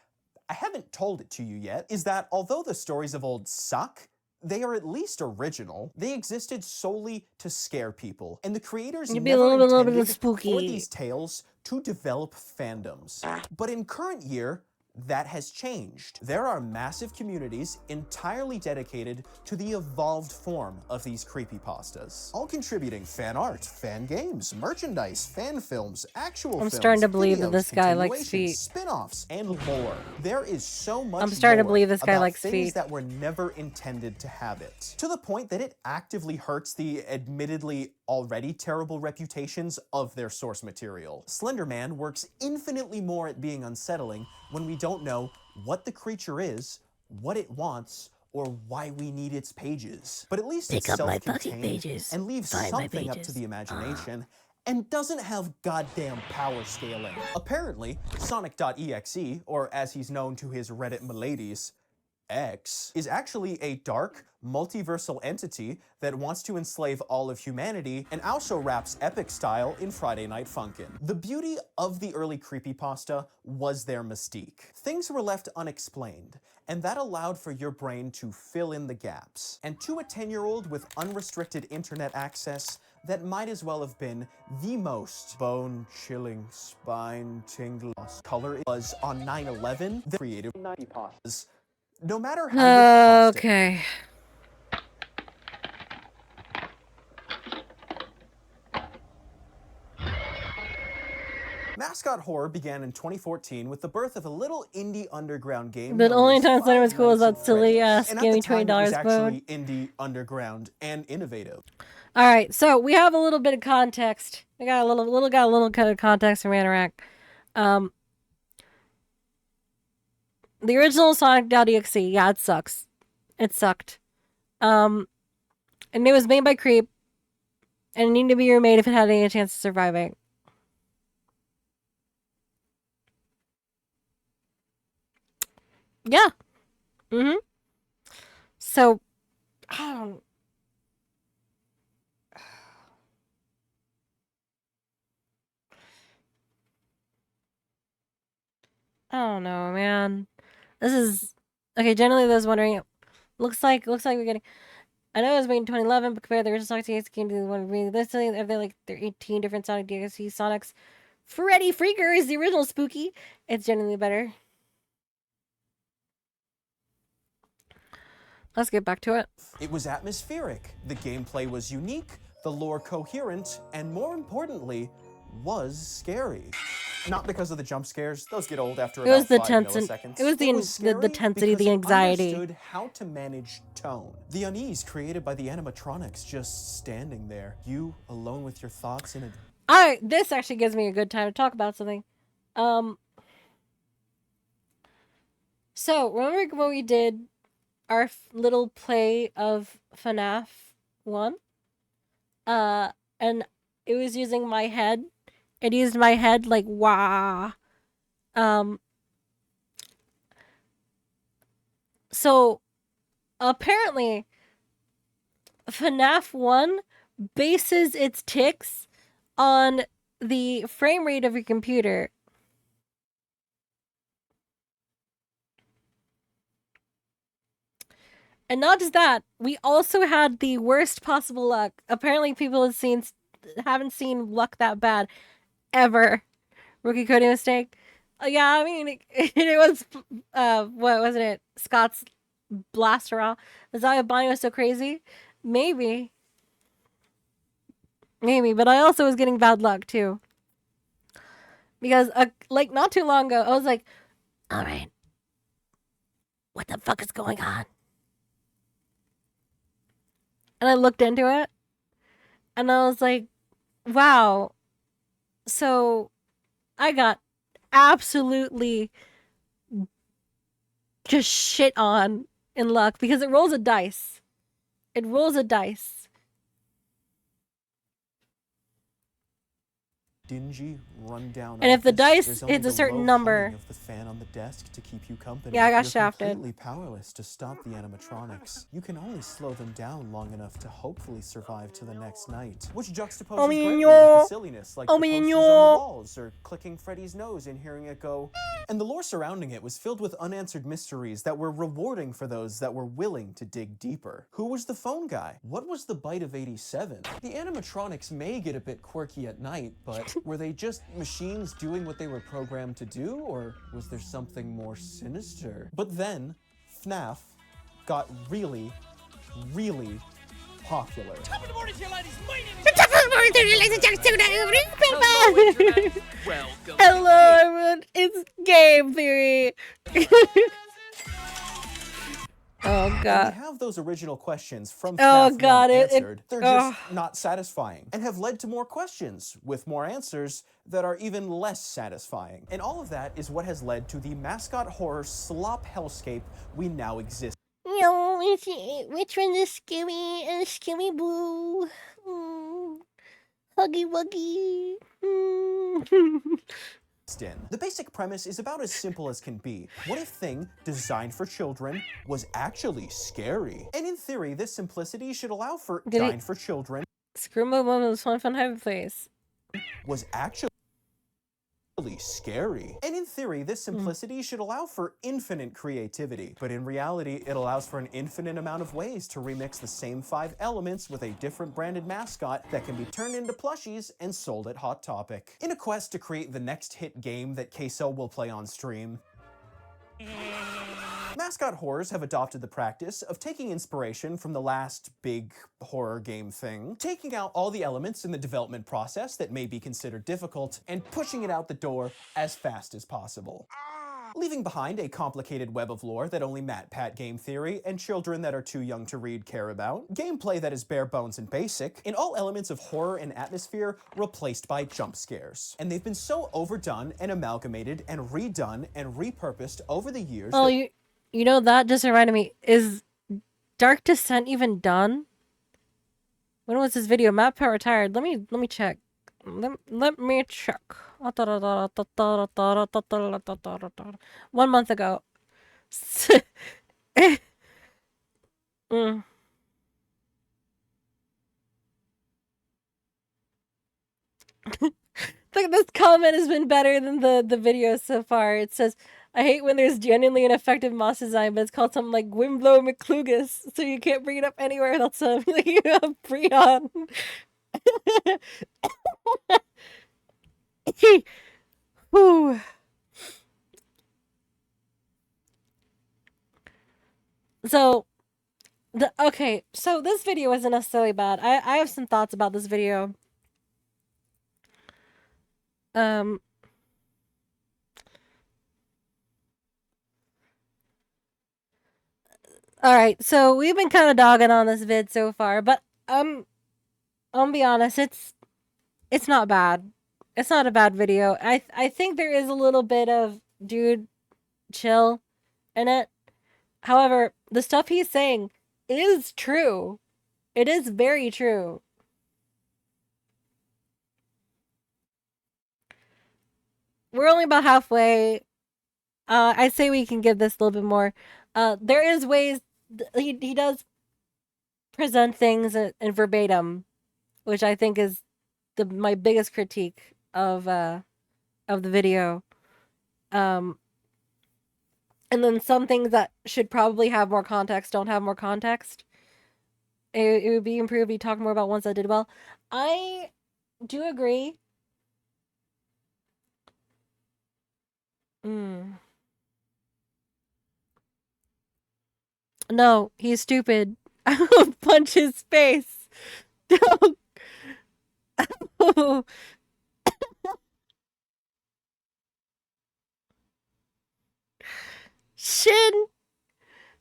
I haven't told it to you yet, is that although the stories of old suck, they are at least original. They existed solely to scare people, and the creators never intended for these tales to develop fandoms. But in current year, that has changed. There are massive communities entirely dedicated to the evolved form of these creepypastas, all contributing fan art, fan games, merchandise, fan films, actual films, starting to believe that videos, this guy likes continuations, feet. spin-offs, and lore. There is so much I'm starting to lore believe this guy about likes things feet. that were never intended to have it, to the point that it actively hurts the admittedly already terrible reputations of their source material. Slender Man works infinitely more at being unsettling when we don't know what the creature is, what it wants, or why we need its pages. But at least it's self-contained and leaves something up to the imagination, and doesn't have goddamn power scaling. Apparently, Sonic.exe, or as he's known to his Reddit miladies, X, is actually a dark, multiversal entity that wants to enslave all of humanity and also raps epic style in Friday Night Funkin'. The beauty of the early creepypasta was their mystique. Things were left unexplained, and that allowed for your brain to fill in the gaps. And to a 10-year-old with unrestricted internet access, that might as well have been the most bone-chilling, spine-tingling color it was on 9/11. The creative creepypastas. No matter how okay. Mascot horror began in 2014 with the birth of a little indie underground game. The only time Slender was cool was Nights that at silly Freddy's. And at the scammy time, it $20 was phone. actually indie, underground, and innovative. All right, so we have a little bit of context. We got a little kind of context from Anorak. The original Sonic.exe, yeah, it sucks. It sucked. And it was made by Creep. And it needed to be remade if it had any chance of surviving. Yeah. Mm-hmm. So, I don't know, man. This is okay. Generally, those wondering, looks like we're getting. I know it was made in 2011, but compare the original Sonic DX game to the one we listening. If they like, there are 18 different Sonic DX Sonics. Freddy Freaker is the original Spooky. It's generally better. Let's get back to it. It was atmospheric, the gameplay was unique, the lore coherent, and more importantly, was scary. Not because of the jump scares; those get old after about 5 milliseconds. It was the tensity, the anxiety. It understood how to manage tone. The unease created by the animatronics just standing there, you alone with your thoughts in a. This actually gives me a good time to talk about something. So remember when we did our little play of FNAF 1? And it was using my head. It used my head like wah. So apparently FNAF 1 bases its ticks on the frame rate of your computer. And not just that, we also had the worst possible luck. Apparently people haven't seen luck that bad ever. Rookie coding mistake. Yeah, I mean, it was, what wasn't it? Scott's blaster off. Is that why was so crazy? Maybe, but I also was getting bad luck too. Because, like, not too long ago, I was like, alright, what the fuck is going on? And I looked into it, and I was like, wow. So, I got absolutely just shit on in luck, because it rolls a dice. It rolls a dice. Dingy, rundown. And if the office, dice hits a certain number, of the fan on the desk to keep you company. yeah, I got You're shafted. Completely powerless to stop the animatronics. You can only slow them down long enough to hopefully survive to the next night, which juxtaposes greatly with the silliness, like the posters on the walls or clicking Freddy's nose and hearing it go. And the lore surrounding it was filled with unanswered mysteries that were rewarding for those that were willing to dig deeper. Who was the phone guy? What was the bite of 87? The animatronics may get a bit quirky at night, but were they just machines doing what they were programmed to do, or was there something more sinister? But then, FNAF got really, really popular. Top of the morning to you, ladies. My name is Top of the morning to you, ladies and gentlemen. Welcome. Hello, everyone. It's Game Theory. Oh god. We have those original questions from FNAF FNAF god, 1 answered. They're just not satisfying, and have led to more questions with more answers that are even less satisfying. And all of that is what has led to the mascot horror slop hellscape we now exist. No, which one is Skimmy and Skimmy Boo? Huggy Wuggy. The basic premise is about as simple as can be. What if thing designed for children was actually scary? And in theory, this simplicity should allow for designed for children. Screw my mom was fun happy place. Was actually scary. And in theory, this simplicity should allow for infinite creativity. But in reality, it allows for an infinite amount of ways to remix the same 5 elements with a different branded mascot that can be turned into plushies and sold at Hot Topic. In a quest to create the next hit game that Queso will play on stream, mascot horrors have adopted the practice of taking inspiration from the last big horror game thing, taking out all the elements in the development process that may be considered difficult, and pushing it out the door as fast as possible. Leaving behind a complicated web of lore that only MatPat Game Theory and children that are too young to read care about, gameplay that is bare bones and basic, and all elements of horror and atmosphere replaced by jump scares. And they've been so overdone and amalgamated and redone and repurposed over the years. Oh, you know, that just reminded me, is Dark Descent even done? When was this video? Matt Pet retired. Let me check. Let me check. 1 month ago. Mm. Look, this comment has been better than the video so far. It says, I hate when there's genuinely an effective moss design, but it's called something like Wimblow McClugus, so you can't bring it up anywhere else. So you have Freon. Whew. So, okay, so this video isn't necessarily bad. I have some thoughts about this video. All right, so we've been kind of dogging on this vid so far, but I'll be honest, it's not bad. It's not a bad video. I think there is a little bit of dude chill in it. However, the stuff he's saying is true. It is very true. We're only about halfway. I'd say we can give this a little bit more. There is ways he does present things in verbatim, which I think is my biggest critique of the video. And then some things that should probably have more context don't have more context. It would be improved if you talk more about ones that did well. I do agree. No, he's stupid. I will punch his face. Oh. Shin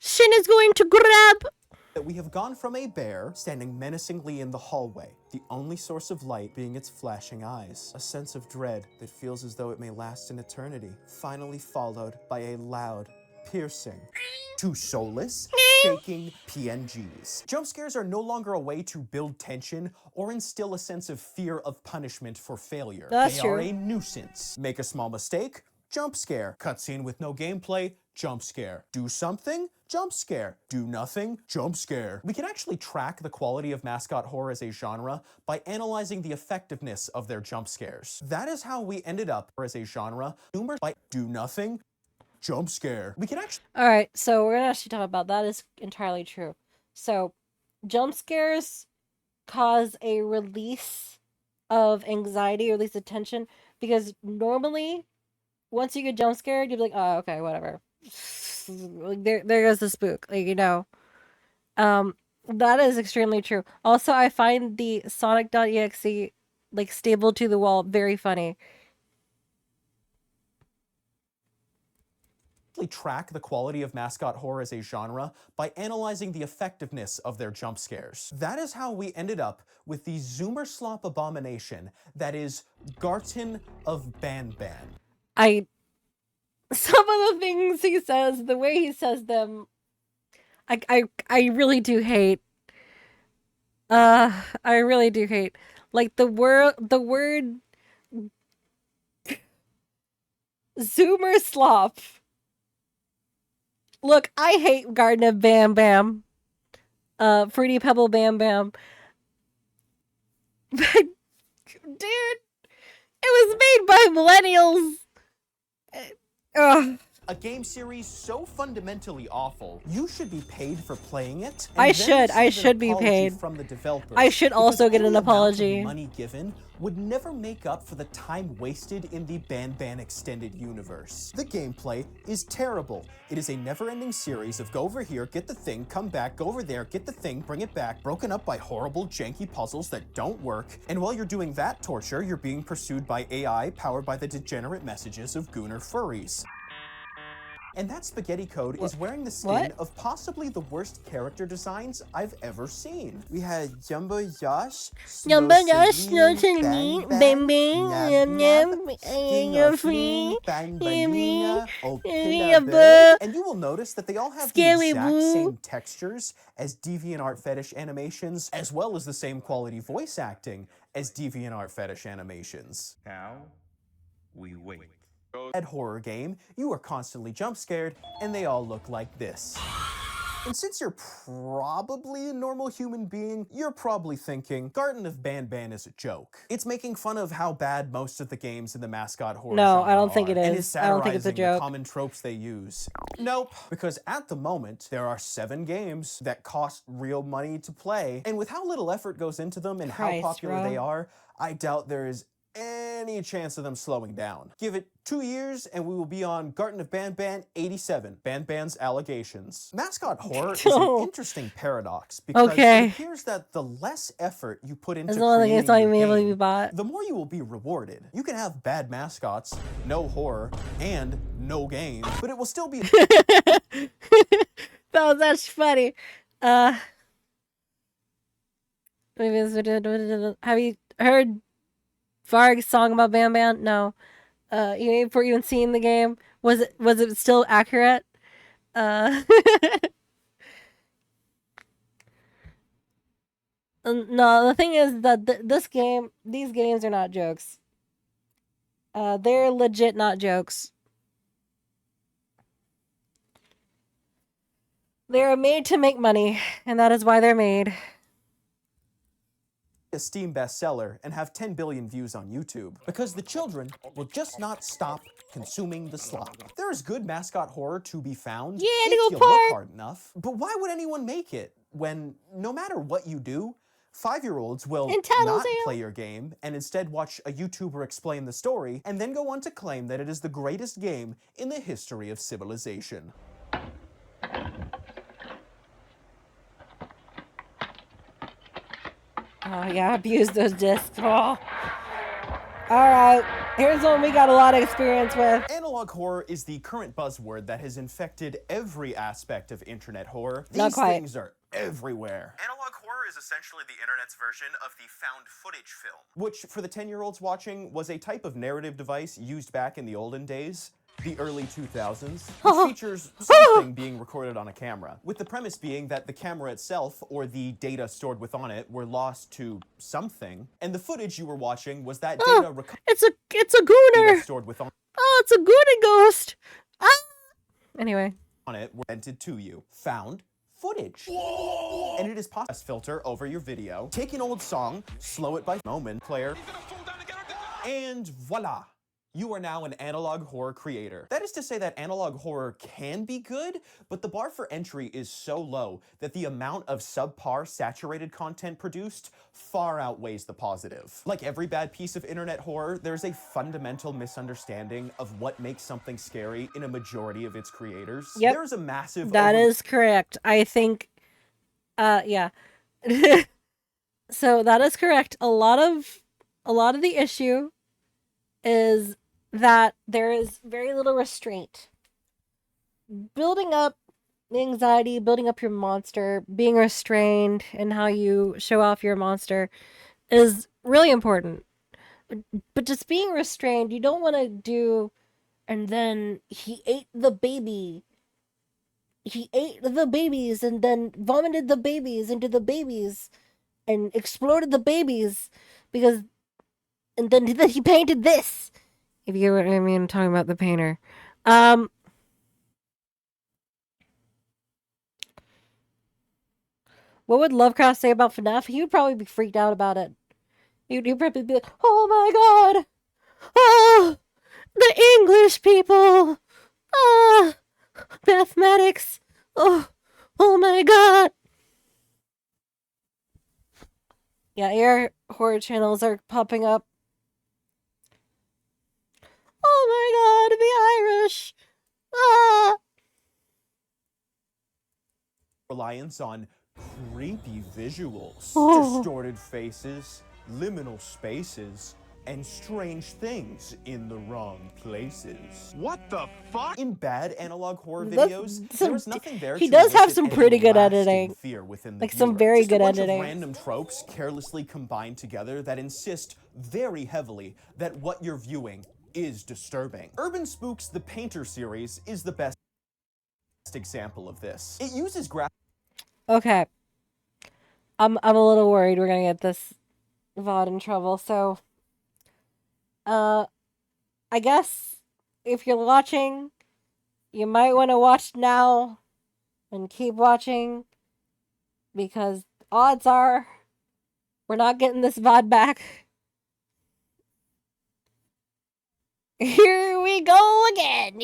is going to grab. That we have gone from a bear standing menacingly in the hallway, the only source of light being its flashing eyes, a sense of dread that feels as though it may last an eternity, finally followed by a loud, piercing, to soulless, shaking PNGs. Jump scares are no longer a way to build tension or instill a sense of fear of punishment for failure. That's they true. are a nuisance. Make a small mistake, jump scare. Cutscene with no gameplay, jump scare. Do something, jump scare. Do nothing, jump scare. We can actually track the quality of mascot horror as a genre by analyzing the effectiveness of their jump scares. That is how we ended up as a genre. By do nothing, jump scare. We can actually... All right, so we're gonna actually talk about that. Is entirely true. So, jump scares cause a release of anxiety, or at least of tension, because normally, once you get jump scared, you'd be like, oh, okay, whatever. Like, there goes the spook, like, you know. That is extremely true. Also, I find the Sonic.exe, like, stable to the wall very funny. track the quality of mascot horror as a genre by analyzing the effectiveness of their jump scares. That is how we ended up with the Zoomer Slop abomination that is Garten of Ban Ban. Some of the things he says, the way he says them, I really do hate. I really do hate. Like the word Zoomer Slop. Look, I hate Garden of Bam Bam. Fruity Pebble Bam Bam. But, dude, it was made by millennials. A game series so fundamentally awful, you should be paid for playing it. I should be paid. From the developers, I should also get an apology. Money given would never make up for the time wasted in the Ban Ban extended universe. The gameplay is terrible. It is a never-ending series of go over here, get the thing, come back, go over there, get the thing, bring it back, broken up by horrible, janky puzzles that don't work. And while you're doing that torture, you're being pursued by AI powered by the degenerate messages of Gooner furries. And that spaghetti code is wearing the skin of possibly the worst character designs I've ever seen. We had Jumbo Josh, Jumbo Josh, Snow Celine, Bang Bang, Nyam Nyam Sting Nyam, of Flea, Bang Bangina, Yummy, Opinaboo. And you will notice that they all have the Scary exact Boo. same textures as DeviantArt Fetish animations, as well as the same quality voice acting as DeviantArt Fetish animations. Now, we wait. At horror game, you are constantly jump scared, and they all look like this. And since you're probably a normal human being, you're probably thinking, Garden of Banban is a joke. It's making fun of how bad most of the games in the mascot horror No, genre I don't think it are, and is. is I don't think it's a satirizing the joke. common tropes they use. Nope, because at the moment, there are 7 games that cost real money to play, and with how little effort goes into them and how Christ, popular bro. they are, I doubt there is any chance of them slowing down. Give it 2 years and we will be on Garden of Banban 87, Banban's Allegations. Mascot horror is an interesting paradox because Okay. it appears that the less effort you put into As long as creating it's not your even able to game, be bought. the more you will be rewarded. You can have bad mascots, no horror, and no game, but it will still be That's funny. Have you heard Varg's song about Bam Bam? No. For even seeing the game, was it still accurate? No, the thing is that these games are not jokes. They're legit not jokes. They're made to make money, and that is why they're made. a Steam bestseller and have 10 billion views on YouTube because the children will just not stop consuming the slop. There is good mascot horror to be found Yeah, if Nickel you Park. look hard enough. But why would anyone make it when no matter what you do, 5-year-olds will And not Tattletale. play your game and instead watch a YouTuber explain the story and then go on to claim that it is the greatest game in the history of civilization. Oh yeah, abuse those discs. Oh. Alright, here's one we got a lot of experience with. Analog horror is the current buzzword that has infected every aspect of internet horror. Not These quite. things are everywhere. Analog horror is essentially the internet's version of the found footage film. Which, for the 10-year-olds watching, was a type of narrative device used back in the olden days, the early 2000s, which features something being recorded on a camera, with the premise being that the camera itself, or the data stored within it, were lost to something, and the footage you were watching was that data It's a gooner. stored within Oh, it's a gooner ghost. Ah! Anyway. on it were presented to you. Found footage. And it is possible to filter over your video, take an old song, slow it by moment player, and voila. You are now an analog horror creator. That is to say that analog horror can be good, but the bar for entry is so low that the amount of subpar saturated content produced far outweighs the positive. Like every bad piece of internet horror, there's a fundamental misunderstanding of what makes something scary in a majority of its creators. Yep. There's a massive That is correct. I think yeah. So that is correct. A lot of the issue is that there is very little restraint. Building up the anxiety, building up your monster, being restrained in how you show off your monster is really important. But just being restrained, you don't want to do, and then he ate the baby. He ate the babies and then vomited the babies into the babies and exploded the babies because, and then he painted this. If you get what I mean, I'm talking about the painter. What would Lovecraft say about FNAF? He would probably be freaked out about it. He'd probably be like, oh my god! Oh! The English people! Ah! Mathematics! Oh! Oh my god! Yeah, your horror channels are popping up. Oh my god, the Irish! Ah! reliance on creepy visuals, Oh. distorted faces, liminal spaces, and strange things in the wrong places. What the fuck? In bad analog horror videos, there is nothing there he to does have elicit some any pretty good lasting editing. fear within the Like some viewer. very Just good a bunch editing. of random tropes carelessly combined together that insist very heavily that what you're viewing is disturbing. Urban Spooks The Painter series is the best example of this. It uses Okay. I'm a little worried we're gonna get this VOD in trouble, so I guess if you're watching, you might want to watch now and keep watching, because odds are we're not getting this VOD back. Here we go again.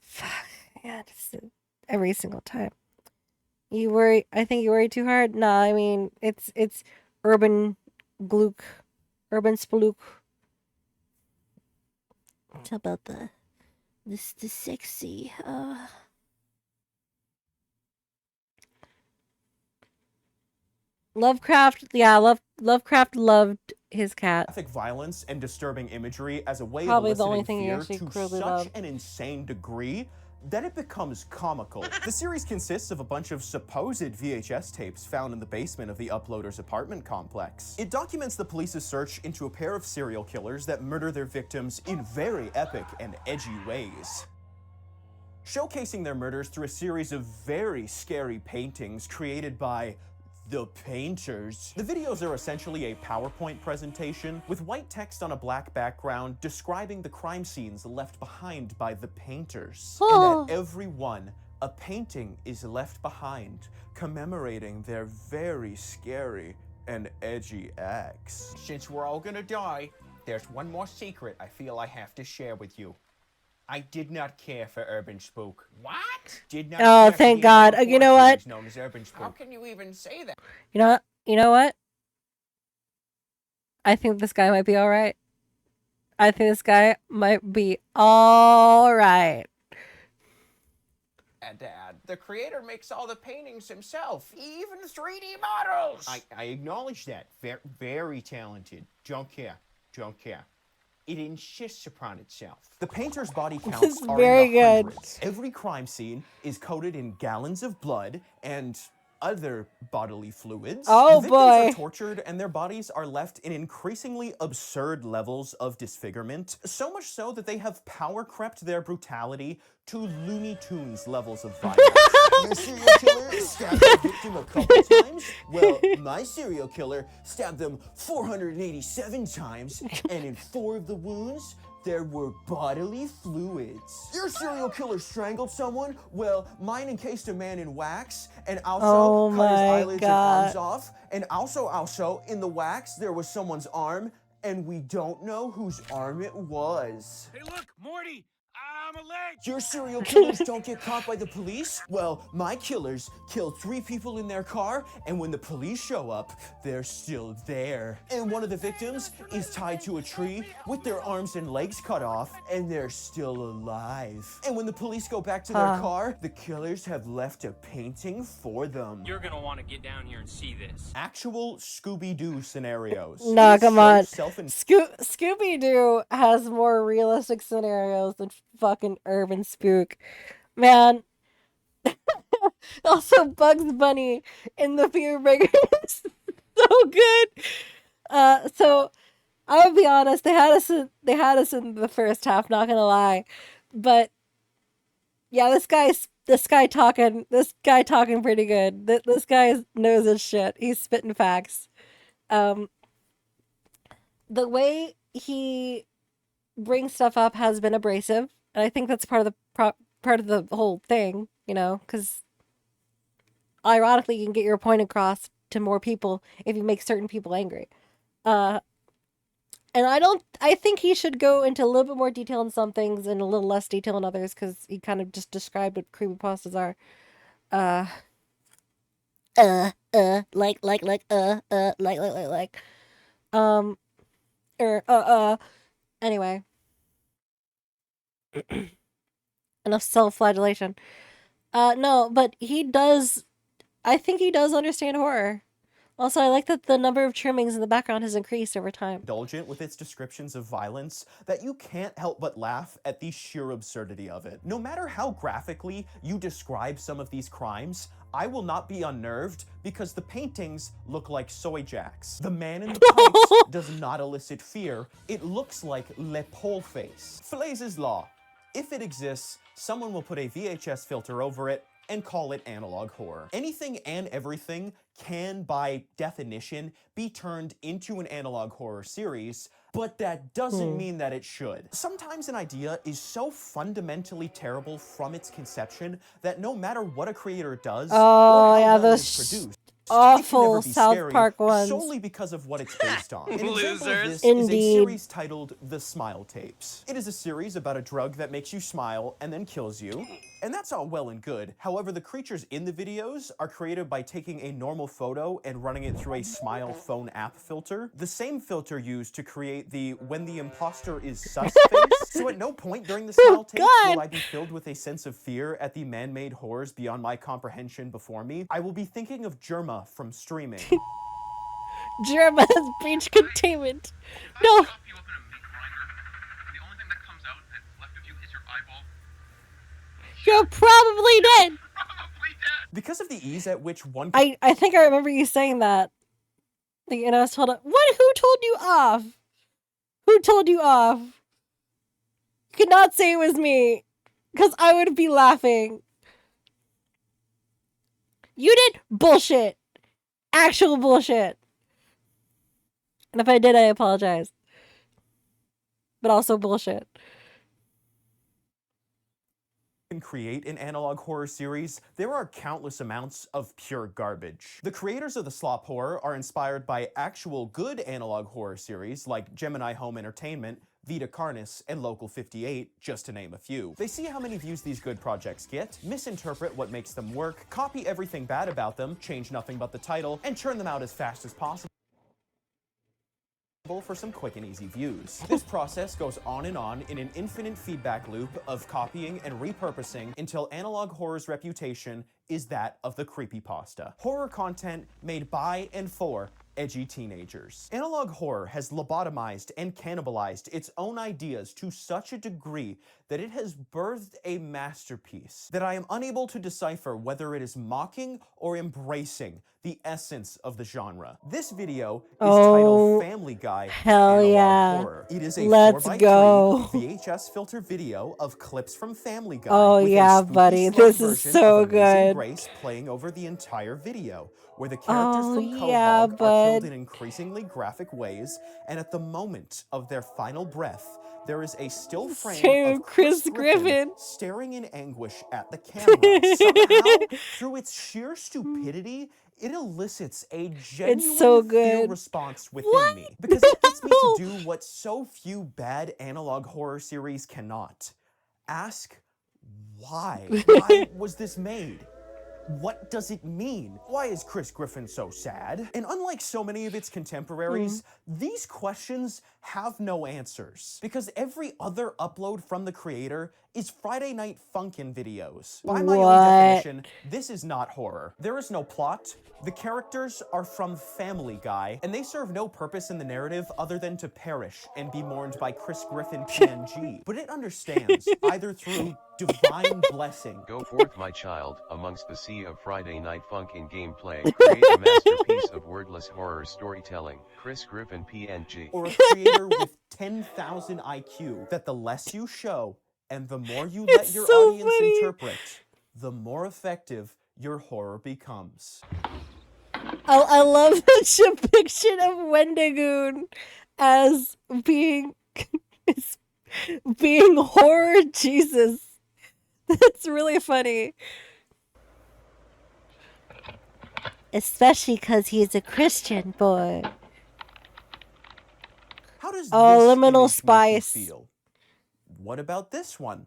Fuck, yeah, every single time. You worry? I think you worry too hard. No, I mean it's urban splook. How about the sexy? Lovecraft, yeah, Lovecraft loved his cat. Graphic violence and disturbing imagery as a way Probably of the only eliciting thing he fear actually to cruelly such loved. an insane degree that it becomes comical. The series consists of a bunch of supposed VHS tapes found in the basement of the uploader's apartment complex. It documents the police's search into a pair of serial killers that murder their victims in very epic and edgy ways, showcasing their murders through a series of very scary paintings created by the painters. The videos are essentially a PowerPoint presentation with white text on a black background describing the crime scenes left behind by the painters. And at every one, a painting is left behind, commemorating their very scary and edgy acts. Since we're all gonna die, there's one more secret I feel I have to share with you. I did not care for Urban Spook. What? Did not Oh, care for thank the God. animal You know horror what? series known as Urban Spook. How can you even say that? You know what? I think this guy might be all right. I think this guy might be all right. Dad, the creator makes all the paintings himself, even 3D models. I acknowledge that. Very talented. Don't care. It insists upon itself. The painter's body This counts is are very in the good. hundreds. Every crime scene is coated in gallons of blood and other bodily fluids. Oh, the victims boy. are tortured and their bodies are left in increasingly absurd levels of disfigurement, so much so that they have power crept their brutality to Looney Tunes levels of violence. Your serial killer stabbed the victim a couple times? Well, my serial killer stabbed them 487 times, and in 4 of the wounds, there were bodily fluids. Your serial killer strangled someone? Well, mine encased a man in wax, and also cut his eyelids and arms off. And also, in the wax, there was someone's arm, and we don't know whose arm it was. Hey, look, Morty! I'm a leg! Your serial killers don't get caught by the police? Well, my killers killed 3 people in their car, and when the police show up, they're still there. And one of the victims is tied to a tree with their arms and legs cut off, and they're still alive. And when the police go back to their car, the killers have left a painting for them. You're gonna want to get down here and see this. Actual Scooby-Doo scenarios. No, It's come so on. self-in- Scooby-Doo has more realistic scenarios than fucking Urban Spook. Man. Also, Bugs Bunny in the Fear Breaker is so good. So I would be honest, they had us in the first half, not gonna lie. But yeah, this guy talking pretty good. This guy knows his shit. He's spitting facts. The way he brings stuff up has been abrasive, and I think that's part of the whole thing, you know, because ironically, you can get your point across to more people if you make certain people angry. And I think he should go into a little bit more detail in some things and a little less detail in others, because he kind of just described what creepypastas are. Anyway. Enough self-flagellation. No, but I think he does understand horror. Also, I like that the number of trimmings in the background has increased over time. Indulgent with its descriptions of violence that you can't help but laugh at the sheer absurdity of it. No matter how graphically you describe some of these crimes, I will not be unnerved because the paintings look like soy jacks. The man in the pipes does not elicit fear. It looks like Le Pole Face. Flay's Law. If it exists, someone will put a VHS filter over it and call it analog horror. Anything and everything can, by definition, be turned into an analog horror series, but that doesn't mean that it should. Sometimes an idea is so fundamentally terrible from its conception that no matter what a creator does or how well it's produced, awful South Park ones. Solely because of what it's based on. An example of Losers. this Indeed. is a series titled The Smile Tapes. It is a series about a drug that makes you smile and then kills you. And that's all well and good. However, the creatures in the videos are created by taking a normal photo and running it through a Smile phone app filter. The same filter used to create the when the imposter is sus face. So at no point during the Smile Tapes will I be filled with a sense of fear at the man-made horrors beyond my comprehension before me. I will be thinking of Germa from streaming. Germa has breach containment. No. You're probably dead. Because of the ease at which one I think I remember you saying that. And I was told, what? Who told you off? Who told you off? You could not say it was me, because I would be laughing. You did bullshit. Actual bullshit. And if I did, I apologize. But also bullshit. can create an analog horror series, there are countless amounts of pure garbage. The creators of the slop horror are inspired by actual good analog horror series like Gemini Home Entertainment, Vita Carnis, and Local 58, just to name a few. They see how many views these good projects get, misinterpret what makes them work, copy everything bad about them, change nothing but the title, and churn them out as fast as possible for some quick and easy views. This process goes on in an infinite feedback loop of copying and repurposing until analog horror's reputation is that of the creepypasta. Horror content made by and for edgy teenagers. Analog horror has lobotomized and cannibalized its own ideas to such a degree that it has birthed a masterpiece that I am unable to decipher whether it is mocking or embracing the essence of the genre. This video is titled Family Guy Analog Horror. It is a 4x3 VHS filter video of clips from Family Guy. Oh with yeah, a spooky buddy, slow this is version so of Amazing good. Grace playing over the entire video, where the characters from Quahog yeah, are killed bud. in increasingly graphic ways, and at the moment of their final breath, there is a still frame of Chris Griffin staring in anguish at the camera. Somehow, through its sheer stupidity, it elicits a genuine so fear good. response within me. Because it gets me to do what so few bad analog horror series cannot. Ask why? Why was this made? What does it mean? Why is Chris Griffin so sad? And unlike so many of its contemporaries, these questions have no answers. Because every other upload from the creator is Friday Night Funkin' videos. By my own definition, this is not horror. There is no plot. The characters are from Family Guy, and they serve no purpose in the narrative other than to perish and be mourned by Chris Griffin PNG. But it understands, either through divine blessing. Go forth, my child, amongst the sea of Friday Night Funkin' gameplay. Create a masterpiece of wordless horror storytelling. Chris Griffin PNG. Or a creator with 10,000 IQ, that the less you show and the more you let your audience interpret, the more effective your horror becomes. I love the depiction of Wendigoon as being being horror Jesus. That's really funny. Especially because he's a Christian boy. How does Oh, this liminal image make you spice. feel? What about this one?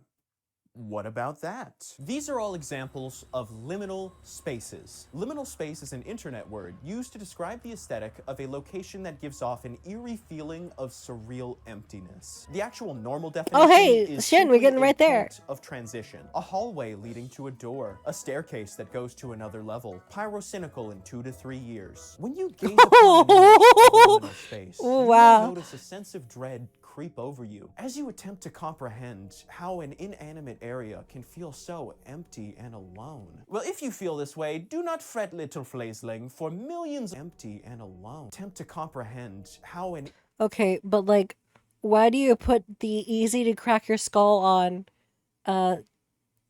What about that? These are all examples of liminal spaces. Liminal space is an internet word used to describe the aesthetic of a location that gives off an eerie feeling of surreal emptiness. The actual normal definition is Shin, we're getting right there. Point of transition, a hallway leading to a door, a staircase that goes to another level, pyrocynical in 2 to 3 years. When you gaze upon an image of a liminal space, you will notice a sense of dread creep over you as you attempt to comprehend how an inanimate area can feel so empty and alone. Well, if you feel this way, do not fret, little flazeling, for millions empty and alone. Attempt to comprehend how an Okay, but like, why do you put the easy to crack your skull on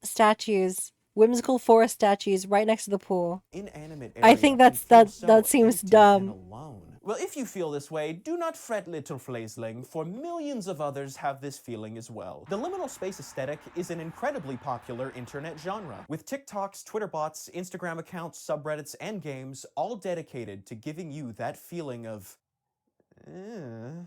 statues, whimsical forest statues right next to the pool? Inanimate area I think that seems dumb. Well, if you feel this way, do not fret, little flazeling, for millions of others have this feeling as well. The liminal space aesthetic is an incredibly popular internet genre, with TikToks, Twitter bots, Instagram accounts, subreddits, and games all dedicated to giving you that feeling of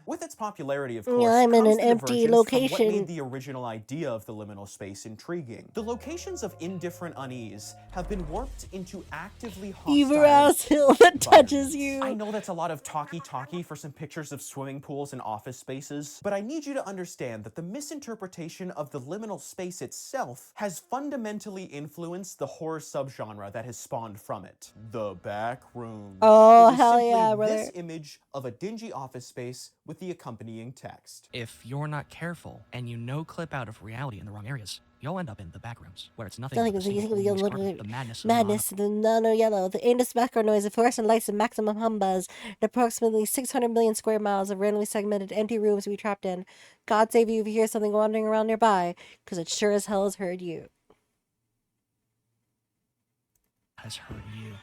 with its popularity, of course, I'm in comes an the empty divergence from what location. made the original idea of the liminal space intriguing. The locations of indifferent unease have been warped into actively hostile Either ass hill that touches you. I know that's a lot of talky for some pictures of swimming pools and office spaces, but I need you to understand that the misinterpretation of the liminal space itself has fundamentally influenced the horror subgenre that has spawned from it. The back rooms. Oh, It is hell simply yeah, brother. this image of a dingy office space with the accompanying text. If you're not careful and you clip out of reality in the wrong areas, you'll end up in the back rooms, where it's nothing Nothing but is the single easily noise carpet, the madness, the nano yellow, the endless background noise, the fluorescent lights, and maximum humbuzz, and approximately 600 million square miles of randomly segmented empty rooms we trapped in. God save you if you hear something wandering around nearby, because it sure as hell has heard you. has heard you.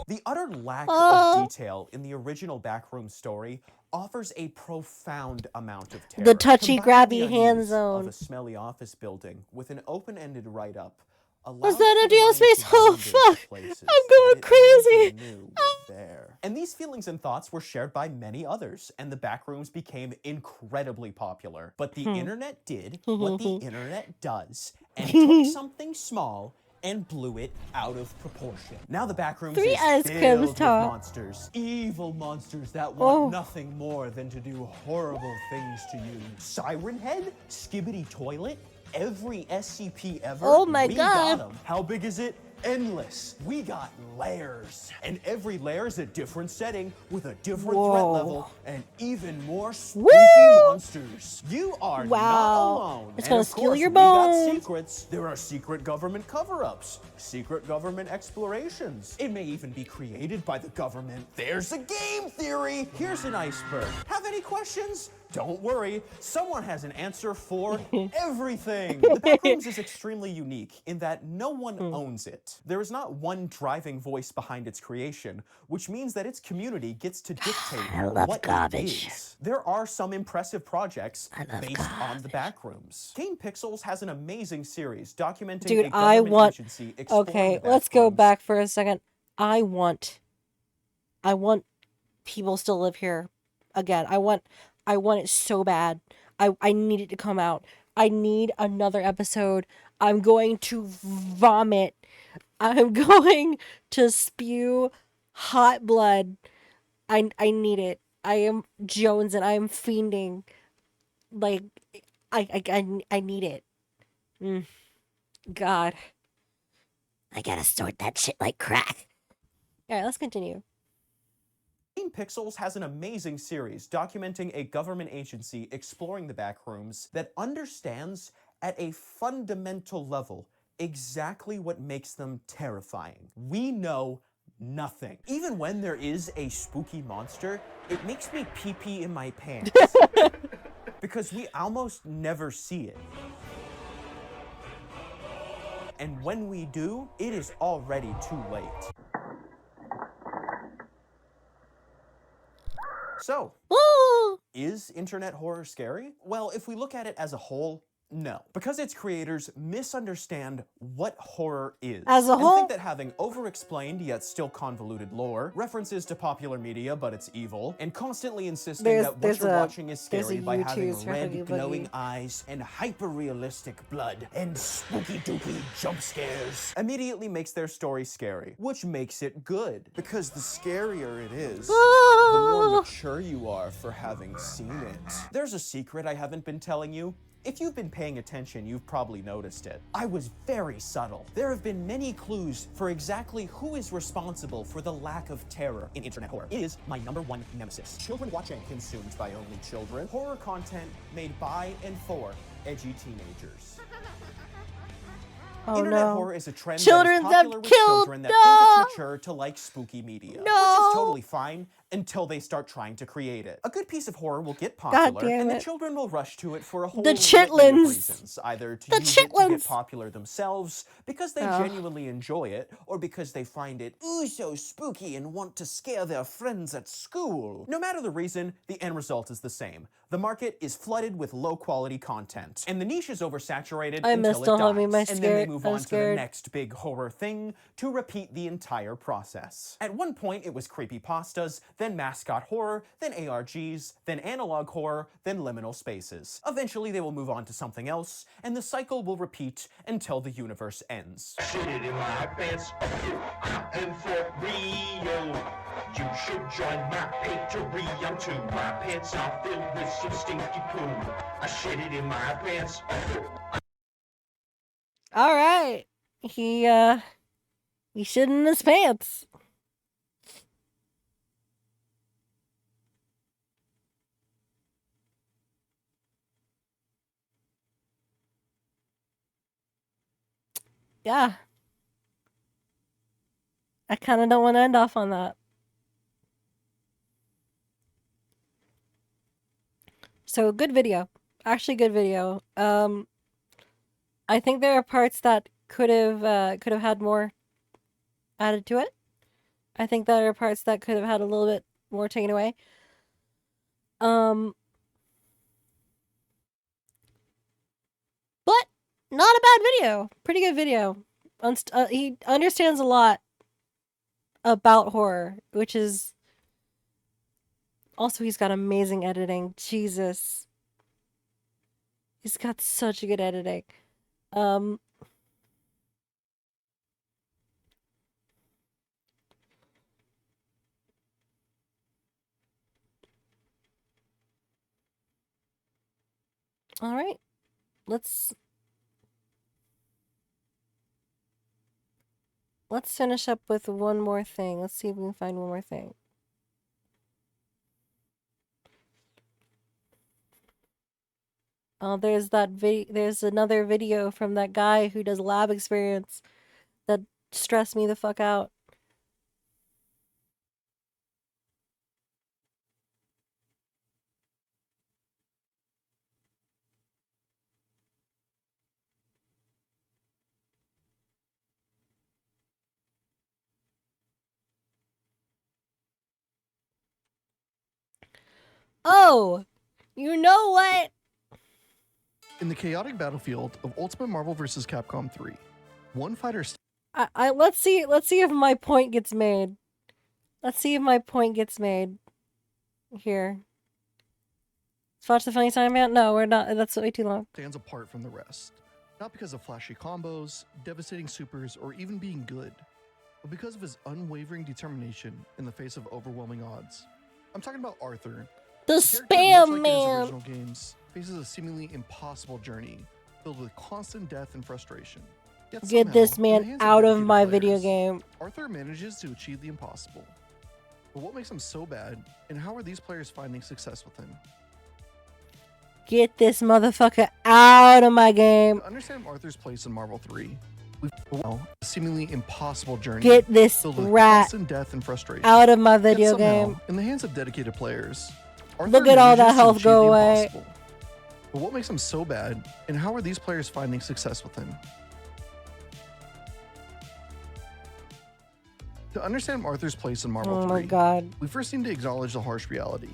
The utter lack of detail in the original backroom story offers a profound amount of terror. The touchy, Combine grabby the hand unease zone. of a smelly office building with an open-ended write-up. What's that empty space? Oh fuck! I'm going crazy. And these feelings and thoughts were shared by many others, and the backrooms became incredibly popular. But the internet did what the internet does, and took something small and blew it out of proportion. Now the backrooms Three is ice filled creams with talk. monsters, evil monsters that want nothing more than to do horrible things to you. Siren Head, Skibbity Toilet, every SCP ever. Oh my we God. got 'em. How big is it? Endless. We got layers. And every layer is a different setting with a different threat level and even more spooky monsters. You are not alone. It's And gonna of steal course, your we got bones. secrets. There are secret government cover-ups, secret government explorations. It may even be created by the government. There's a game theory. Here's an iceberg. Have any questions? Don't worry, someone has an answer for everything. The Backrooms is extremely unique in that no one owns it. There is not one driving voice behind its creation, which means that its community gets to dictate what garbage. it is. There are some impressive projects based on the Backrooms. Game Pixels has an amazing series documenting a Dude, government agency exploring Okay, the let's go Backrooms. back for a second. I want people to live here again. I want it so bad. I need it to come out. I need another episode. I'm going to vomit. I'm going to spew hot blood. I need it. I am Jones and I am fiending. Like I need it. God. I gotta sort that shit like crack. Alright, let's continue. Game Pixels has an amazing series documenting a government agency exploring the Backrooms that understands at a fundamental level exactly what makes them terrifying. We know nothing. Even when there is a spooky monster, it makes me pee-pee in my pants. Because we almost never see it. And when we do, it is already too late. So, is internet horror scary? Well, if we look at it as a whole, No, because its creators misunderstand what horror is. As a and whole- think that having over-explained yet still convoluted lore, references to popular media but it's evil, and constantly insisting that what you're watching is scary by having red glowing eyes and hyper-realistic blood and spooky-dooky jump scares immediately makes their story scary, which makes it good. Because the scarier it is, the more mature you are for having seen it. There's a secret I haven't been telling you. If you've been paying attention, you've probably noticed it. I was very subtle. There have been many clues for exactly who is responsible for the lack of terror in internet horror. It is my #1 nemesis. Children watching, consumed by only children. Horror content made by and for edgy teenagers. Oh, Internet no. horror is a trend Children that is that popular with killed- children that no! think it's mature to like spooky media, which No! is totally fine until they start trying to create it. A good piece of horror will get popular, damn and the it. children will rush to it for a whole The litany of chitlins. reasons, either to The use it to chitlins. get popular themselves, because they Oh. genuinely enjoy it, or because they find it ooh so spooky and want to scare their friends at school. No matter the reason, the end result is the same. The market is flooded with low-quality content, and the niche is oversaturated I until missed it all dies, having my and then they scared- move I'm on to the scared. next big horror thing to repeat the entire process. At one point, it was creepypastas, then mascot horror, then ARGs, then analog horror, then liminal spaces. Eventually, they will move on to something else, and the cycle will repeat until the universe ends. Shit it in my pants. And for real, you should join my Patreon too. My pants are filled with some stinky poo. I shit it in my pants. All right. He shit in his pants. Yeah. I kind of don't want to end off on that. So good video. Actually good video. I think there are parts that could have had more added to it. I think there are parts that could have had a little bit more taken away. But not a bad video. Pretty good video. He understands a lot about horror, which is also he's got amazing editing. Jesus. He's got such good editing. All right. Let's finish up with one more thing. Let's see if we can find one more thing. Oh, there's another video from that guy who does lab experience that stressed me the fuck out. Oh, you know what? In the chaotic battlefield of Ultimate Marvel vs. Capcom 3, one fighter Let's see if my point gets made. Let's see if my point gets made. Here. Let's watch the funny time man? No, we're not. That's way too long. stands apart from the rest. Not because of flashy combos, devastating supers, or even being good, but because of his unwavering determination in the face of overwhelming odds. I'm talking about Arthur. The character, spam much like in his man. original games, faces a seemingly impossible journey filled with constant death and frustration. Yet Get somehow, this in the man hands out of dedicated my players, video game. Arthur manages to achieve the impossible. But what makes him so bad, and how are these players finding success with him? Get this motherfucker out of my game. To understand Arthur's place in Marvel 3, we've a seemingly impossible journey. Get this filled with rat constant death and frustration. out of my Yet video somehow, game. in the hands of dedicated players, Arthur Look at all that manages to health achieve go the away. impossible. But what makes him so bad, and how are these players finding success with him? To understand Arthur's place in Marvel Oh 3, my god. we first need to acknowledge the harsh reality.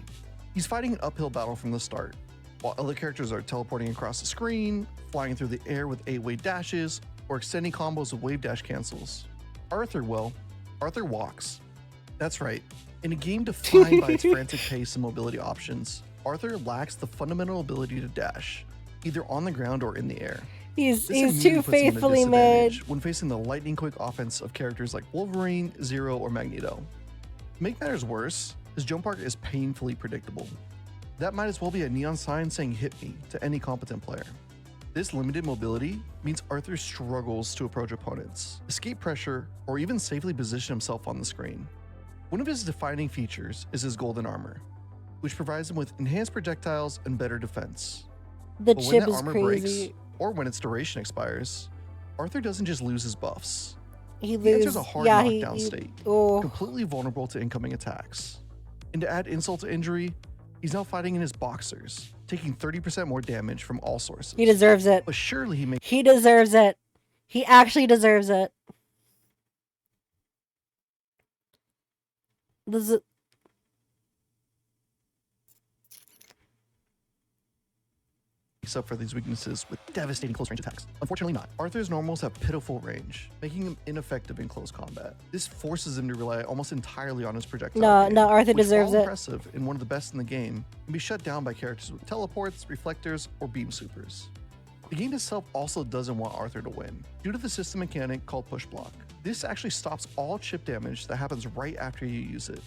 He's fighting an uphill battle from the start. while other characters are teleporting across the screen, flying through the air with 8-way dashes, or extending combos with wave dash cancels. Arthur walks. That's right. In a game defined by its frantic pace and mobility options, Arthur lacks the fundamental ability to dash, either on the ground or in the air. He's This immediately too puts him at a faithfully made. disadvantage when facing the lightning quick offense of characters like Wolverine, Zero, or Magneto. To make matters worse, his jump arc is painfully predictable. That might as well be a neon sign saying "hit me" to any competent player. This limited mobility means Arthur struggles to approach opponents, escape pressure, or even safely position himself on the screen. One of his defining features is his golden armor, which provides him with enhanced projectiles and better defense. The But when chip that is armor crazy. breaks, or when its duration expires, Arthur doesn't just lose his buffs. He enters loses. a hard Yeah, knockdown state, completely vulnerable to incoming attacks. And to add insult to injury, he's now fighting in his boxers, taking 30% more damage from all sources. He deserves it. But surely He deserves it. He actually deserves it. This is... makes up for these weaknesses with devastating close range attacks. Unfortunately not. Arthur's normals have pitiful range, making him ineffective in close combat. This forces him to rely almost entirely on his projectile game, Arthur which, deserves while it. impressive and one of the best in the game, can be shut down by characters with teleports, reflectors, or beam supers. The game itself also doesn't want Arthur to win, due to the system mechanic called push block. This actually stops all chip damage that happens right after you use it,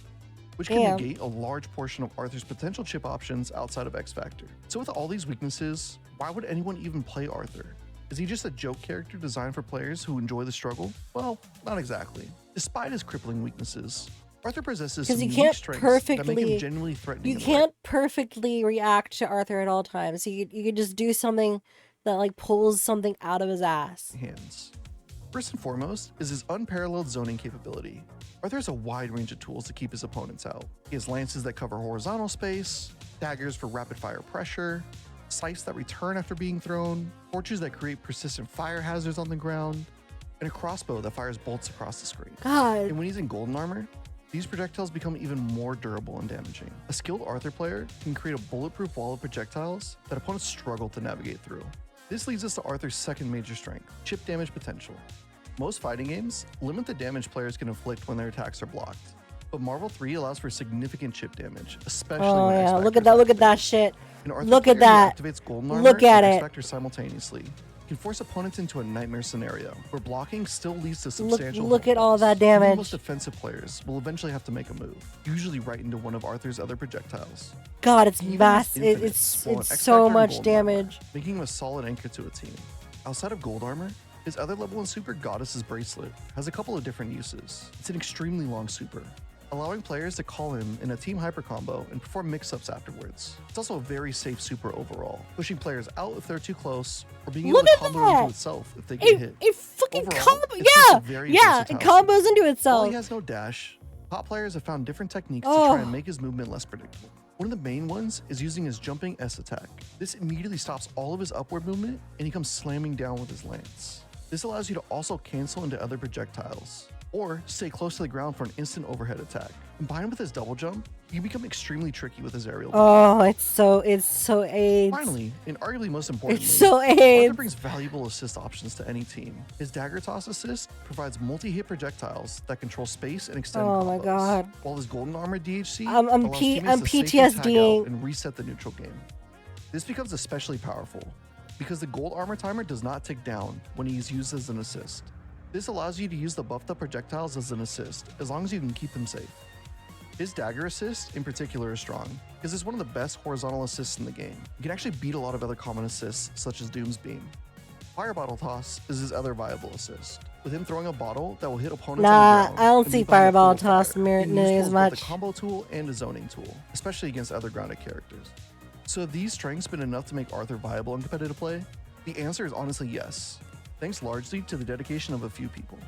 which can Damn. negate a large portion of Arthur's potential chip options outside of X Factor. So with all these weaknesses, why would anyone even play Arthur? Is he just a joke character designed for players who enjoy the struggle? Well, not exactly. Despite his crippling weaknesses, Arthur possesses some Because you unique can't strengths that make him perfectly, genuinely threatening. you in the can't perfectly react to Arthur at all times. You could just do something that like pulls something out of his ass. hands. First and foremost is his unparalleled zoning capability. Arthur has a wide range of tools to keep his opponents out. He has lances that cover horizontal space, daggers for rapid fire pressure, scythes that return after being thrown, torches that create persistent fire hazards on the ground, and a crossbow that fires bolts across the screen. God. And when he's in golden armor, these projectiles become even more durable and damaging. A skilled Arthur player can create a bulletproof wall of projectiles that opponents struggle to navigate through. This leads us to Arthur's second major strength, chip damage potential. Most fighting games limit the damage players can inflict when their attacks are blocked, but Marvel 3 allows for significant chip damage, especially Oh when yeah, X look at Factor's that! Look at that activated. shit! An Arthur Look at player who that! activates golden armor Look at and X it! Factor simultaneously can force opponents into a nightmare scenario where blocking still leads to Look, substantial look health at all loss. that Even the damage. most defensive players will eventually have to make a move, usually right into one of Arthur's other projectiles. God, it's Even his massive. infinites It's spawn it's X so Factor and much golden armor, damage. making him a solid anchor to a team. Outside of gold armor, his other level 1 super, Goddess's Bracelet, has a couple of different uses. It's an extremely long super, allowing players to call him in a team hyper combo and perform mix-ups afterwards. It's also a very safe super overall, pushing players out if they're too close, or being able Look to at combo that! into itself if they get hit. It fucking Overall, combo. it's just a Yeah, very yeah. It versatile combos into While itself. he has no dash, top players have found different techniques to Oh. try and make his movement less predictable. One of the main ones is using his jumping S attack. This immediately stops all of his upward movement and he comes slamming down with his lance. This allows you to also cancel into other projectiles, or stay close to the ground for an instant overhead attack. Combined with his double jump, you become extremely tricky with his aerial. Oh, it's so AIDS. Finally, and arguably most importantly, It's so Arthur AIDS. brings valuable assist options to any team. His dagger toss assist provides multi-hit projectiles that control space and extend Oh my combos, God. while his golden armor DHC I'm allows P- teammates I'm to safely PTSD tag -ing. out and reset the neutral game. This becomes especially powerful because the gold armor timer does not tick down when he is used as an assist. This allows you to use the buffed up projectiles as an assist, as long as you can keep them safe. His dagger assist in particular is strong, because it's one of the best horizontal assists in the game. You can actually beat a lot of other common assists, such as Doom's Beam. Fire Bottle Toss is his other viable assist, with him throwing a bottle that will hit opponents on Nah, the ground. I don't and see leave behind a Fireball pool of Toss fire, nearly being useful as both much. a combo tool and a zoning tool, especially against other grounded characters. So have these strengths been enough to make Arthur viable in competitive play? The answer is honestly yes, thanks largely to the dedication of a few people.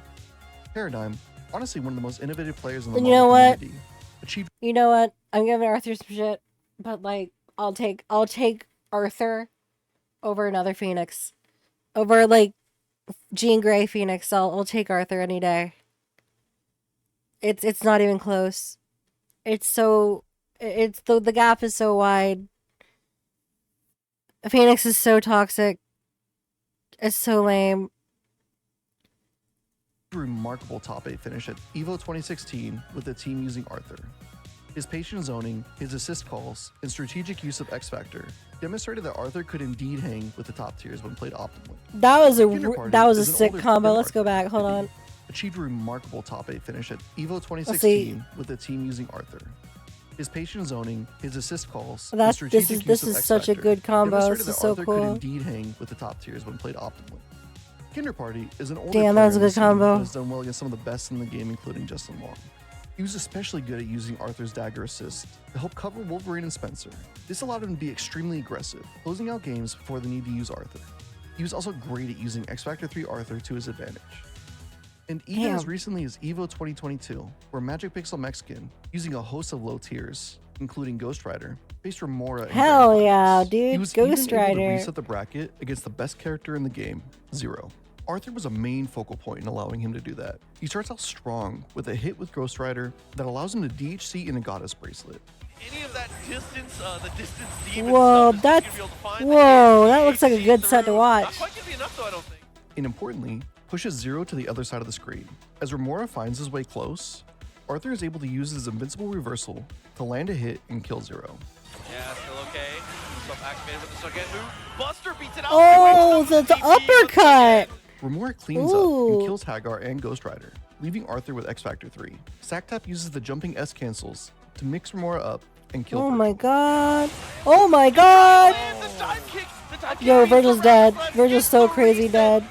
Paradigm, honestly one of the most innovative players in the And you know Marvel what? community, achieved You know what? I'm giving Arthur some shit, but like I'll take Arthur over another Phoenix, over like Jean Grey Phoenix. I'll take Arthur any day. It's not even close. It's the gap is so wide. Phoenix is so toxic. It's so lame. Remarkable top 8 finish at EVO 2016 with the team using Arthur. His patient zoning, his assist calls, and strategic use of X Factor demonstrated that Arthur could indeed hang with the top tiers when played optimally. That was a Kinderparty sick combo. Let's go back. Hold on. Achieved a remarkable top 8 finish at EVO 2016 with the team using Arthur. His patient zoning, his assist calls, and strategic use of X such a Factor good combo. demonstrated This is that so Arthur cool. could indeed hang with the top tiers when played optimally. Kinderparty is an older Damn, player that was a in the good scene combo. who has done well against some of the best in the game, including Justin Long. He was especially good at using Arthur's dagger assist to help cover Wolverine and Spencer. This allowed him to be extremely aggressive, closing out games before the need to use Arthur. He was also great at using X Factor 3 Arthur to his advantage. And even as recently as EVO 2022, where Magic Pixel Mexican, using a host of low tiers, including Ghost Rider, faced Remora. Hell yeah, dude. He was Ghost even able to Rider. reset the bracket against the best character in the game, Zero. Arthur was a main focal point in allowing him to do that. He starts out strong with a hit with Ghost Rider that allows him to DHC in a Goddess Bracelet. Any of that distance, the distance demon Whoa, stuff that's whoa. That looks like a good set to watch. not quite gonna be enough though, I don't think. And importantly, pushes Zero to the other side of the screen. As Remora finds his way close, Arthur is able to use his invincible reversal to land a hit and kill Zero. Yeah, still okay. Stuff activated with the second move. Buster beats it out. Oh, the uppercut. Remora cleans up and kills Hagar and Ghost Rider, leaving Arthur with X Factor 3. Sacktap uses the jumping S cancels to mix Remora up and kill Oh Virgil. my god. Oh my god. Yo, Virgil's dead. Virgil's so crazy dead.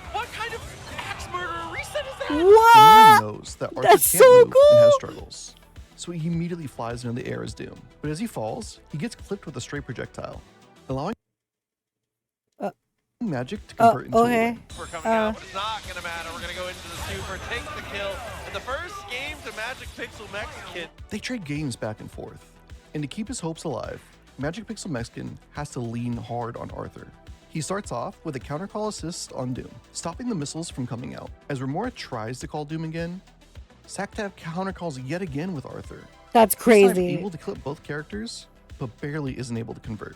Remora knows that Arthur That's can't so move and has cool. struggles, so he immediately flies into the air as Doom. But as he falls, he gets clipped with a stray projectile, allowing magic to convert into a okay. win. We're coming out, but it's not gonna matter. We're gonna go into the super, takes the kill, and the first game to Magic Pixel Mexican. They trade games back and forth, and to keep his hopes alive, Magic Pixel Mexican has to lean hard on Arthur. He starts off with a countercall assist on Doom, stopping the missiles from coming out. As Remora tries to call Doom again, Sacktap countercalls yet again with Arthur. That's This time crazy. able to clip both characters, but barely isn't able to convert.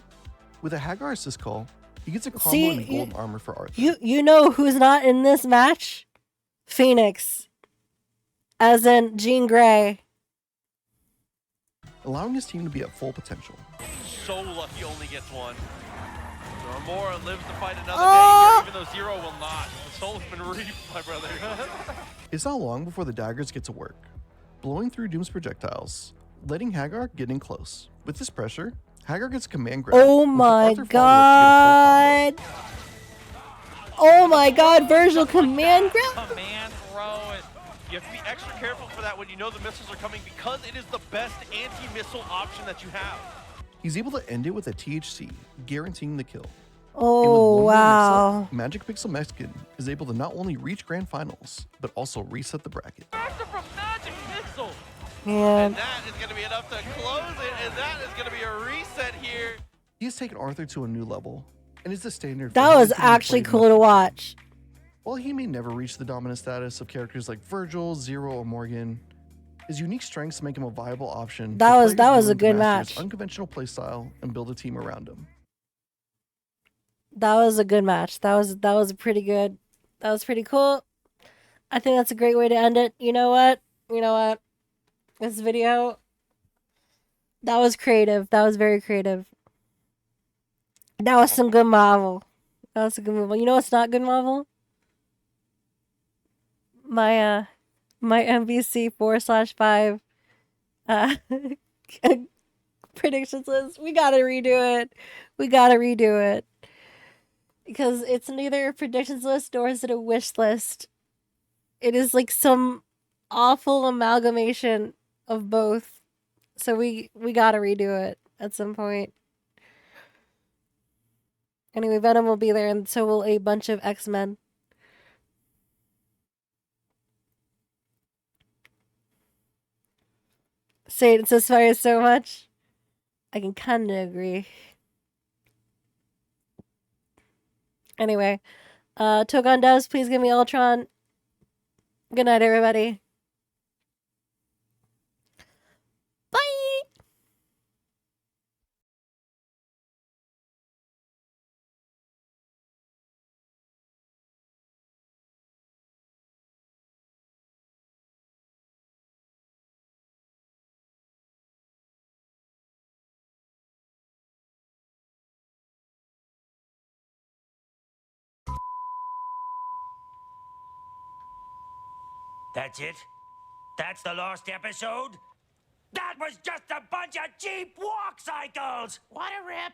With a Hagar assist call, he gets a combo See, in gold armor for Arthur. You know who's not in this match? Phoenix. As in Jean Grey. Allowing his team to be at full potential. So lucky only gets one. So Remora lives to fight another Oh! day here, even though Zero will not. The soul's been reaped, my brother. It's not long before the daggers get to work, blowing through Doom's projectiles, letting Hagar get in close. With this pressure, Hagar gets a command grab. Oh with my Arthur follow-up to get a full god. Oh my god, Virgil command grab. Command throw. You have to be extra careful for that when you know the missiles are coming because it is the best anti-missile option that you have. He's able to end it with a THC, guaranteeing the kill. Oh, And with one more wow. mix-up, Magic Pixel Mexican is able to not only reach grand finals, but also reset the bracket. Master from Magic Pixel. Man. And that is going to be enough to close it, and that is going to be a reset here. He has taken Arthur to a new level, and is the standard. for That how was he can be actually played in cool the to field. watch. While he may never reach the dominant status of characters like Virgil, Zero, or Morgan, his unique strengths make him a viable option. That for was- players that was a willing to good master his match. Unconventional playstyle and build a team around him. That was a good match. That was pretty good. That was pretty cool. I think that's a great way to end it. You know what? This video, that was creative. That was very creative. That was some good Marvel. That was a good Marvel. You know what's not good Marvel? My MVC 4/5 predictions list. We gotta redo it. Because it's neither a predictions list nor is it a wish list. It is like some awful amalgamation of both. So we gotta redo it at some point. Anyway, Venom will be there, and so will a bunch of X-Men. Say it inspires so much. I can kind of agree. Anyway, Togon Devs, please give me Ultron. Good night, everybody. That's it? That's the last episode? That was just a bunch of cheap walk cycles! What a rip!